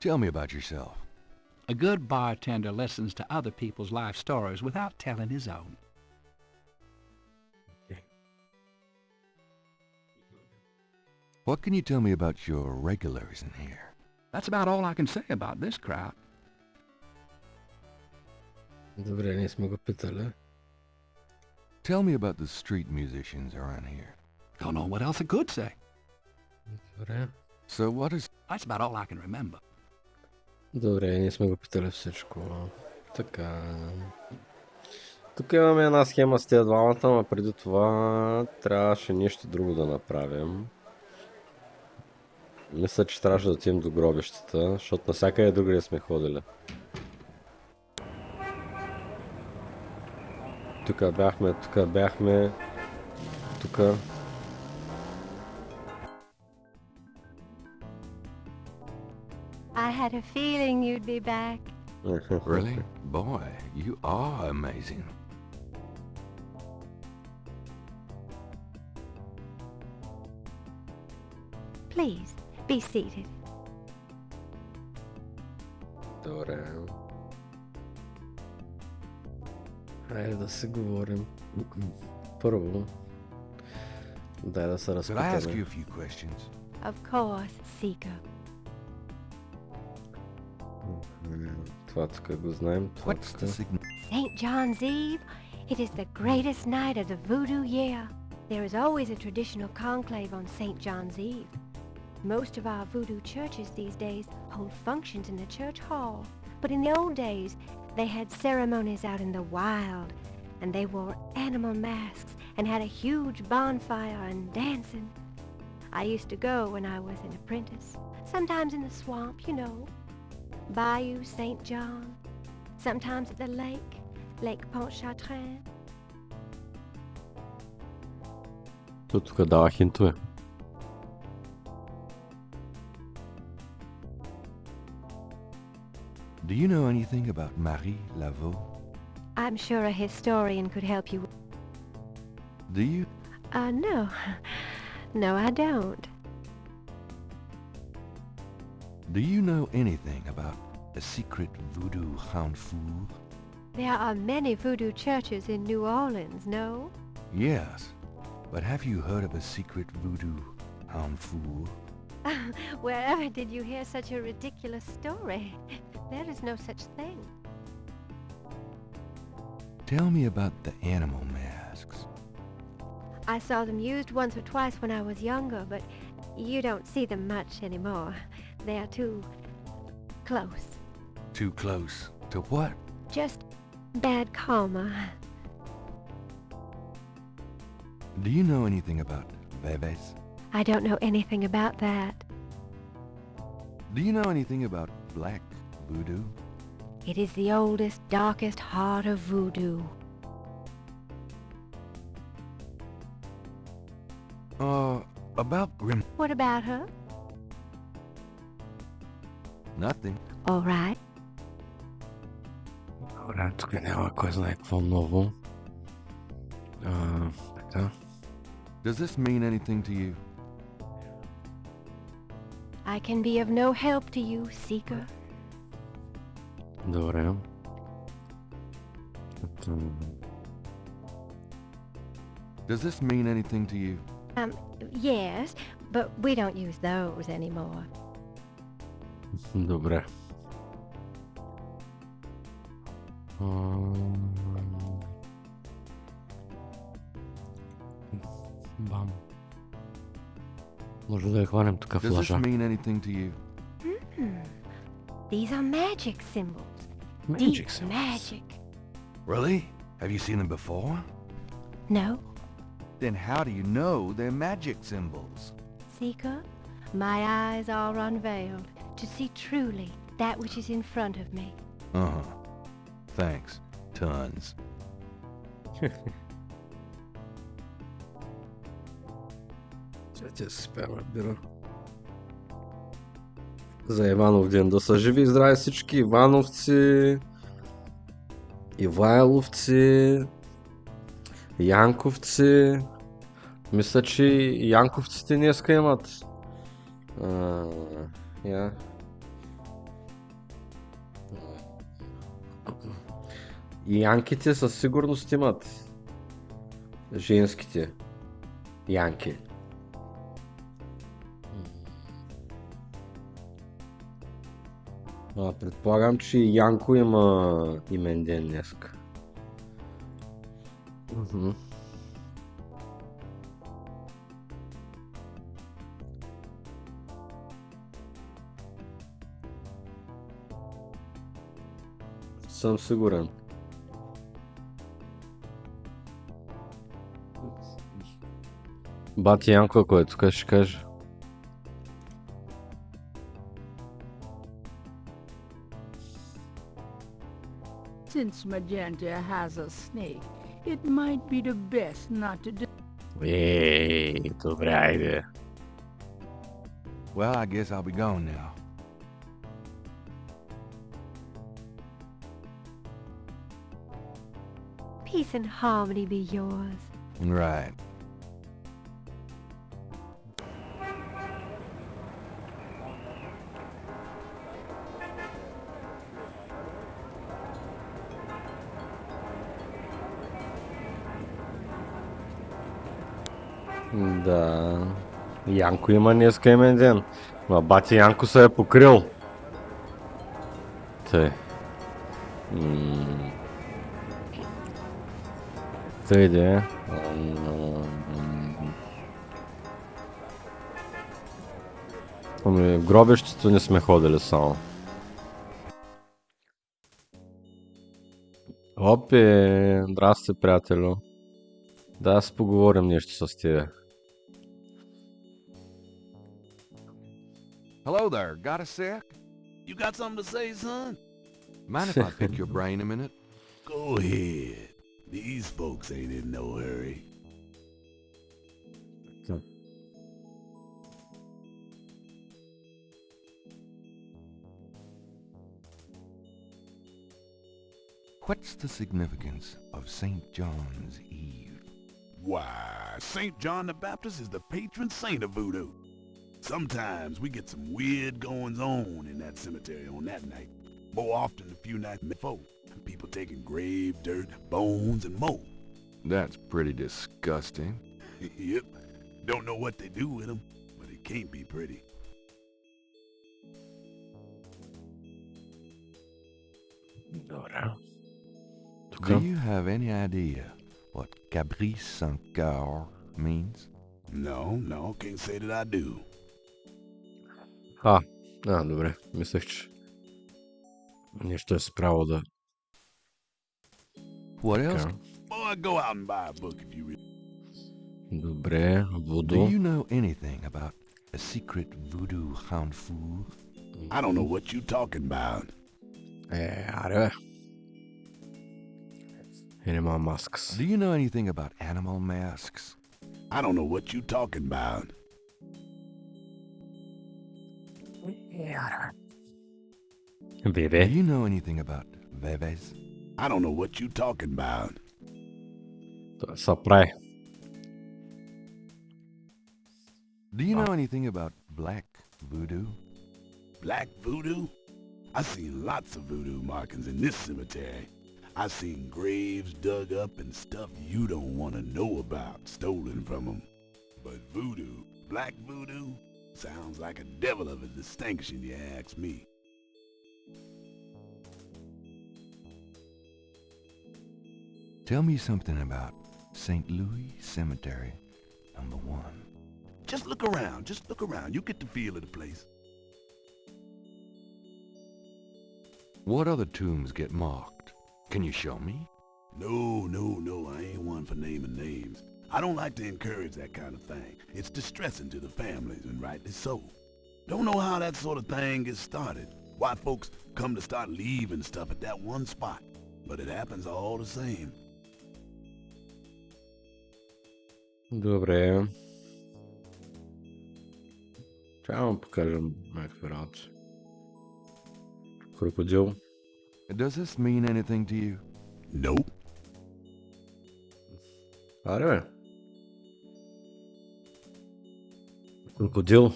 Tell me about yourself. A good bartender listens to other people's life stories without telling his own. What can you tell me about your regulars in here? That's about all I can say about this crowd. Добре, ние сме го питали. Tell me about the street musicians around here. Don't know what else I could say. Добре. So what is... That's about all I can remember. Добре, ние сме го питали всичко. Така. Тук имаме една схема с тези двамата, но преди това трябваше нещо друго да направим. Мисля, че трябваше да отидем до гробищата, защото навсякъде другаде сме ходили. тук бяхме, тук. I had a feeling you'd be back. Really? Boy, you are amazing. Please, be seated. Добре. Хайде да се говорим. Първо, дай да се Could I ask you разпитаме. a few questions? Of course, Seeker. Това тук го знаем. Това What's тук. the significance? St. John's Eve, it is the greatest night of the voodoo year. There is always a traditional conclave on St. John's Eve. Most of our voodoo churches these days hold functions in the church hall. But in the old days, they had ceremonies out in the wild, and they wore animal masks and had a huge bonfire and dancing. I used to go when I was an apprentice, sometimes in the swamp, you know, Bayou St. John, sometimes at the lake, Lake Pontchartrain. Тук дава хинтове. Do you know anything about Marie Laveau? I'm sure a historian could help you. Do you? No. No, I don't. Do you know anything about a secret voodoo hound fool? There are many voodoo churches in New Orleans, no? Yes, but have you heard of a secret voodoo hound fool? Wherever did you hear such a ridiculous story? There is no such thing. Tell me about the animal masks. I saw them used once or twice when I was younger, but you don't see them much anymore. They are too close. Too close to what? Just bad karma. Do you know anything about bebes? I don't know anything about that. Do you know anything about black voodoo? It is the oldest, darkest heart of voodoo. About Grim... What about her? Nothing. All right. Добре, тук няма кой знае какво ново. Така. Does this mean anything to you? I can be of no help to you, Seeker. Добре. Does this mean anything to you? Yes, but we don't use those anymore. Добре. Бам. Може да я хванем тук в Does this лъжа. mean anything to you? These are magic symbols. Magic Deep symbols. magic. Really? Have you seen them before? No, Then how do you know they're magic symbols? Seeker, my eyes are unveiled to see truly that which is in front of me. Uh-huh. Thanks. Tons. Ще спяме, бира. За Иванов ден да са живи и здрави всички Ивановци, Ивайловци, Янковци. Мисля, че Янковците днеска имат. Я. И Янките със сигурност имат. Женските. Янки. Предполагам, че и Янко има имен ден днеска. Съм сигурен. Бати Янко, ако е тук, ще каже. Since Magenta has a snake, it might be the best not to Добре, айде. Well, I guess I'll be going now. Peace and harmony be yours. Right. Да. Янко има днеска имен ден. Ма бати Янко се е покрил. Тъй. Тъй де. Ами в гробището не сме ходили само. Опе, здрасти, приятелю. Да си поговорим нещо с тебе. Hello there, got a sec? You got something to say, son? Mind if I pick your brain a minute? Go ahead. These folks ain't in no hurry. What's the significance of St. John's Eve? Why, St. John the Baptist is the patron saint of voodoo. Sometimes we get some weird goings-on in that cemetery on that night. More often a few nights before. People taking grave dirt, bones, and more. That's pretty disgusting. Yep. Don't know what they do with them, but it can't be pretty. Do you have any idea what Gabriel Knight means? No, can't say that I do. Добре. Мислех, че нещо е справо да... What else? Boy, go out and buy a book if you really... Добре, вууду. Do you know anything about a secret voodoo hound fool? I don't know what you talking about. Аре бе. Animal masks. Do you know anything about animal masks? I don't know what you talking about. Бебе. Do you know anything about bebes? I don't know what you talking about. Това са прави. Do you know anything about black voodoo? Black voodoo? I've seen lots of voodoo markings in this cemetery. I've seen graves dug up and stuff you don't want to know about stolen from them. But voodoo, black voodoo, sounds like a devil of a distinction, you ask me. Tell me something about St. Louis Cemetery, number 1. Just look around. You get the feel of the place. What other tombs get marked? Can you show me? No, I ain't one for naming names. I don't like to encourage that kind of thing. It's distressing to the families, and rightly so. Don't know how that sort of thing gets started. Why folks come to start leaving stuff at that one spot. But it happens all the same. Добре. Трябва да покажем някакви работи. Крокодил. Does this mean anything to you? Nope. Аре бе. Крокодил.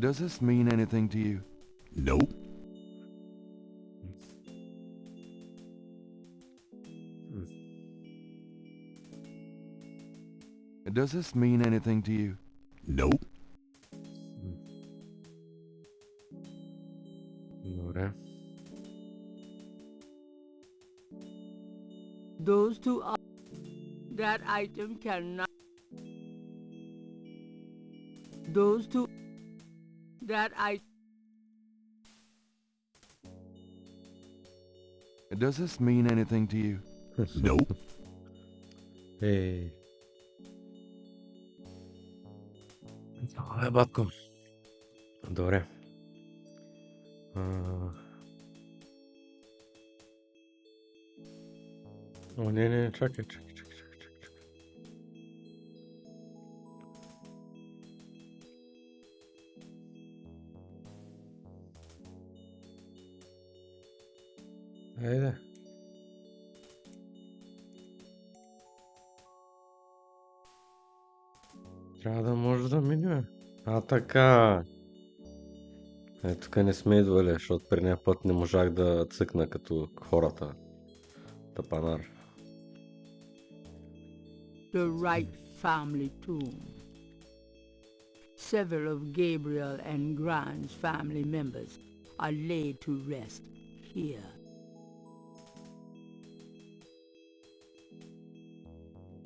Does this mean anything to you? Nope. Does this mean anything to you? Nope. Добре. Those two are... That item cannot... Those two... That I... Does this mean anything to you? Nope. Ей. Батко. Добре. О, не, чакай. Айде. Трябва да може да минем. Така. Тук не сме идвали, защото предния път не можах да цъкна като хората. Тапанар. The right family tomb. Several of Gabriel and Grant's family members are laid to rest here.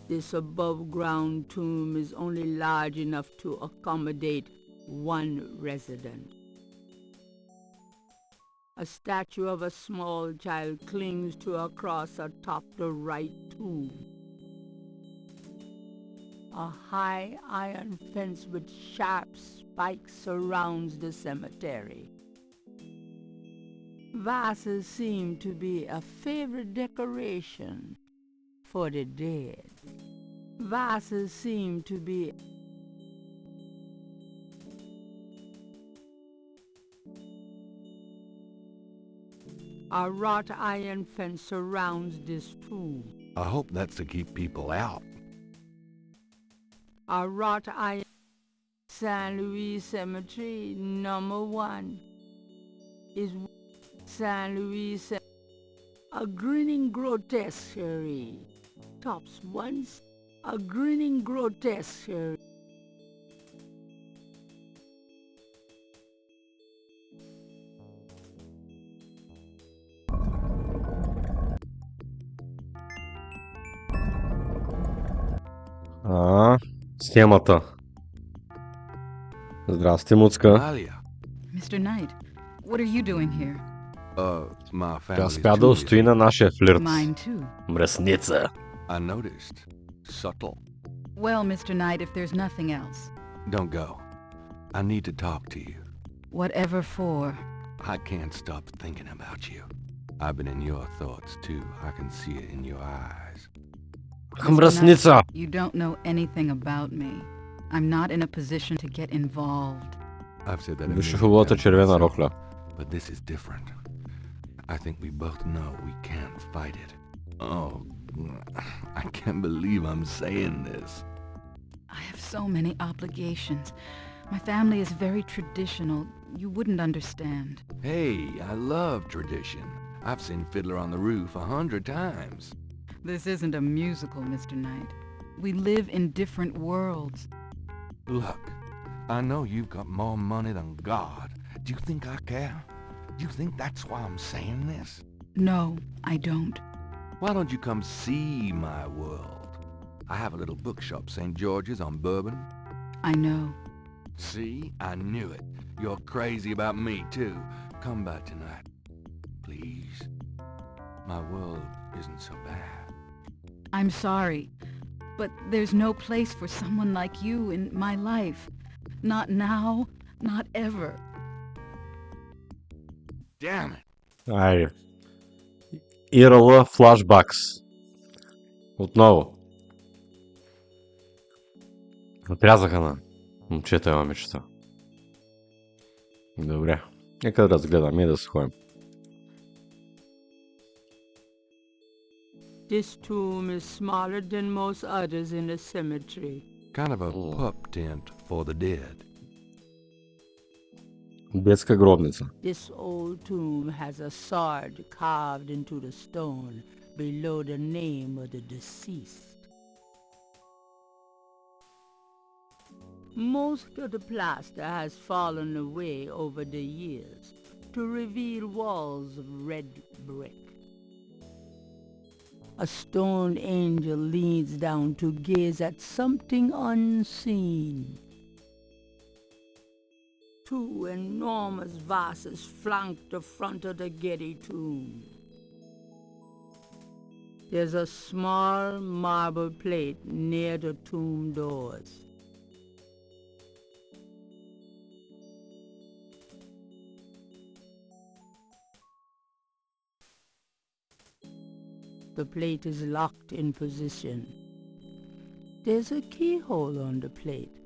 This above-ground tomb is only large enough to accommodate one resident. A statue of a small child clings to a cross atop the right tomb. A high iron fence with sharp spikes surrounds the cemetery. Vases seem to be a favorite decoration for the dead. Vases seem to be a wrought iron fence surrounds this tomb. I hope that's to keep people out. A wrought iron San Luis Cemetery number 1 is San Luis a grinning grotesquerie. Tops once a grinning grotesquerie. Схемата. Здрасти, Муцка. Mr. Knight, what are you doing here? My Тя family's спя да too устои на нашия флирт. Mine too. Мръсница. I noticed. Subtle. Well, Mr. Knight, if there's nothing else. Don't go. I need to talk to you. Whatever for. I can't stop thinking about you. I've been in your thoughts too. I can see it in your eyes. Мръсница! You don't know anything about me. I'm not in a position to get involved. I've said that Виж хубавата червена рокля. but this is different. I think we both know we can't fight it. Oh, I can't believe I'm saying this. I have so many obligations. My family is very traditional. You wouldn't understand. Hey, I love tradition. I've seen Fiddler on the Roof 100 times. This isn't a musical, Mr. Knight. We live in different worlds. Look, I know you've got more money than God. Do you think I care? Do you think that's why I'm saying this? No, I don't. Why don't you come see my world? I have a little bookshop, St. George's on Bourbon. I know. See? I knew it. You're crazy about me, too. Come by tonight. Please. My world isn't so bad. I'm sorry, but there's no place for someone like you in my life. Not now, not ever. Damn it. Айде. Ирала флашбакс. Отново. Отрязаха на момчета и момичета. Добре. Нека да разгледаме и да се ходим. This tomb is smaller than most others in the cemetery. Kind of a pup tent for the dead. Детска гробница. This old tomb has a sword carved into the stone below the name of the deceased. Most of the plaster has fallen away over the years to reveal walls of red brick. A stone angel leans down to gaze at something unseen. Two enormous vases flank the front of the Getty tomb. There's a small marble plate near the tomb doors. The plate is locked in position. There's a keyhole on the plate,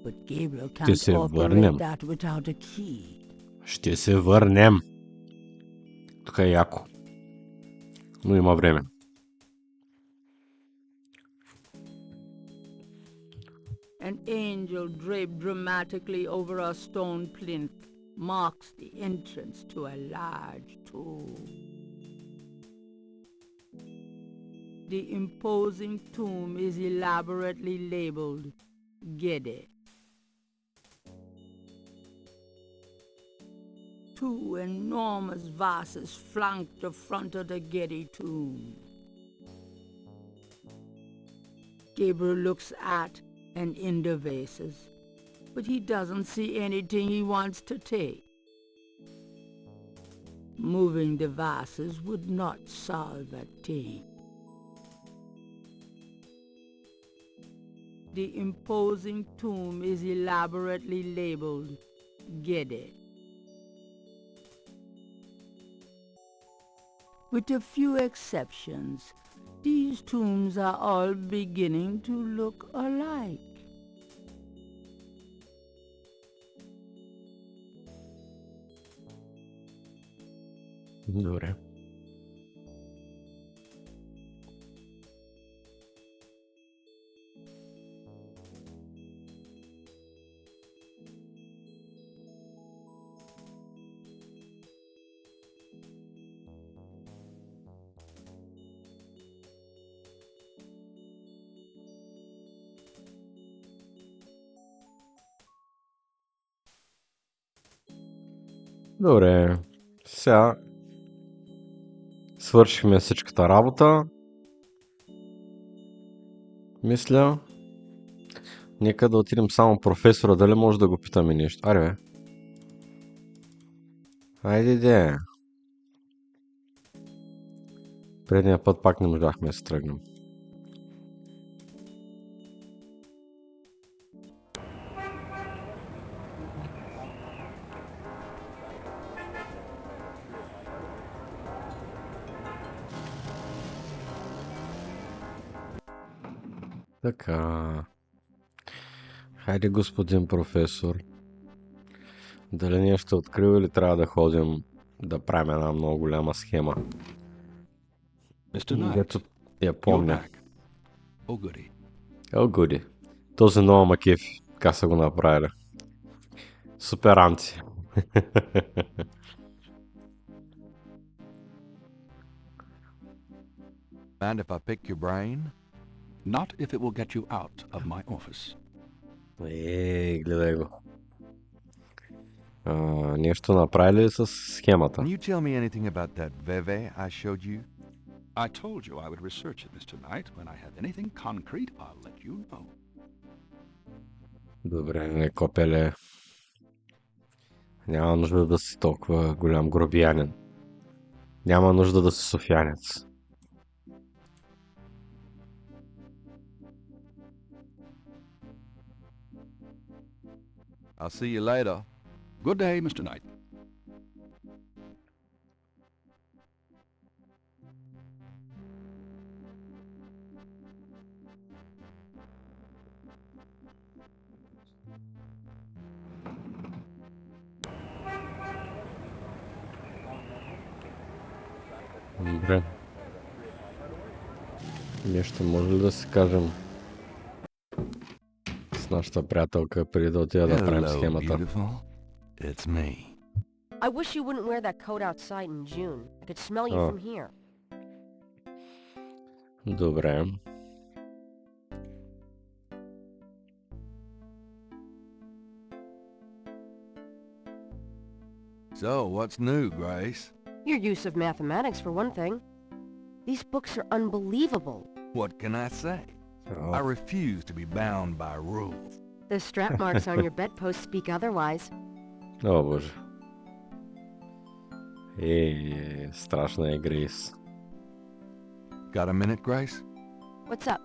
but Gabriel can't се operate върнем. that without a key. Ще се върнем. Тук е яко. Но има време. An angel draped dramatically over a stone plinth marks the entrance to a large tomb. The imposing tomb is elaborately labeled Gede. Two enormous vases flank the front of the Gede tomb. Gabriel looks at and in the vases, but he doesn't see anything he wants to take. Moving the vases would not solve a thing. The imposing tomb is elaborately labeled Gede. With a few exceptions, these tombs are all beginning to look alike. Добре. Добре. Сега свършихме всичката работа. Мисля. Нека да отидем само професора, дали може да го питаме нещо. Аре бе. Айде де. Предния път пак не можахме да се тръгнем. Така. Хайде, господин професор. Дали ние ще открил или трябва да ходим да правим една много голяма схема? Дето я помня. О, годи. Този много макеф. Така са го направили. Супер анти. Mind if I pick your brain? Not if it will get you out of my office. Гледай го. Нещо направили с схемата. Can you tell me anything about that Veve I showed you? I told you I would research it, Mr. Knight. When I have anything concrete, I'll let you know. Добре, не копеле. Няма нужда да си толкова голям грубиянин. Няма нужда да си софиянец. I'll see you later. Good day, Mr. Knight. Добре. Нещо може ли да си кажем с нашата приятелка преди да отида да правим схемата? It's me. I wish you wouldn't wear that coat outside in June. I could smell you from here. Добре. So, what's new, Grace? Your use of mathematics, for one thing. These books are unbelievable. What can I say? I refuse to be bound by rules. The strap marks on your bedpost speak otherwise. О, боже. Страшна е, Грейс. Got a minute, Grace? What's up?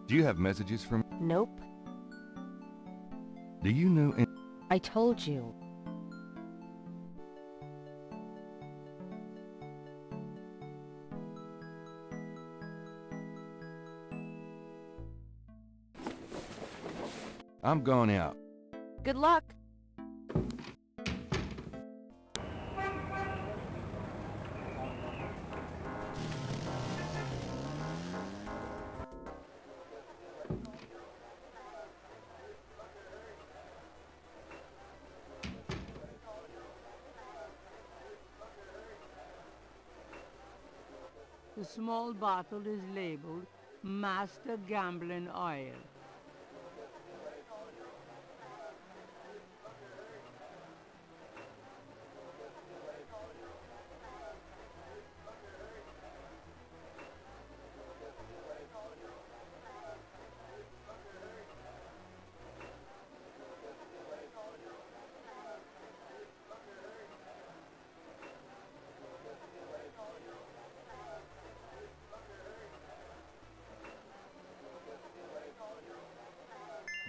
Do you have messages from... Nope. Do you know... I told you. I'm going out. Good luck. The small bottle is labeled Master Gambling Oil.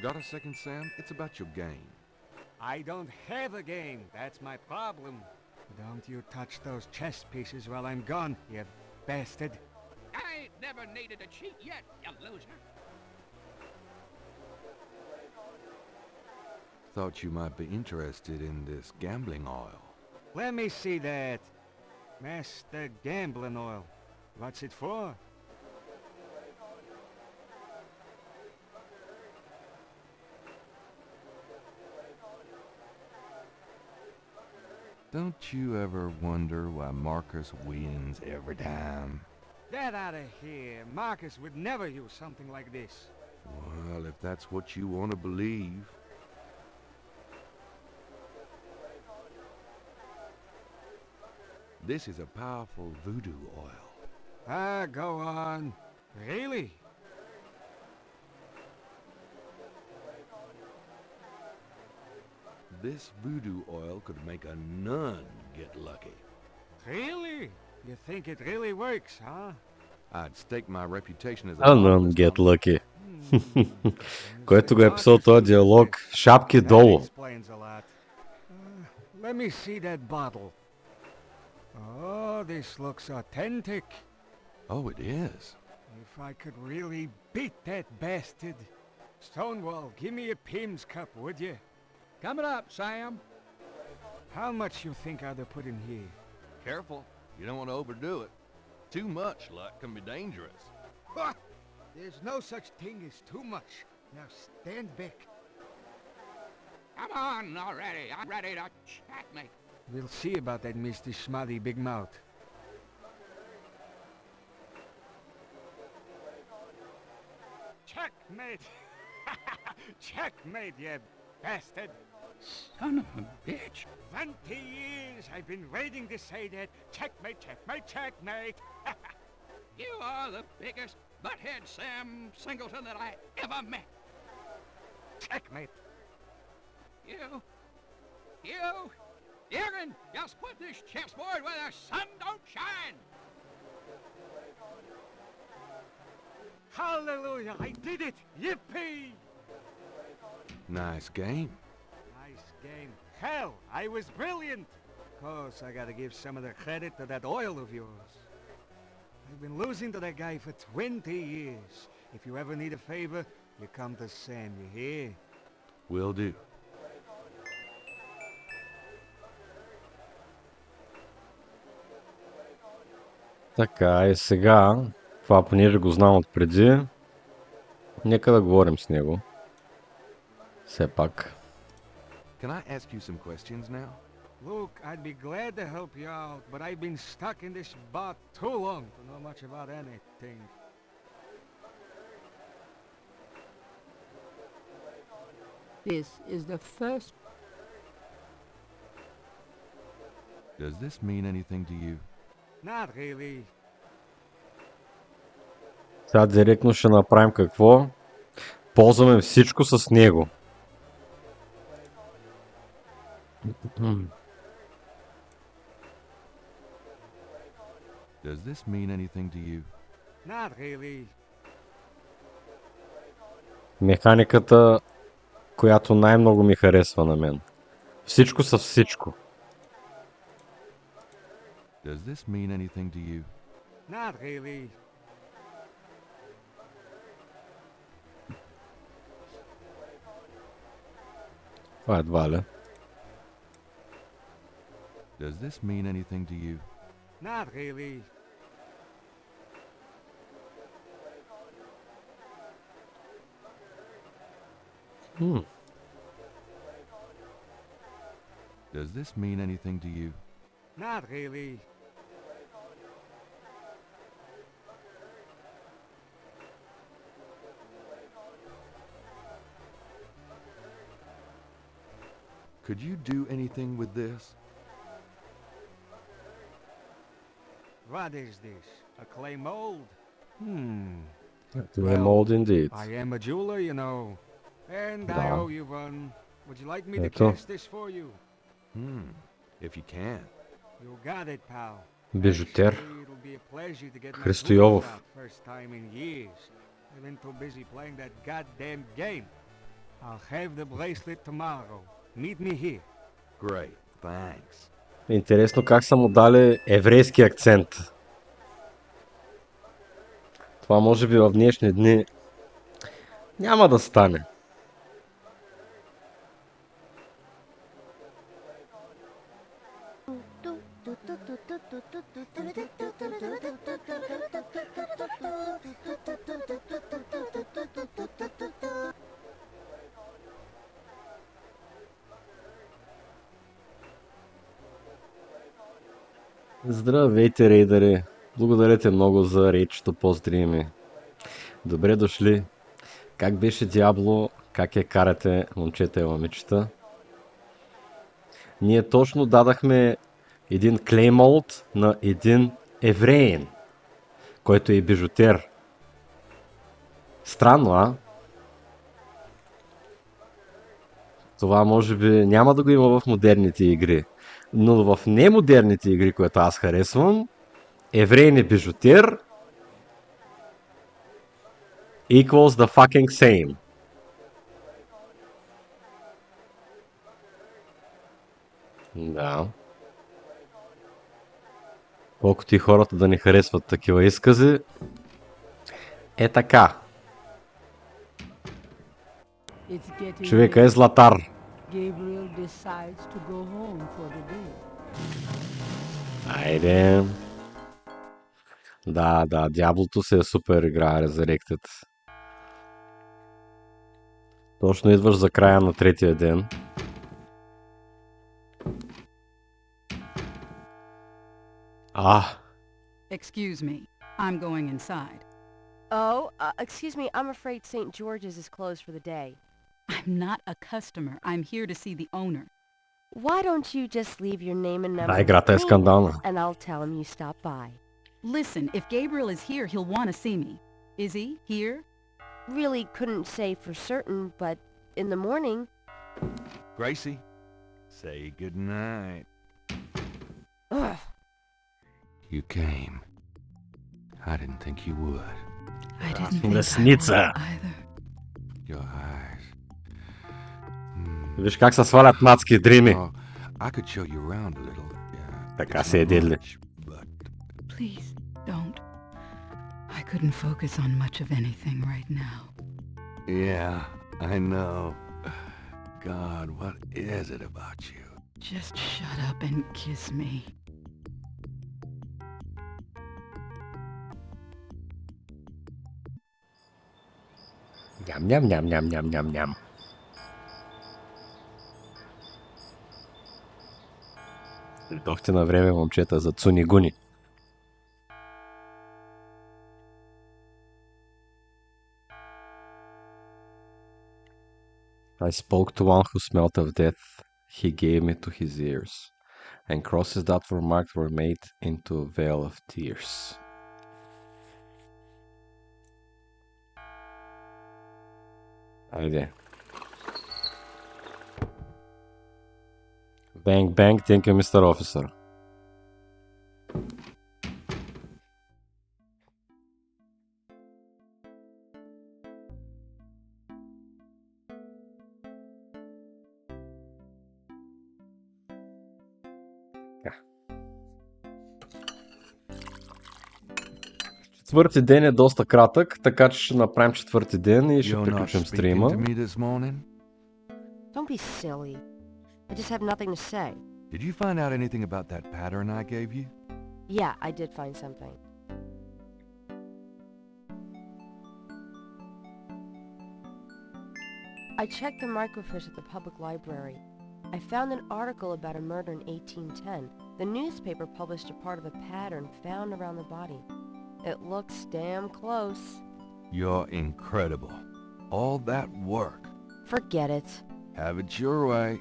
Got a second, Sam? It's about your game. I don't have a game. That's my problem. Don't you touch those chess pieces while I'm gone, you bastard. I ain't never needed to cheat yet, you loser. Thought you might be interested in this gambling oil. Let me see that. Master Gambling Oil. What's it for? Don't you ever wonder why Marcus wins every time? Get out of here. Marcus would never use something like this. Well, if that's what you want to believe. This is a powerful voodoo oil. Ah, go on. Really? This voodoo oil could make a nun get lucky. Really? You think it really works, huh? I'd stake my reputation as a Alan get lucky. Който го е писал този диалог, шапки долу. Explains a lot. Let me see that bottle. Oh, this looks authentic. Oh, it is. If I could really beat that bastard. Stonewall, give me a Pim's cup, would you? Coming up, Sam. How much you think I'd have put in here? Careful. You don't want to overdo it. Too much luck can be dangerous. What? There's no such thing as too much. Now stand back. Come on already. I'm ready to checkmate. We'll see about that, Mr. Schmutty Big Mouth. Checkmate! Checkmate, you bastard! Son of a bitch. 20 years I've been waiting to say that. Checkmate, checkmate, checkmate! You are the biggest butthead Sam Singleton that I ever met. Checkmate! You can just put this chessboard where the sun don't shine. Hallelujah, I did it! Yippee! Nice game. Nice game. Hell, I was brilliant. Course, I gotta give some of the credit to that oil of yours. I've been losing to that guy for 20 years. If you ever need a favor, you come to Sam, you hear? Will do. Така, и сега, това понеже го знам отпреди, нека да говорим с него. Все пак. Can I ask you some questions now? Luke, I'd be glad to help you out, but I've been stuck in this bot too long to know much about anything. This is the first. Does this mean anything to you? Not really. Сега директно ще направим какво? Ползваме всичко с него. Does this mean anything to you? Not really. Механиката, която най-много ми харесва на мен. Всичко с всичко. Does this mean anything to you? Not really. Това едва ли. Does this mean anything to you? Not really. Does this mean anything to you? Not really. Could you do anything with this? What is this? A clay mold? Clay mold indeed. I am a jeweler, you know. And I Да. owe you one. Would you like me to Ето. cast this for you? If you can. You got it, pal. Бижутер. Actually, it'll be a pleasure to get my Христо voodoo Йовов. shot first time in years. I've been too busy playing that goddamn game. I'll have the bracelet tomorrow. Meet me here. Great, thanks. Интересно как са му дали еврейски акцент. Това може би в днешни дни няма да стане. Здравейте, рейдъри! Благодаря много за рейчето поздриви. Добре дошли. Как беше Диабло? Как я карате, момчета и момичета? Ние точно дадахме един клеймолд на един евреин, който е бижутер. Странно, а? Това може би няма да го има в модерните игри. Но в немодерните игри, които аз харесвам, евреин е бижутер equals the fucking same. Да. Колкото и хората да не харесват такива изкази, е така. Човека е златар. Gabriel decides to go home for the day. Айде. Да, Дяблото се е супер игра, Resurrected. Точно идваш за края на третия ден. Excuse me, I'm going inside. Oh, excuse me, I'm afraid St. George's is closed for the day. I'm not a customer. I'm here to see the owner. Why don't you just leave your name and number Да, играта е with me, скандална. and I'll tell him you stopped by. Listen, if Gabriel is here, he'll want to see me. Is he here? Really couldn't say for certain, but in the morning... Gracie, say goodnight. Ugh. You came. I didn't think you would. I didn't think Лесница. I would either. Your eyes. Виж как се свалят мацки дрими. Oh, I could show you around a little. Така се е дели. Please, don't. I couldn't focus on much of anything right now. Yeah, I know. God, what is it about you? Just shut up and kiss me. Ням. Дойдохте на време, момчета, за цунигуни. I spoke to one who smelt of death. He gave me to his ears, and crosses that were marked were made into a veil of tears. Айде. Bang, thank you, Mr. Officer. Четвърти ден е доста кратък, така че ще направим четвърти ден и ще приключим стрима. Don't be silly. I just have nothing to say. Did you find out anything about that pattern I gave you? Yeah, I did find something. I checked the microfiche at the public library. I found an article about a murder in 1810. The newspaper published a part of a pattern found around the body. It looks damn close. You're incredible. All that work. Forget it. Have it your way.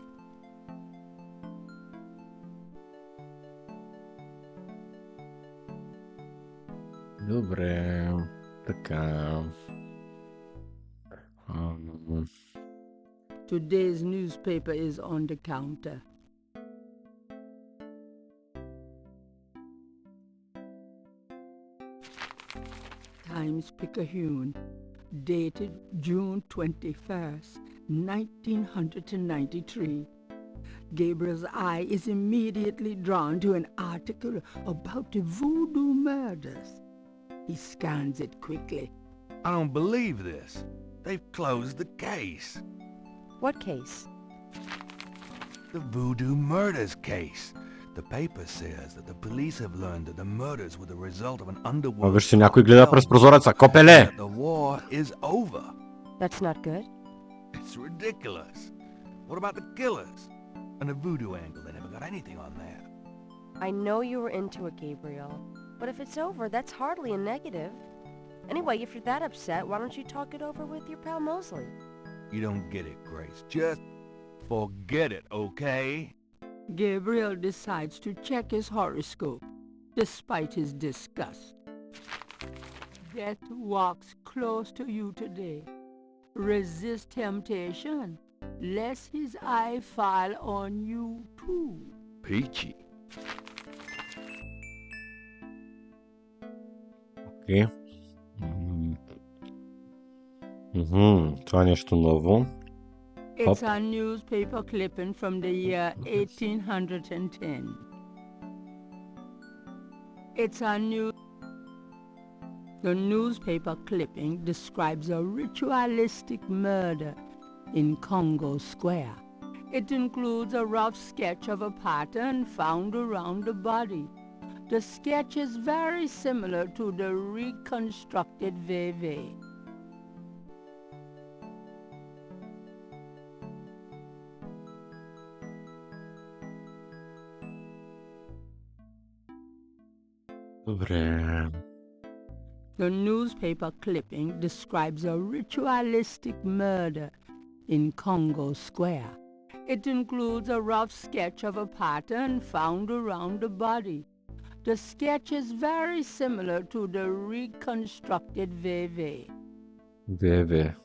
Добре, така. Today's newspaper is on the counter. Times-Picayune, dated June 21st, 1993. Gabriel's eye is immediately drawn to an article about the voodoo murders. He scans it quickly. I don't believe this. They've closed the case. What case? The voodoo murders case. The paper says that the police have learned that the murders were the result of an underworld. Вижте, някой гледа през прозореца. Копеле! The war is over. That's not good. It's ridiculous. What about the killers? And the voodoo angle, they never got anything on that. I know you were into it, Gabriel. But if it's over, that's hardly a negative. Anyway, if you're that upset, why don't you talk it over with your pal Mosley? You don't get it, Grace. Just forget it, okay? Gabriel decides to check his horoscope, despite his disgust. Death walks close to you today. Resist temptation, lest his eye fall on you too. Peachy. Окей. Това е нещо ново. It's a newspaper clipping from the year 1810. The newspaper clipping describes a ritualistic murder in Congo Square. It includes a rough sketch of a pattern found around the body. The sketch is very similar to the reconstructed veve. Добре. The newspaper clipping describes a ritualistic murder in Congo Square. It includes a rough sketch of a pattern found around the body. The sketch is very similar to the reconstructed veve. Веве.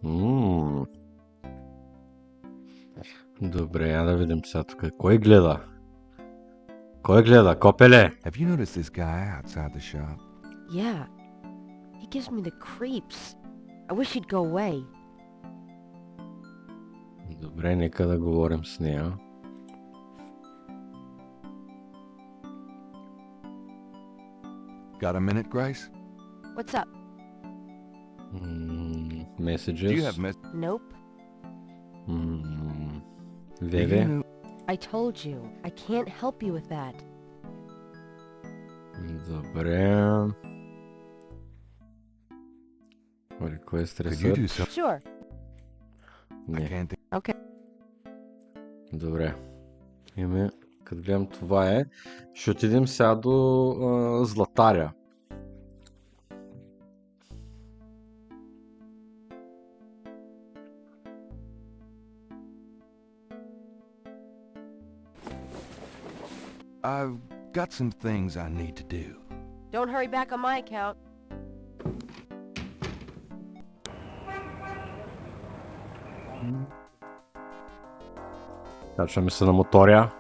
Добре, я да видим сега тук. Кой гледа? Кой гледа? Копеле! Have you noticed this guy outside the shop? Yeah. He gives me the creeps. I wish he'd go away. Добре, нека да говорим с нея. Got a minute, Grace? What's up? Messages. Do you have Nope. Веве. I told you, I can't help you with that. Добре. Request research. Sure. Не. Okay. Добре. Име, като гледам това е, ще отидем сега до златаря. I've got some things I need to do. Don't hurry back on my account. Качваме се на моторя.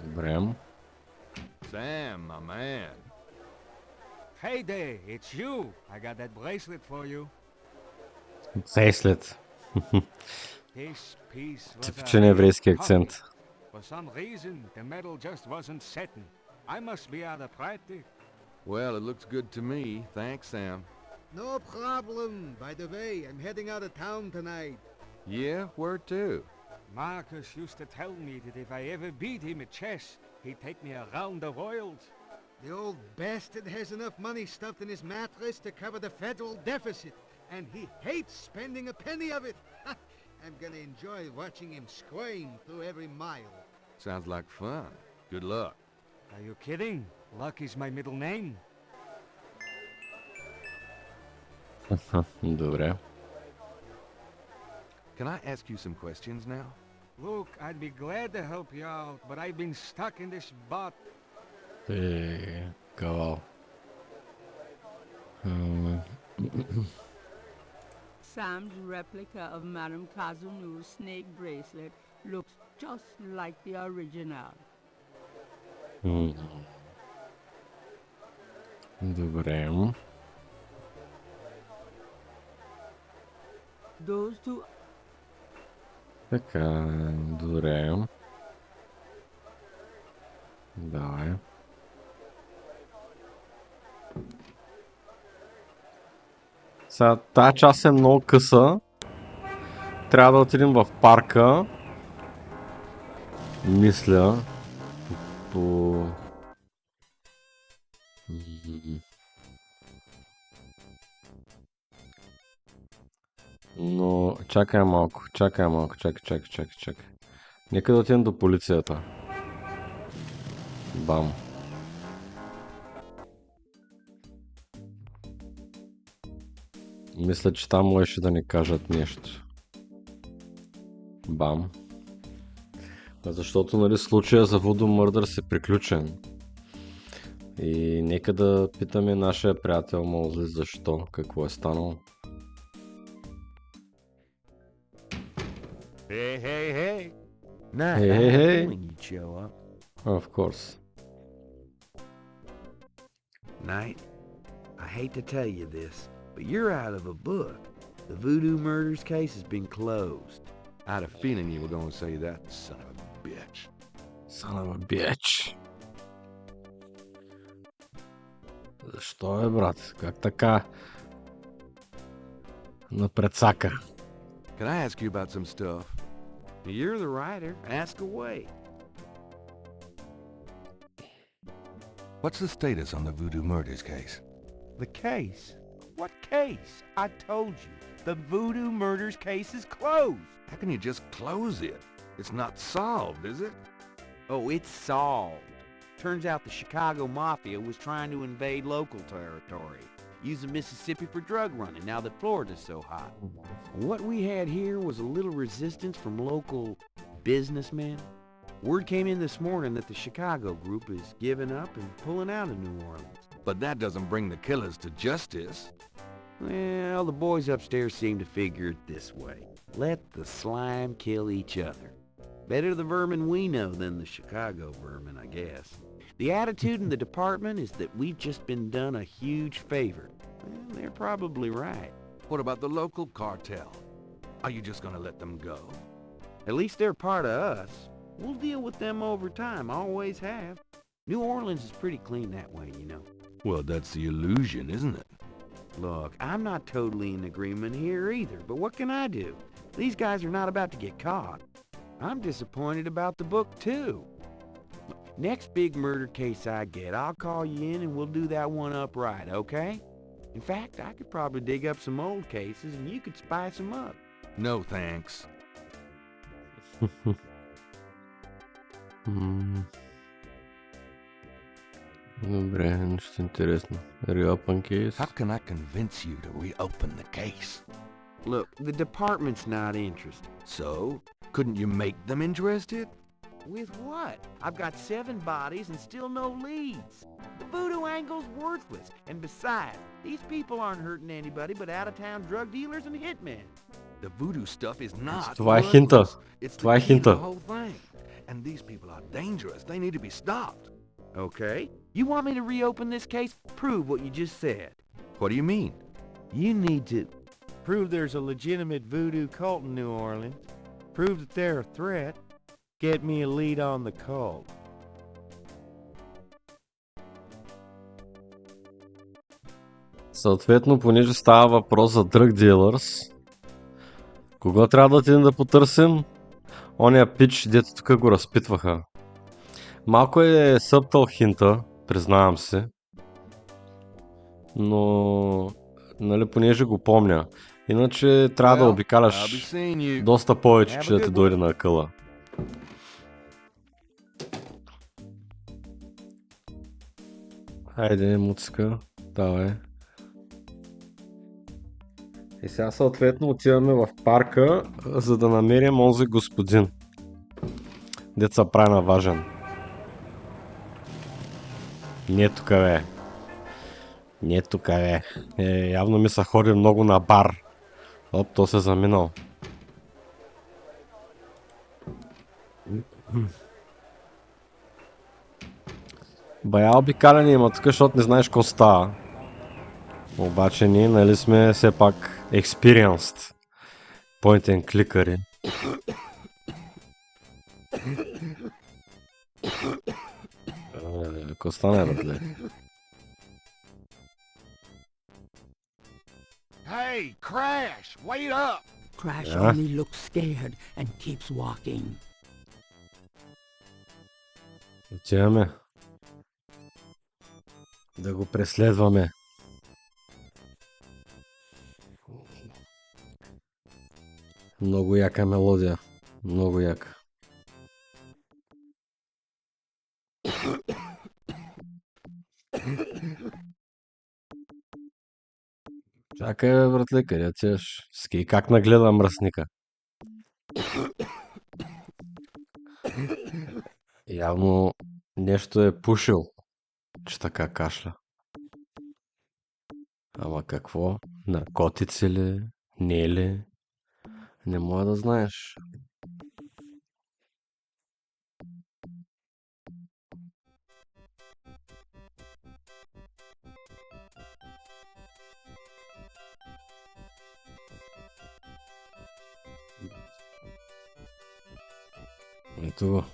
Добре. Sam, my man. Hey there, it's you. I got that bracelet for you. Браслет. This piece was Типичен еврейски акцент. For some reason, the metal just wasn't setting. I must be out of practice. Well, it looks good to me. Thanks, Sam. No problem. By the way, I'm heading out of town tonight. Yeah, where to? Marcus used to tell me that if I ever beat him at chess, he'd take me around the world. The old bastard has enough money stuffed in his mattress to cover the federal deficit, and he hates spending a penny of it. I'm gonna enjoy watching him squirm through every mile. Sounds like fun. Good luck. Are you kidding? Luck is my middle name. Добре. Can I ask you some questions now? Look, I'd be glad to help you out, but I've been stuck in this bot. Кавал. Sam's replica of Madame Kazunu's snake bracelet looks just like the original. Добре. Those two... Така, добре. Давай. Сега, тая част е много къса. Трябва да отидем в парка. Мисля. По... Но чакай малко, чакай. Нека да отидем до полицията. Бам. Мисля, че там можеше да ни кажат нещо. Бам. Защото, нали, случая за вуду мърдърс е приключен. И нека да питаме нашия приятел Моузли защо, какво е станало. Hey. Night, Hey. when you'd show up. Of course. Knight, I hate to tell you this, but you're out of a book. The voodoo murders case has been closed. I had a feeling you were going to say that, son of a bitch. Son of a bitch. Защо е, брат? Как така? На предсака. Can I ask you about some stuff? You're the writer. Ask away. What's the status on the voodoo murders case? The case? What case? I told you. The voodoo murders case is closed. How can you just close it? It's not solved, is it? Oh, it's solved. Turns out the Chicago Mafia was trying to invade local territory, using Mississippi for drug running now that Florida's so hot. What we had here was a little resistance from local businessmen. Word came in this morning that the Chicago group is giving up and pulling out of New Orleans. But that doesn't bring the killers to justice. Well, the boys upstairs seem to figure it this way. Let the slime kill each other. Better the vermin we know than the Chicago vermin, I guess. The attitude in the department is that we've just been done a huge favor. Well, they're probably right. What about the local cartel? Are you just going to let them go? At least they're part of us. We'll deal with them over time, always have. New Orleans is pretty clean that way, you know. Well, that's the illusion, isn't it? Look, I'm not totally in agreement here either, but what can I do? These guys are not about to get caught. I'm disappointed about the book, too. Next big murder case I get, I'll call you in and we'll do that one up right, okay? In fact, I could probably dig up some old cases and you could spice them up. No, thanks. Добре, нещо интересно. Reopen case. How can I convince you to reopen the case? Look, the department's not interested. So, couldn't you make them interested? With what? I've got 7 bodies and still no leads. The voodoo angle's worthless. And besides, these people aren't hurting anybody but out-of-town drug dealers and hitmen. The voodoo stuff is not Това е хинта. It's Това е the key to the хинта. whole thing. And these people are dangerous. They need to be stopped. Okay. You want me to reopen this case? Prove what you just said. What do you mean? You need to prove there's a legitimate voodoo cult in New Orleans. Prove that they're a threat. Get me a lead on the cult. Съответно, понеже става въпрос за drug dealers, кога трябва да отидем да потърсим? Оня пич, дето тук го разпитваха. Малко е събтъл хинта, признавам се. Но, нали, понеже го помня. Иначе трябва да обикаляш доста повече, че да ти дойде на акъла. Хайде, муцика, давай. И сега съответно отиваме в парка, за да намерим онзи господин. Дето се прави на важен. Не тука, бе. Не тука, бе. Явно ми се ходи много на бар. Оп, то се заминал. Бая обикаляне има тук, защото не знаеш какво става. Обаче ние, нали сме все пак experienced point and кликъри. Какво стане, братле? Hey, Crash, wait up! Crash Yeah. only looks scared and keeps walking. Отиваме. Да го преследваме. Много яка мелодия. Много яка. Чакай, бе, братле, къде отиваш? Ски как нагледа мръсника. Явно нещо е пушил, че така кашля. Ама какво? Наркотици ли? Не ли? Не мога да знаеш. Ето го.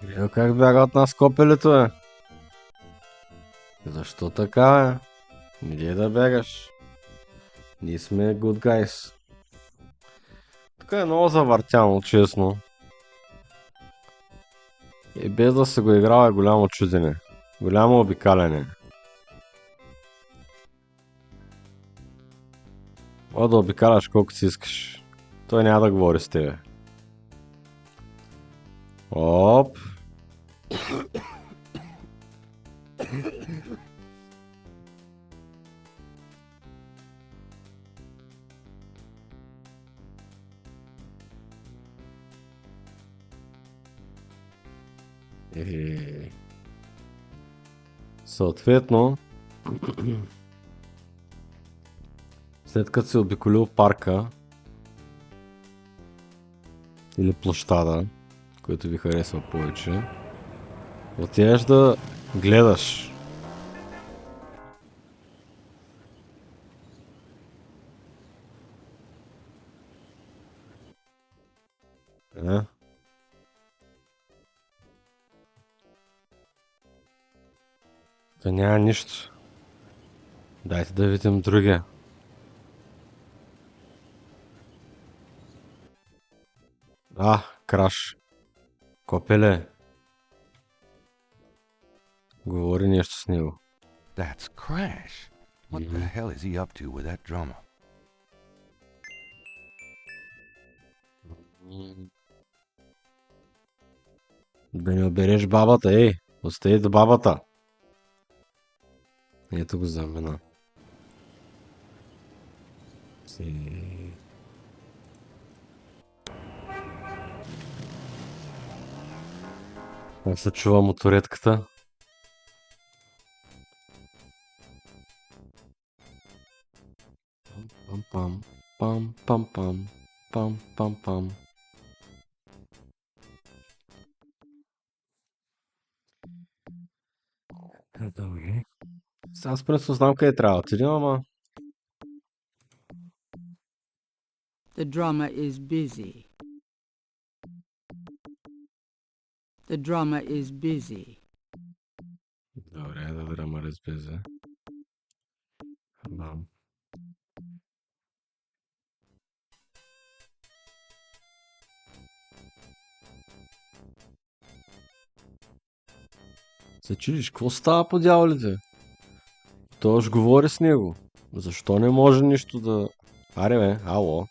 Ето как бяга от нас копелето, бе. Защо така, бе? Не да бягаш. Ние сме good guys. Тук е много завъртяно, честно. И без да се го играва е голямо чудене. Голямо обикаляне. Мога да обикаляш колкото си искаш. Той няма да говори с тебе. Оп. Съответно, след като си обиколил парка или площада, който ви харесва повече, отиваш да гледаш. То няма нищо. Дайте да видим другия. Краш. Копеле. Говори нещо с него. That's Crash. What the hell is he up to with that drummer? Да не обереш бабата, остави до бабата. Ето го замина. Как се чува моторетката? Пам-пам, пам-пам-пам, пам-пам-пам. Добре. Аз принципно знам къде трябва да отидем, ама The drummer is busy. The drummer is busy. Добре, the drummer is busy. Бам. Се чудиш, какво става по дяволите? Той ще говори с него. Защо не може нищо да... Аре бе, ало.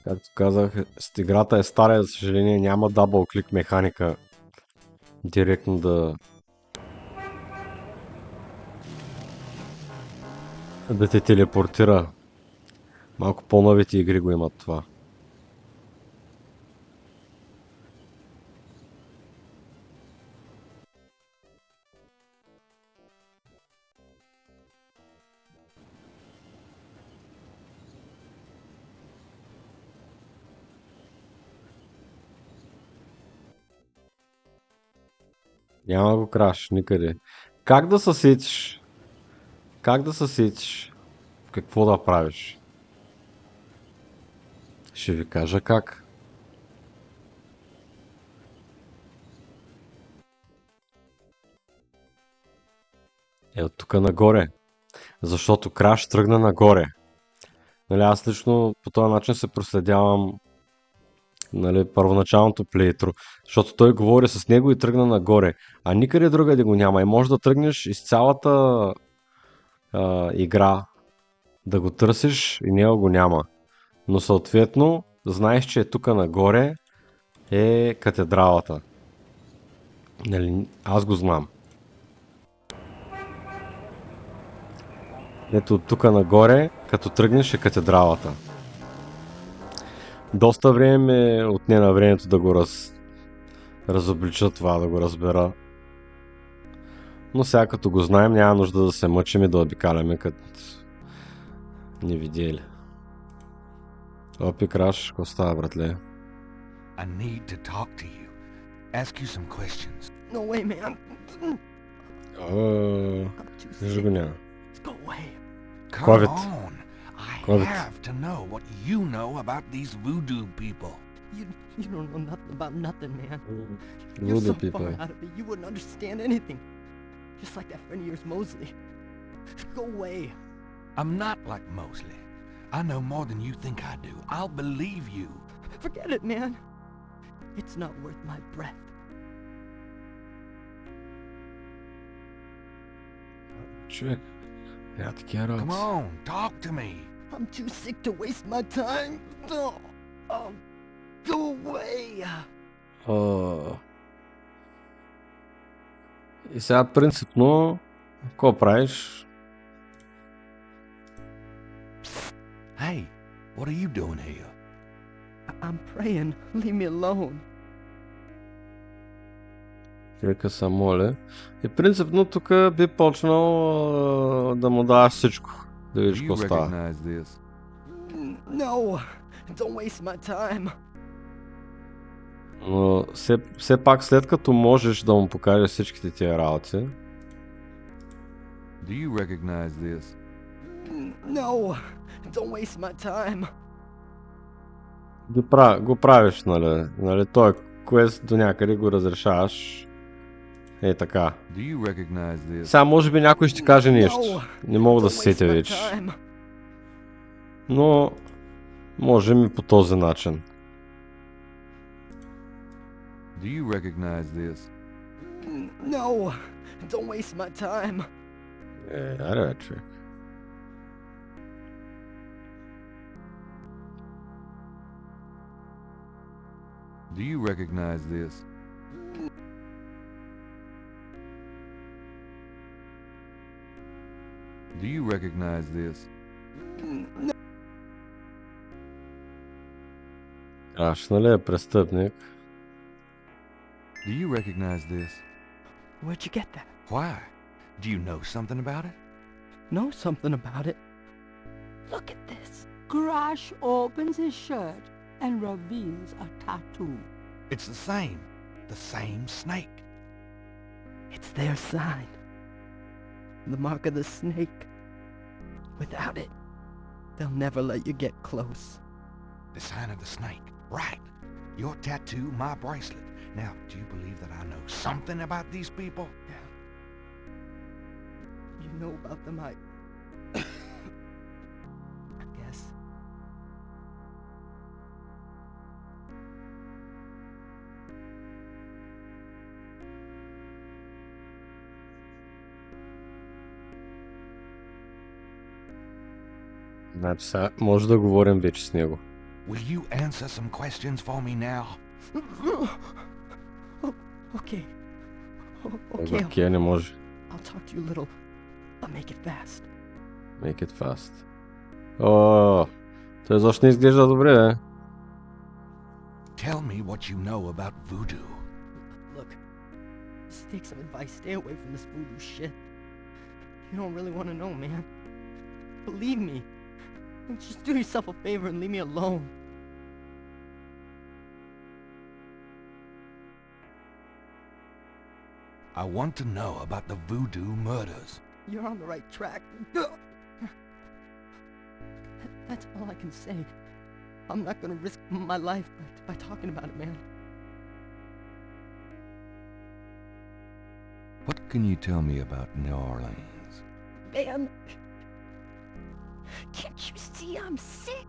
Както казах, играта е стара, за съжаление няма дабл клик механика. Директно да те телепортира. Малко по-новите игри го имат това. Няма го краш никъде. Как да се сетиш? Как да се сетиш? Какво да правиш? Ще ви кажа как. От тук нагоре. Защото краш тръгна нагоре. Нали, аз лично по този начин се проследявам, нали, първоначалното плейтро, защото той говори с него и тръгна нагоре, а никъде другаде го няма и може да тръгнеш из цялата игра да го търсиш и него го няма. Но съответно знаеш, че е тук нагоре е катедралата. Нали, аз го знам. Ето от тук нагоре, като тръгнеш е катедралата. Доста време отне на времето да го разоблича това, да го разбера. Но сега като го знаем, няма нужда да се мъчим и да обикаляме като не видели. Опи краш, какво става, братле? I need to talk to you. Ask you some questions. No way, man. Вижда го няма. Go away. Come on. I have to know what you know about these voodoo people. You don't know nothing about nothing, man. You're Voodoo so people. far out of it, you wouldn't understand anything. Just like that friend of yours, Mosley. Go away. I'm not like Mosley. I know more than you think I do. I'll believe you. Forget it, man. It's not worth my breath. Човек, я такива работи. Come on, talk to me. I'm too sick to waste my time. Go away. И сега принципно, какво правиш? Hey, what are you doing here? I'm praying. Leave me alone. Вика се моля. И принципно тук би почнал да му даваш всичко. Да видиш какво става. No, don't waste my time. Но все пак след като можеш да му покажеш всичките тия работи. Do you recognize this? No, don't waste my time. Го правиш, нали? Той квест до някъде го разрешаваш. Е така. Do you recognize this? Сега може би някой ще каже нещо. Не мога да се сетя вече. Но можем и по този начин. Do you recognize this? No, don't waste my time. Аре бе, човек. Do you recognize this? Do you recognize this? Аш, нали е престъпник? Do you recognize this? Where'd you get that? Why? Do you know something about it? Know something about it? Look at this. Crash opens his shirt and reveals a tattoo. It's the same snake. It's their sign. The mark of the snake. Without it, They'll never let you get close. The sign of the snake. Right. Your tattoo, my bracelet. Now, do you believe that I know something about these people? Yeah. You know about them, I guess. Значи сега може да говорим вече с него. Will you answer some questions for me now? Okay. Окей, не може. I'll talk to you a little, but make it fast. Make it fast. О, той защо не изглежда добре, бе? Tell me what you know about voodoo. Look, just take some advice. Stay away from this voodoo shit. You don't really want to know, man. Believe me. Just do yourself a favor and leave me alone. I want to know about the voodoo murders. You're on the right track. That's all I can say. I'm not gonna risk my life by talking about it, man. What can you tell me about New Orleans? Man, can't you see I'm sick?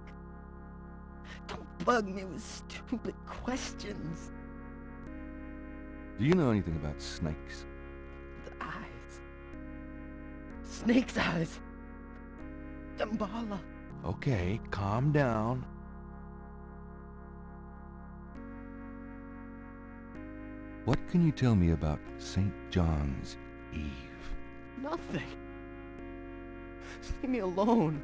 Don't bug me with stupid questions. Do you know anything about snakes? The eyes. Snake's eyes. Dambala. Okay, calm down. What can you tell me about St. John's Eve? Nothing. Just leave me alone.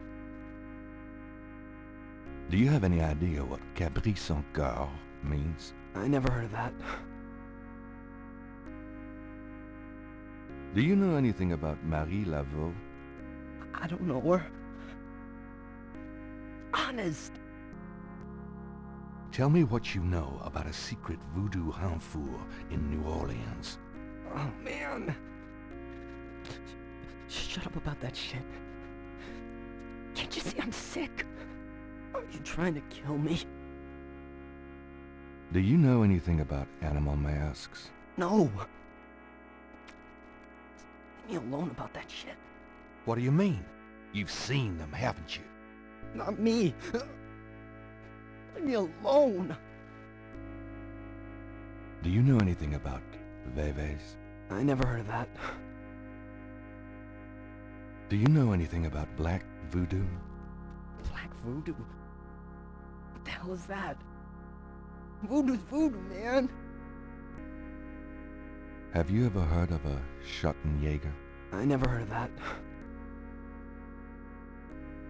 Do you have any idea what Cabri sans cœur means? I never heard of that. Do you know anything about Marie Laveau? I don't know her. Honest. Tell me what you know about a secret voodoo hanfour in New Orleans. Oh, man. Shut up about that shit. Can't you see I'm sick? Are you trying to kill me? Do you know anything about animal masks? No. Leave me alone about that shit. What do you mean? You've seen them, haven't you? Not me. Leave me alone. Do you know anything about Veves? I never heard of that. Do you know anything about black voodoo? Black voodoo? What the hell is that? Voodoo's voodoo, man. Have you ever heard of a Schottenjäger? I never heard of that.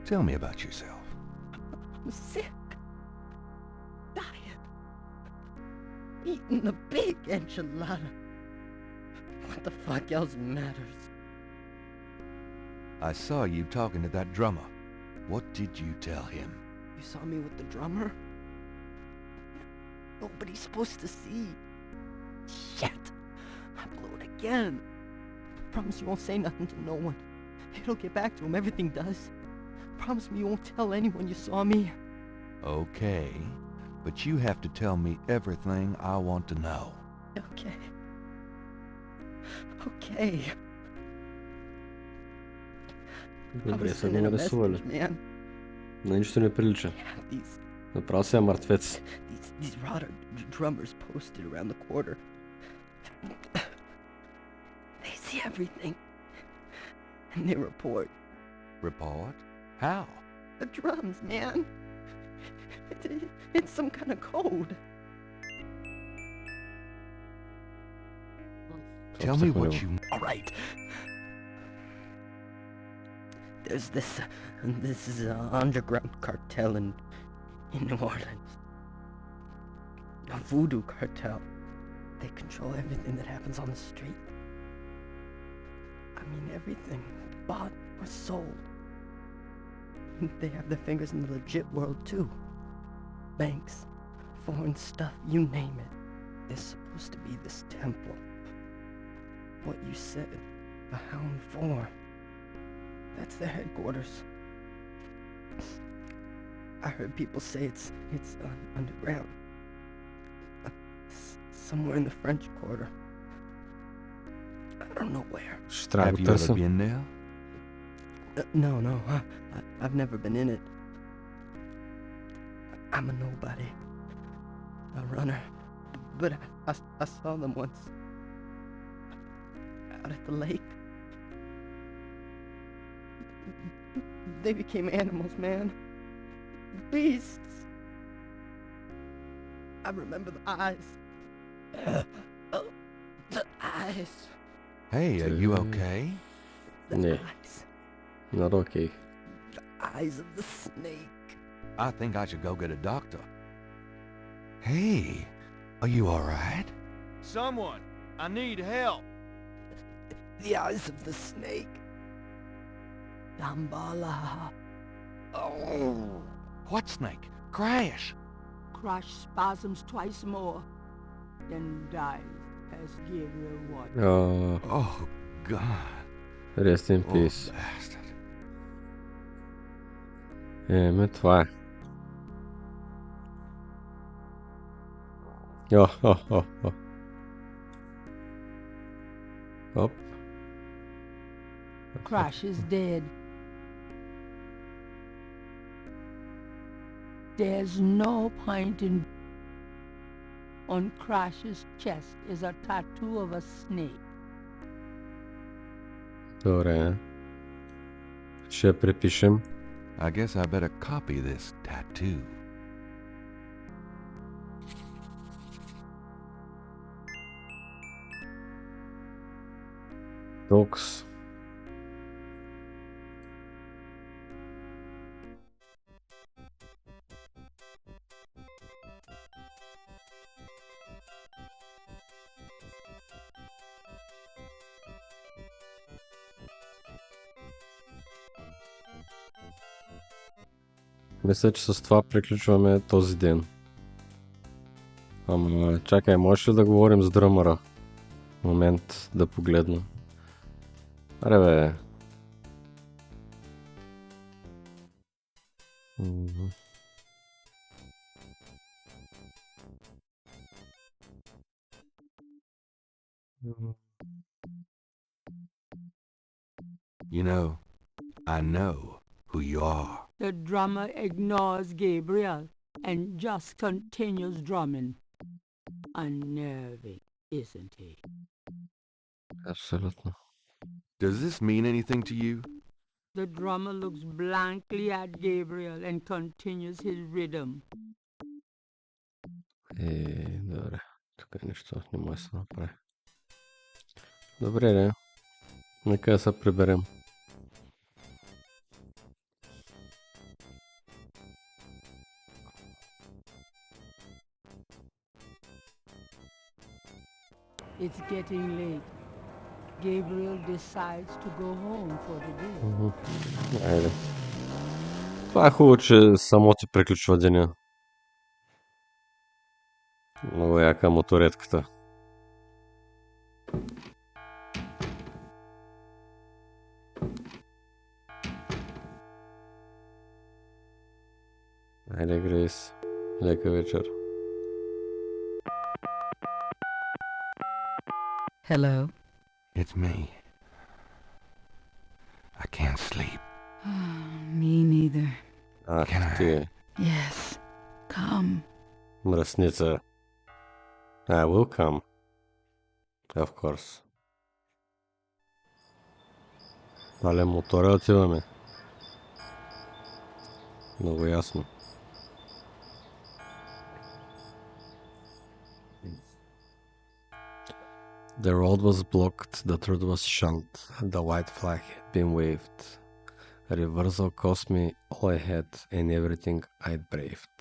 Tell me about yourself. I'm sick. Dying. Eating a big enchilada. What the fuck else matters? I saw you talking to that drummer. What did you tell him? You saw me with the drummer? Nobody's supposed to see. Shit. I blew it again. Promise you won't say nothing to no one. It'll get back to him. Everything does. Promise me you won't tell anyone you saw me. Okay, but you have to tell me everything I want to know. Okay. Okay. Добре, са го нарисували. На нищо не прилича. Направо си е мъртвец. These rotter drummers posted around the quarter. They see everything. And they report. Report? How? The drums, man. It's some kind of code. Tell me what you... All right. There's this is an underground cartel in New Orleans. A voodoo cartel. They control everything that happens on the street. I mean everything. Bought or sold. They have their fingers in the legit world too. Banks, foreign stuff, you name it. There's supposed to be this temple. What you said, the Hound 4. That's their headquarters. I heard people say it's underground. Somewhere in the French Quarter. I don't know where. Have you ever been there? No. I've never been in it. I'm a nobody. A runner. But I saw them once. Out at the lake. They became animals, man. Beasts. I remember the eyes. The eyes. Hey, are you okay? Yeah. Not okay. The eyes of the snake. I think I should go get a doctor. Hey, are you alright? Someone! I need help! The eyes of the snake. Dambala. Oh! What snake? Crash! Crash spasms twice more, then dies as Gabriel watched. Oh, God. Rest in peace. Bastard. Това е. Оп. Crash is dead. There's no point in... On Crash's chest is a tattoo of a snake. Добре. Ще препишем. I guess I better copy this tattoo. Dogs. Мисля, че с това приключваме този ден. Ама чакай, можеш ли да говорим с дръмъра? Момент да погледна. Аре бе. You know, I know who you are. The drummer ignores Gabriel and just continues drumming. Unnerving, isn't he? Абсолютно. Does this mean anything to you? The drummer looks blankly at Gabriel and continues his rhythm. Добре. Тук нищо не може да се направи. Добре, да. Нека да се приберем. It's getting late. Gabriel decides to go home for the day. Айде. Това е хубаво, че само ти приключва деня. Много яка моторетката. Айде, Грейс. Лека вечер. Hello? It's me. I can't sleep. Me neither. Ах, ти. Yes. Come. Мръсница. I will come. Of course. Але мотора отиваме. Много ясно. The road was blocked, the truth was shunned, the white flag had been waved. A reversal cost me all I had and everything I'd braved.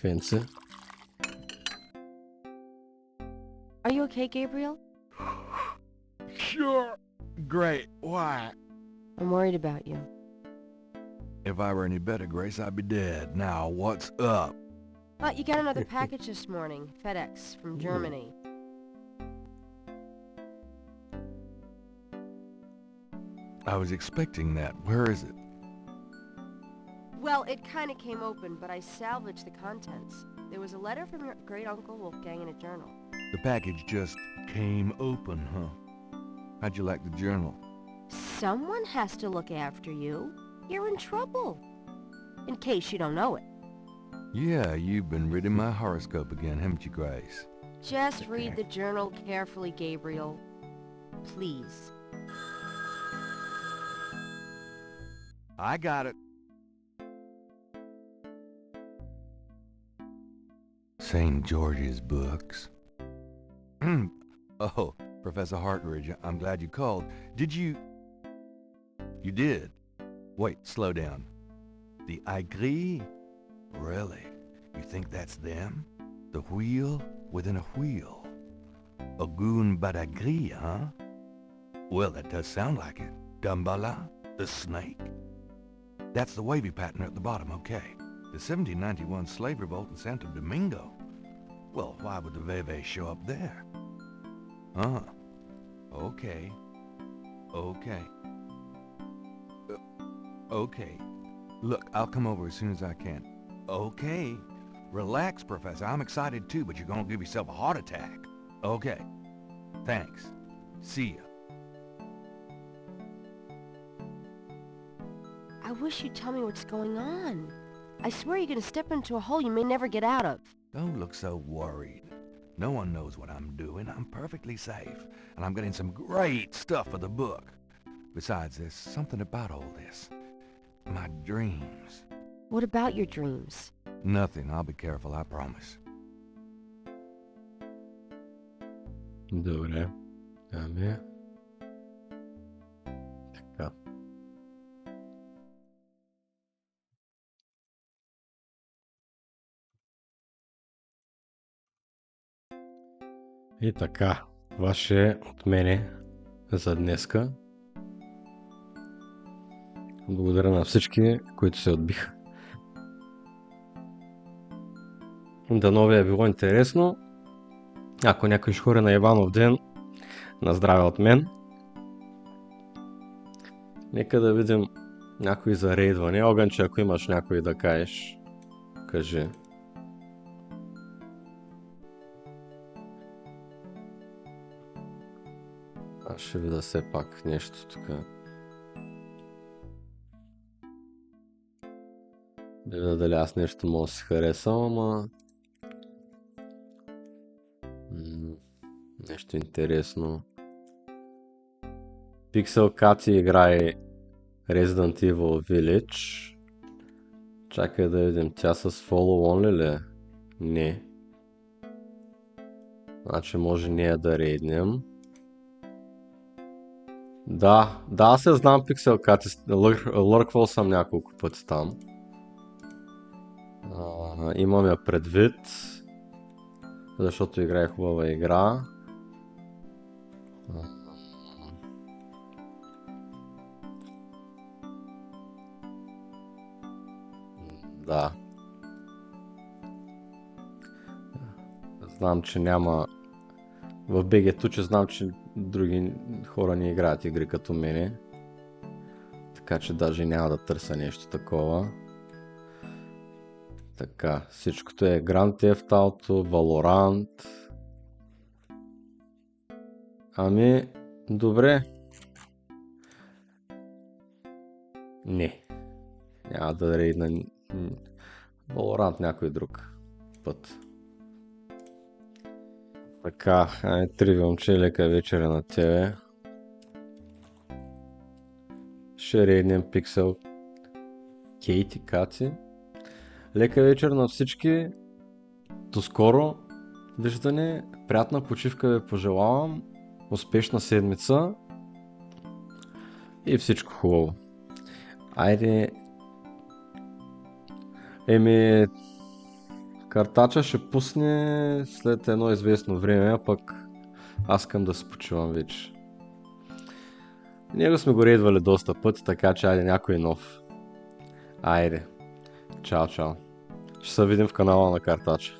Fancy. Are you okay, Gabriel? Sure. great. Why? I'm worried about you. If I were any better, Grace, I'd be dead. Now, what's up? You got another package this morning. FedEx from Germany. I was expecting that. Where is it? Well, it kind of came open, but I salvaged the contents. There was a letter from your great-uncle Wolfgang in a journal. The package just came open, huh? How'd you like the journal? Someone has to look after you. You're in trouble. In case you don't know it. Yeah, you've been reading my horoscope again, haven't you, Grace? Just read the journal carefully, Gabriel. Please. I got it. St. George's books. Oh, Professor Hartridge, I'm glad you called. Did you... You did? Wait, slow down. The Igri? Really? You think that's them? The wheel within a wheel? Ogun Badagri, huh? Well, that does sound like it. Dumbala, the snake. That's the wavy pattern at the bottom, okay. The 1791 slave revolt in Santo Domingo. Well, why would the Veve show up there? Okay. Okay. Okay. Look, I'll come over as soon as I can. Okay. Relax, Professor. I'm excited too, but you're gonna give yourself a heart attack. Okay. Thanks. See ya. I wish you'd tell me what's going on. I swear you're gonna step into a hole you may never get out of. Don't look so worried. No one knows what I'm doing. I'm perfectly safe. And I'm getting some great stuff for the book. Besides, there's something about all this. My dreams. What about your dreams? Nothing. I'll be careful, I promise. Добре. Ами. Така. И така. Това ще е от мене за днеска. Благодаря на всички, които се отбиха. Дано ви е било интересно. Ако някой ще хори на Иванов ден, на здраве от мен. Нека да видим някой за рейдване. Огънче, ако имаш някой да кажеш, кажи. Аз ще видя все пак нещо тук. Да видя дали аз нещо мога да си харесам, ама... Нещо интересно. Pixel Кати играе Resident Evil Village. Чакай да видим, тя с follow only ли? Не. Значи може нея да рейднем. Да, се знам Pixel Кати. Лърквал съм няколко пъти там. Имам я предвид. Защото играе хубава игра. Да. Знам, че няма... В БГ-то, че знам, че други хора не играят игри като мене. Така че даже няма да търся нещо такова. Така, всичкото е Grand Theft Auto, Valorant. Ами, добре. Не. Няма да рейдна Valorant някой друг път. Така, тривиум, че лека вечера на тебе. Ще рейднем Pixel Кейти Кати. Лека вечер на всички. До скоро виждане. Приятна почивка ви пожелавам. Успешна седмица. И всичко хубаво. Айде. Картача ще пусне след едно известно време, а пък аз искам да се почивам вече. Ние го сме го рейдвали доста пъти, така че айде някой нов. Айде. Чао, чао. Ще се видим в канала на Картача.